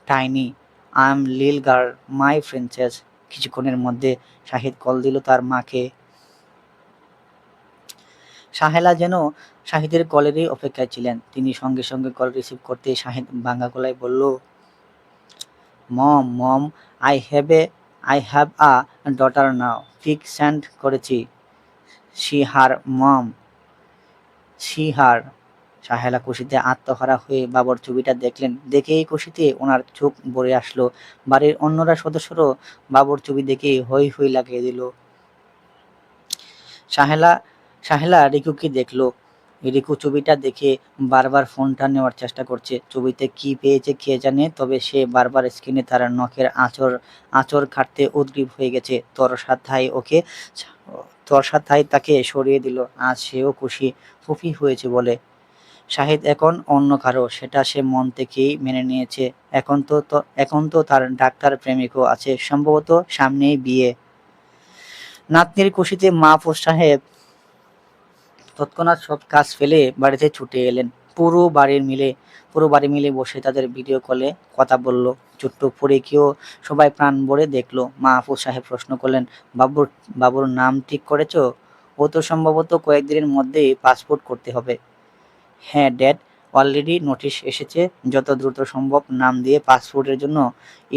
tiny, I am লিল গার্ল, মাই প্রিন্সেস। কিছুক্ষণের মধ্যে শাহিদ কল দিল তার মাকে। সাহেলা যেন শাহিদের কলেরই অপেক্ষায় ছিলেন। তিনি সঙ্গে সঙ্গে কল রিসিভ করতে শাহিদ ভাঙা গলায় বলল, mom, I have a daughter now, pic send করেছি। She her mom, she her. Sahela খুশিতে আত্মহারা হয়ে বাবর ছবিটা দেখলেন। দেখেই খুশিতে ওনার চোখ ভরে আসলো। বাড়ির অন্যরা সদস্যরও বাবর ছবি দেখে হৈ হৈ লাগিয়ে দিল। সাহেলা সাহেলা রিকুকে দেখলো। রিকু ছবিটা দেখে বারবার ফোনটা নেওয়ার চেষ্টা করছে। ছবিতে কি পেয়েছে কে জানে, তবে সে বারবার স্ক্রিনে তার নখের আঁচড় কাটতে উদগ্রীব হয়ে গেছে। তরসা থাই তাকে সরিয়ে দিল। আজ সেও খুশি, ফুফি হয়েছে বলে। শাহিদ এখন অন্য কারো, সেটা সে মন থেকেই মেনে নিয়েছে। এখন তো তার ডাক্তার প্রেমিকও আছে, সম্ভবত সামনেই বিয়ে। নাতনির খুশিতে মাহফুজ সাহেব তৎক্ষণাৎ সব কাজ ফেলে বাড়িতে ছুটে এলেন। পুরো বাড়ি মিলে বসে তাদের ভিডিও কলে কথা বলল। ছোট্ট পরীকেও সবাই প্রাণ ভরে দেখলো। মাহফুজ সাহেব প্রশ্ন করলেন, বাবুর নাম ঠিক করেছো? ও তো সম্ভবত কয়েকদিনের মধ্যেই পাসপোর্ট করতে হবে। হ্যাঁ ড্যাড, অলরেডি নোটিশ এসেছে। যত দ্রুত সম্ভব নাম দিয়ে পাসপোর্টের জন্য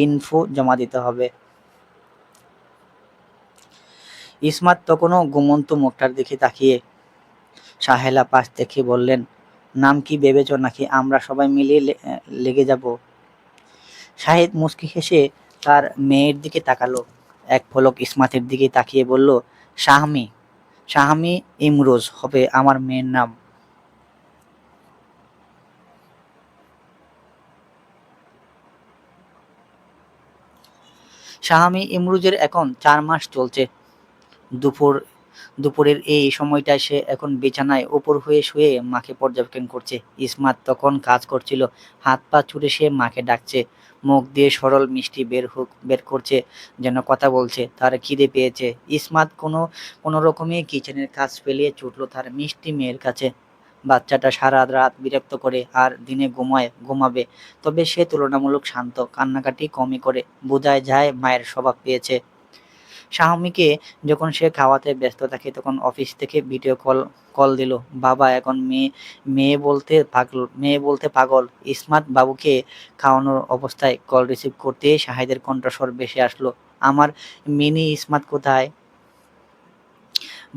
ইনফো জমা দিতে হবে। ইসমাত তখনও ঘুমন্ত মুখটার দিকে তাকিয়ে। সাহেলা পাশ থেকে বললেন, নাম কি ভেবেছ নাকি আমরা সবাই মিলে লেগে যাব? শাহিদ মুচকি হেসে তার মেয়ের দিকে তাকালো। এক পলক ইসমাতের দিকে তাকিয়ে বলল, শাহমি শাহমি ইমরোজ হবে আমার মেয়ের নাম। শাহমি ইমরোজের এখন 4 মাস চলছে। দুপুরের এই সময়টায় সে এখন বিছানায় উপর হয়ে শুয়ে মাকে পর্যবেক্ষণ করছে। ইসমাত তখন কাজ করছিল। হাত পা ছুড়ে সে মাকে ডাকছে। মুখ দিয়ে সরল মিষ্টি বের করছে, যেন কথা বলছে। তার খিদে পেয়েছে। ইসমাত কোনো রকমে কিচেনের কাজ ফেলিয়ে ছুটল তার মিষ্টি মেয়ের কাছে। বাচ্চাটা সারা রাত বিরক্ত করে আর দিনে ঘুমাবে, তবে সে তুলনামূলক শান্ত, কান্নাকাটি কমই করে। বোঝাই যায় মায়ের স্বভাব পেয়েছে। শাহমিকে যখন সে খাওয়াতে ব্যস্ত থাকে তখন অফিস থেকে ভিডিও কল দিল। বাবা এখন মেয়ে বলতে পাগল। ইসমাত বাবুকে খাওয়ানোর অবস্থায় কল রিসিভ করতে শাহিদের কণ্ঠস্বর ভেসে আসলো, আমার মিনি ইসমাত কোথায়?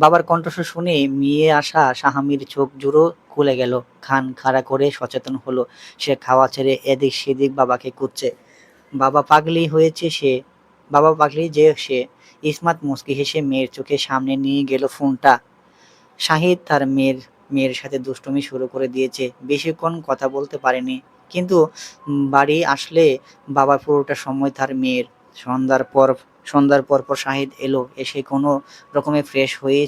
বাবার কণ্ঠস্বর শুনে মিয়ে আসা শাহামির চোখ জুড়ো খুলে গেল। খান খাড়া করে সচেতন হলো। সে খাওয়া ছেড়ে এদিক সেদিক বাবাকে খুঁজছে। বাবা পাগলি হয়েছে সে, বাবা পাগলি যে সে। ইসমাত মুচকি হেসে মেয়ের চোখের সামনে নিয়ে গেল ফোনটা। শাহিদ তার মেয়ের সাথে দুষ্টুমি শুরু করে দিয়েছে। বেশিক্ষণ কথা বলতে পারেনি, কিন্তু বাড়ি আসলে বাবার পুরোটা সময় তার মেয়ের। সন্ধ্যার পর শাহিদ এলো। এসে কোনো রকমে ফ্রেশ হয়ে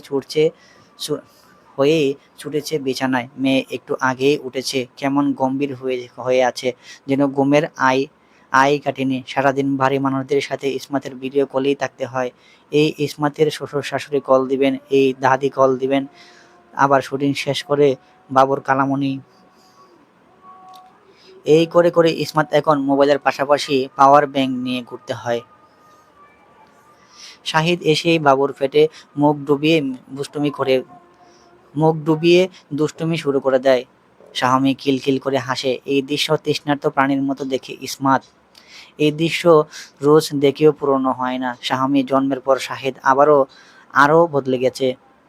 ছুটেছে বিছানায়। মেয়ে একটু আগেই উঠেছে, কেমন গম্ভীর হয়ে আছে, যেন ঘুমের আই কাটেনি। সারাদিন ভারী মানুষদের সাথে ইসমাতের ভিডিও কলেই থাকতে হয়। এই ইসমাতের শ্বশুর শাশুড়ি কল দিবেন, এই দাদি কল দিবেন, আবার শুটিং শেষ করে বাবুর কালামণি। এই করে ইসমাত এখন মোবাইলের পাশাপাশি পাওয়ার ব্যাংক নিয়ে ঘুরতে হয়। শাহিদ এসেই বাবুর পেটে মুখ ডুবিয়ে দুষ্টুমি শুরু করে দেয়। শাহমি খিলখিল করে হাসে। এই দৃশ্য তৃষ্ণার্ত প্রাণীর মতো দেখে ইসমাত। এই দৃশ্য রোজ দেখেও পুরনো হয় না। শাহমি জন্মের পর শাহিদ আরও বদলে গেছে।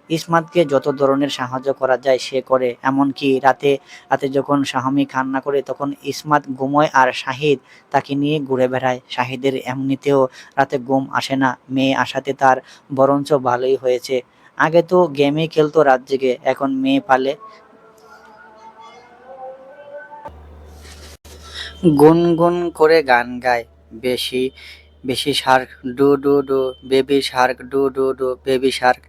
ইসমাতকে যত ধরনের সাহায্য করা যায় সে করে। এমনকি রাতে যখন শাহমি কান্না করে তখন ইসমাত ঘুমোয় আর শাহিদ তাকে নিয়ে ঘুরে বেড়ায়। শাহিদের এমনিতেও রাতে ঘুম আসে না, মেয়ে আসাতে তার বরঞ্চ ভালোই হয়েছে। আগে তো গেমই খেলতো রাত জেগে, এখন মেয়ে পালে। গুনগুন করে গান গায়, বেশি Shark do do do, baby Shark do do do, baby Shark.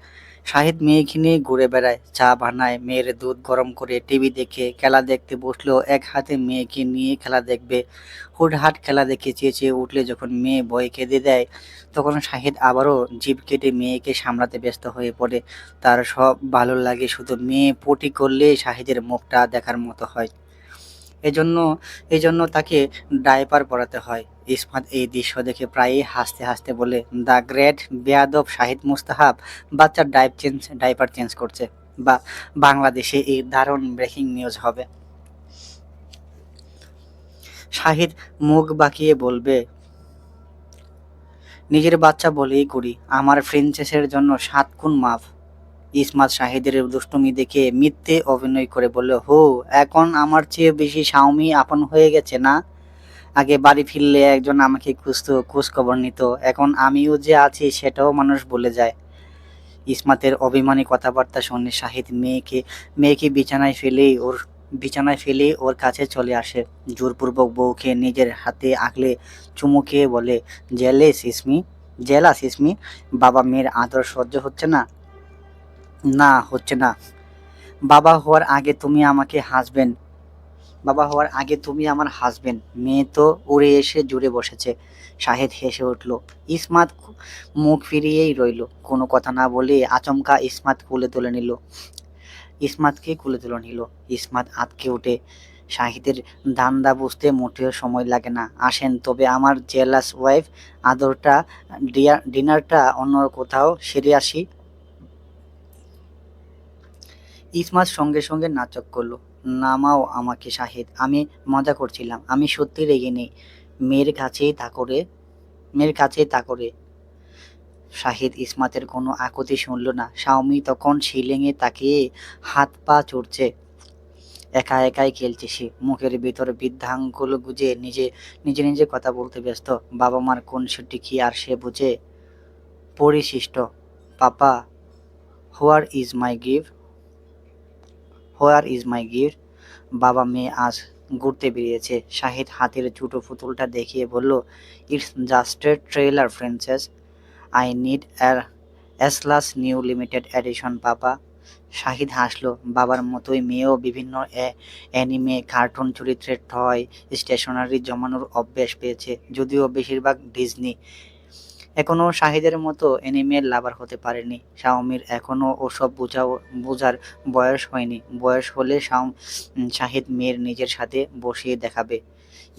Shahid মেয়েকে নিয়ে ঘুরে বেড়ায়, চা বানায়, মেয়ের দুধ গরম করে, টিভি দেখে, খেলা দেখতে বসলেও এক হাতে মেয়েকে নিয়ে খেলা দেখবে। হুটহাট খেলা দেখে চেঁচিয়ে উঠলে যখন মেয়ে ভয়ে কেঁদে দেয়, তখন শাহিদ আবারও জিভ কেটে মেয়েকে সামলাতে ব্যস্ত হয়ে পড়ে। তার সব ভালো লাগে, শুধু মেয়ে পটি করলেই শাহিদের মুখটা দেখার মতো হয়। এজন্য এজন্য তাকে ডায়পার পরাতে হয়। ইসমাত এই দৃশ্য দেখে প্রায়ই হাসতে হাসতে বলে, দ্য গ্রেট বেয়াদব শাহিদ মুস্তাহাব বাচ্চার ডাইপার চেঞ্জ করছে। বা বাংলাদেশে এই দারুণ ব্রেকিং নিউজ হবে। শাহিদ মুখ বাঁকিয়ে বলবে, নিজের বাচ্চা বলেই করি, আমার প্রিন্সেসের জন্য 7 গুণ মাফ। ইসমাত শাহিদের দুষ্টুমি দেখে মিথ্যে অভিনয় করে বলল, হো, এখন আমার চেয়ে বেশি স্বামী আপন হয়ে গেছে না? আগে বাড়ি ফিরলে একজন আমাকে খুঁজতো, খোঁজ খবর নিত, এখন আমিও যে আছি সেটাও মানুষ ভুলে যায়। ইসমাতের অভিমানী কথাবার্তা শুনে শাহিদ মেয়েকে বিছানায় ফেলেই ওর কাছে চলে আসে। জোরপূর্বক বউকে নিজের হাতে আগলে চুমু খেয়ে বলে, জেলাস ইসমি, বাবা মেয়ের আদর সহ্য হচ্ছে না? না, হচ্ছে না। বাবা হওয়ার আগে তুমি আমাকে হাসবেন বাবা হওয়ার আগে তুমি আমার হাসবেন্ড। মেয়ে তো উড়ে এসে জুড়ে বসেছে। শাহেদ হেসে উঠল। ইসমাত মুখ ফিরিয়েই রইল, কোনো কথা না বলে আচমকা ইসমাতকে কোলে তুলে নিল। ইসমাত আঁতকে ওঠে। শাহিদের ধান্দা বুঝতে মোটেও সময় লাগে না। আসেন, তবে আমার জেলাস ওয়াইফ, আদরটা, ডিনারটা অন্য কোথাও সেরে আসি। ইসমাত সঙ্গে সঙ্গে নাটক করলো, নামাও আমাকে শাহিদ, আমি মজা করছিলাম, আমি সত্যি রেগে নেই। মেয়ের কাছেই তা করে মেয়ের কাছেই তা করে শাহিদ ইসমাতের কোনো আকুতি শুনল না। স্বামী তখন সিলিংয়ে তাকিয়ে হাত পা চড়ছে। একা একাই খেলছে সে, মুখের ভিতর বৃদ্ধাঙ্গুল গুজে নিজে নিজে নিজে কথা বলতে ব্যস্ত। বাবা মার কোন সেটি কি আর সে বুঝে? পরিশিষ্ট, papa, where is my gift where is my gift বাবা মেয়ে আজ ঘুরতে বেরিয়েছে। শাহিদ হাতের ছোট পুতুলটা দেখিয়ে বলল, it's just a trailer princess, I need এসলাস new limited edition papa. Shahid হাসলো। বাবার মতোই মেয়েও বিভিন্ন অ্যানিমে, কার্টুন চরিত্রের টয়, স্টেশনারি জমানোর অভ্যেস পেয়েছে, যদিও বেশিরভাগ ডিজনি। এখনো শাহিদের মতো অ্যানিমের লাভার হতে পারেনি। শাওমির এখনো ওসব বোঝার বয়স হয়নি। বয়স হলে শাহিদ মেয়ের নিজের সাথে বসিয়ে দেখাবে।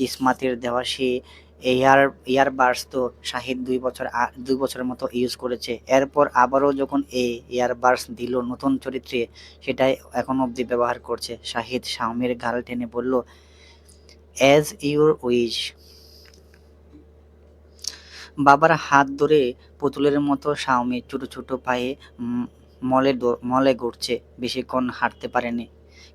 ইসমাতের দেওয়া সে ইয়ারবাডস তো শাহিদ 2 বছরের মতো ইউজ করেছে। এরপর আবারও যখন ইয়ারবাডস দিল নতুন চরিত্রে, সেটাই এখন অবধি ব্যবহার করছে। শাহিদ শাওমির গাল টেনে বলল, অ্যাজ ইউর উইশ। বাবার হাত ধরে পুতুলের মতো শাওমি ছোট ছোট পায়ে মলে ঘুরছে। বেশিক্ষণ হাঁটতে পারেনি।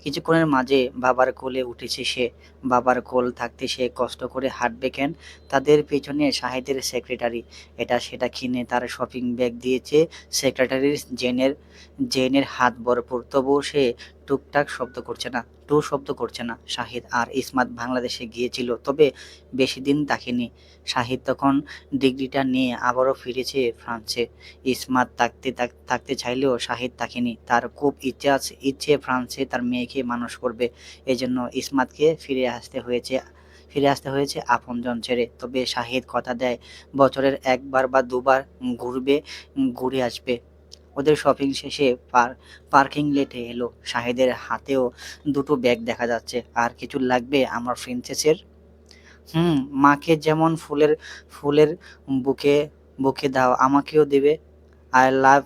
কিছুক্ষণের মাঝে বাবার কোলে উঠেছে সে। বাবার কোল থাকতে সে কষ্ট করে হাঁটবে কেন? তাদের পেছনে শাহিদের সেক্রেটারি এটা সেটা কিনে তার শপিং ব্যাগ দিয়েছে। সেক্রেটারির জেনের হাত ভরপুর, তবুও সে শব্দ করছে না। শাহিদ আর ইসমাত বাংলাদেশে গিয়েছিল, তবে বেশি দিন থাকেনি। শাহিদ তখন ডিগ্রিটা নিয়ে আবারও ফিরেছে ফ্রান্সে। ইসমাত থাকতে চাইলেও শাহিদ থাকেনি। তার খুব ইচ্ছে ফ্রান্সে তার মেয়েকে মানুষ করবে। এজন্য ইসমাতকে ফিরে আসতে হয়েছে আপনজন ছেড়ে। তবে শাহিদ কথা দেয়, বছরের 1বার বা 2বার ঘুরে আসবে। ওদের শপিং শেষে পার্কিং লেটে এলো। শাহিদের হাতেও দুটো ব্যাগ দেখা যাচ্ছে। আর কিছু লাগবে আমার প্রিন্সেসের? মাকে যেমন ফুলের ফুলের বুকে বুকে দাও, আমাকেও দেবে। I love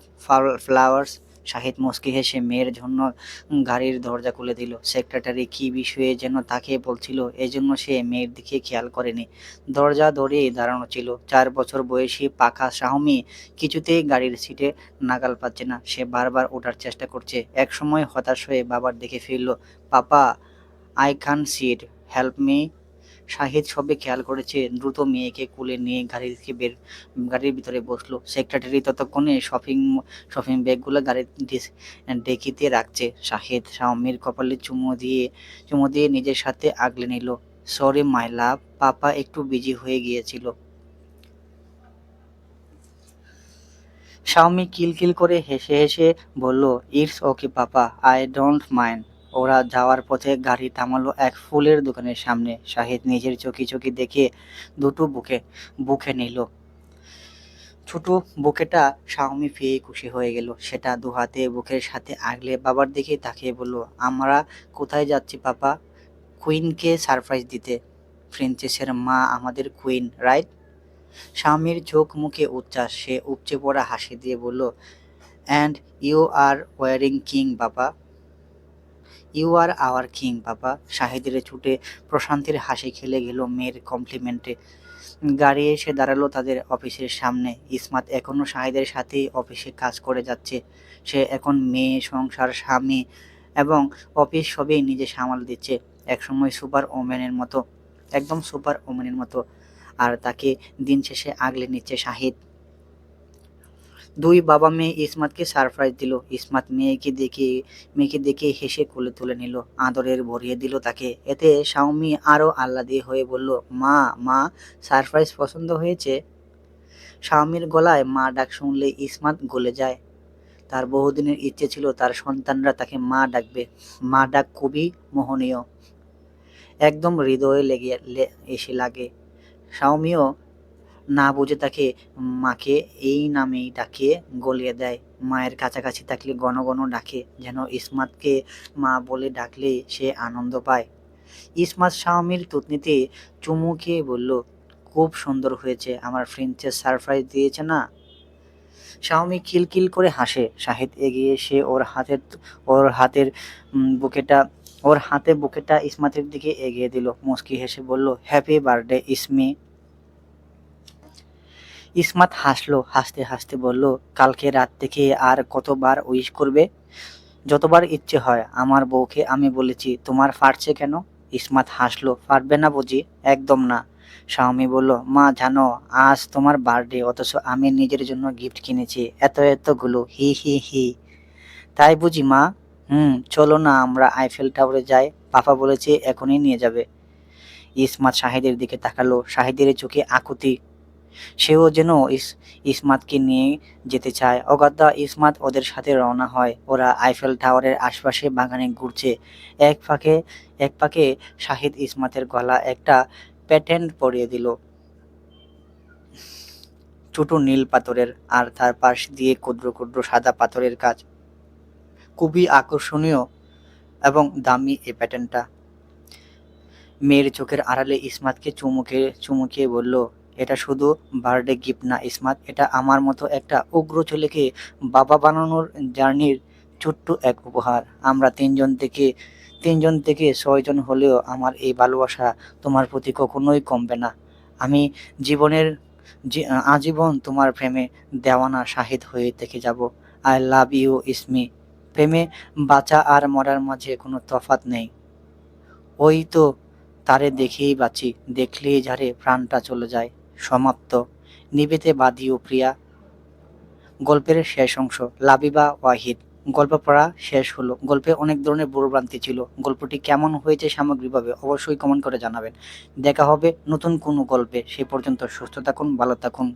flowers. শাহিদ মুচকি হেসে মেয়ের জন্য গাড়ির দরজা খুলে দিল। সেক্রেটারি কি বিষয়ে যেন তাকে বলছিল, এজন্য সে মেয়ের দিকে খেয়াল করেনি। দরজা ধরেই দাঁড়ানো ছিল। 4 বছর বয়সী পাকা শাওমি কিছুতেই গাড়ির সিটে নাগাল পাচ্ছে না। সে বারবার ওঠার চেষ্টা করছে। একসময় হতাশ হয়ে বাবার দিকে ফিরল। Papa, I can sit, help me. Shahid সবে খেয়াল করেছে। দ্রুত মেয়েকে কোলে নিয়ে গাড়ির ভিতরে বসলো। সেক্রেটারি ততক্ষণে শপিং ব্যাগগুলো গাড়ির ডেকিতে রাখছে। শাহিদ শাওমির কপালে চুমু দিয়ে নিজের সাথে আগলে নিল। সরি মাই লাভ, পাপা একটু বিজি হয়ে গিয়েছিল। শাওমি কিলকিল করে হেসে হেসে বলল, it's okay papa, I don't mind. ওরা যাওয়ার পথে গাড়ি থামালো এক ফুলের দোকানের সামনে। শাহিদ নিজের চকি দেখে দুটো বুকে নিল। ছোট বুকেটা শাওমি পেয়ে খুশি হয়ে গেল। সেটা দুহাতে বুকের সাথে আগলে বাবার দিকে তাকিয়ে বলল, আমরা কোথায় যাচ্ছি পাপা? কুইনকে সারপ্রাইজ দিতে। প্রিন্সেসের মা আমাদের কুইন, রাইট? স্বামীর চোখ মুখে উচ্ছ্বাস। সে উপচে পড়া হাসি দিয়ে বলল, and you are our king বাবা। ইউ আর আওয়ার কিং বাবা। শাহিদের ছুটে প্রশান্তির হাসি খেলে গেল মেয়ের কমপ্লিমেন্টে। গাড়ি এসে দাঁড়ালো তাদের অফিসের সামনে। ইসমাত এখনো শাহিদের সাথেই অফিসে কাজ করে যাচ্ছে। সে এখন মেয়ে, সংসার, স্বামী এবং অফিস সবই নিজে সামাল দিচ্ছে। একসময় সুপার ওম্যানের মতো, একদম সুপার ওম্যানের মতো। আর তাকে দিন শেষে আগলে নিচ্ছে শাহিদ। দুই বাবা মেয়ে ইসমাতকে সারপ্রাইজ দিল। ইসমাত মেয়েকে দেখে হেসে কোলে তুলে নিল, আদরের ভরিয়ে দিল তাকে। এতে শাওমি আরো আহ্লাদী হয়ে বলল, মা মা, সারপ্রাইজ পছন্দ হয়েছে? শাওমির গলায় মা ডাক শুনলে ইসমাত গলে যায়। তার বহুদিনের ইচ্ছে ছিল তার সন্তানরা তাকে মা ডাকবে। মা ডাক খুবই মোহনীয়, একদম হৃদয়ে এসে লাগে। শাওমিও না বুঝে তাকে মাকে এই নামেই ডাকে, গলিয়ে দেয়। মায়ের কাছাকাছি থাকলে ঘন ঘন ডাকে, যেন ইসমাতকে মা বলে ডাকলে সে আনন্দ পায়। ইসমাত শাওমির থুতনিতে চুমু খেয়ে বলল, খুব সুন্দর হয়েছে, আমার প্রিন্সেস সারপ্রাইজ দিয়েছে না? শাওমি খিলখিল করে হাসে। শাহিদ এগিয়ে এসে ওর হাতের বুকেটা ওর হাতে বুকেটা ইসমাতের দিকে এগিয়ে দিল। মুচকি হেসে বলল, হ্যাপি বার্থডে ইসমি। ইসমাত হাসলো। হাসতে হাসতে বলল, কালকে রাত থেকে আর কতবার উইশ করবে? যতবার ইচ্ছে হয়। আমার বউকে আমি বলেছি, তোমার ফাটছে কেন? ইসমাত হাসলো, ফাটবে না বুঝি? একদম না। শাওমি বলল, মা জানো আজ তোমার বার্থডে, অথচ আমি নিজের জন্য গিফট কিনেছি এতগুলো, হি হি হি। তাই বুঝি মা? চলো না আমরা আইফেল টাওয়ারে যাই, পাপা বলেছে এখনই নিয়ে যাবে। ইসমাত শাহিদের দিকে তাকালো। শাহিদের চোখে আকুতি। সেও যেন ইসমাতকে নিয়ে যেতে চায়। অগত্যা ইসমাত ওদের সাথে রওনা হয়। ওরা আইফেল টাওয়ারের আশপাশে বাগানে ঘুরছে। এক ফাঁকে শাহিদ ইসমাতের গলা একটা প্যাটেন্ট পরিয়ে দিল, ছোট নীল পাথরের, আর তার পাশ দিয়ে ক্ষুদ্র ক্ষুদ্র সাদা পাথরের কাজ। খুবই আকর্ষণীয় এবং দামি এই প্যাটেন্টটা। মেয়ের চোখের আড়ালে ইসমাতকে চুমুকে বলল, এটা শুধু বার্থডে গিফট না ইসমাত, এটা আমার মতো একটা উগ্র ছেলেকে বাবা বানানোর জার্নির ছোট্ট এক উপহার। আমরা তিনজন থেকে 6 জন হলেও আমার এই ভালোবাসা তোমার প্রতি কখনোই কমবে না। আমি জীবনের আজীবন তোমার প্রেমে দেওয়ানা শাহিদ হয়ে থেকে যাব। I love you Ismi. প্রেমে বাঁচা আর মরার মাঝে কোনো তফাৎ নেই। ওই তো তারে দেখেই বাঁচি, দেখলেই যারে প্রাণটা চলে যায়। সমাপ্ত। নিবেতে বাদিও প্রিয়া। গল্পের শেষ অংশ। লাবিবা ওয়াহিদ। গল্প পড়া শেষ হলো। গল্পে অনেক ধরনের ভুলভ্রান্তি ছিল। গল্পটি কেমন হয়েছে সামগ্রিকভাবে অবশ্যই কমেন্ট করে জানাবেন। দেখা হবে নতুন কোনো গল্পে। সে পর্যন্ত সুস্থ থাকুন, ভালো থাকুন।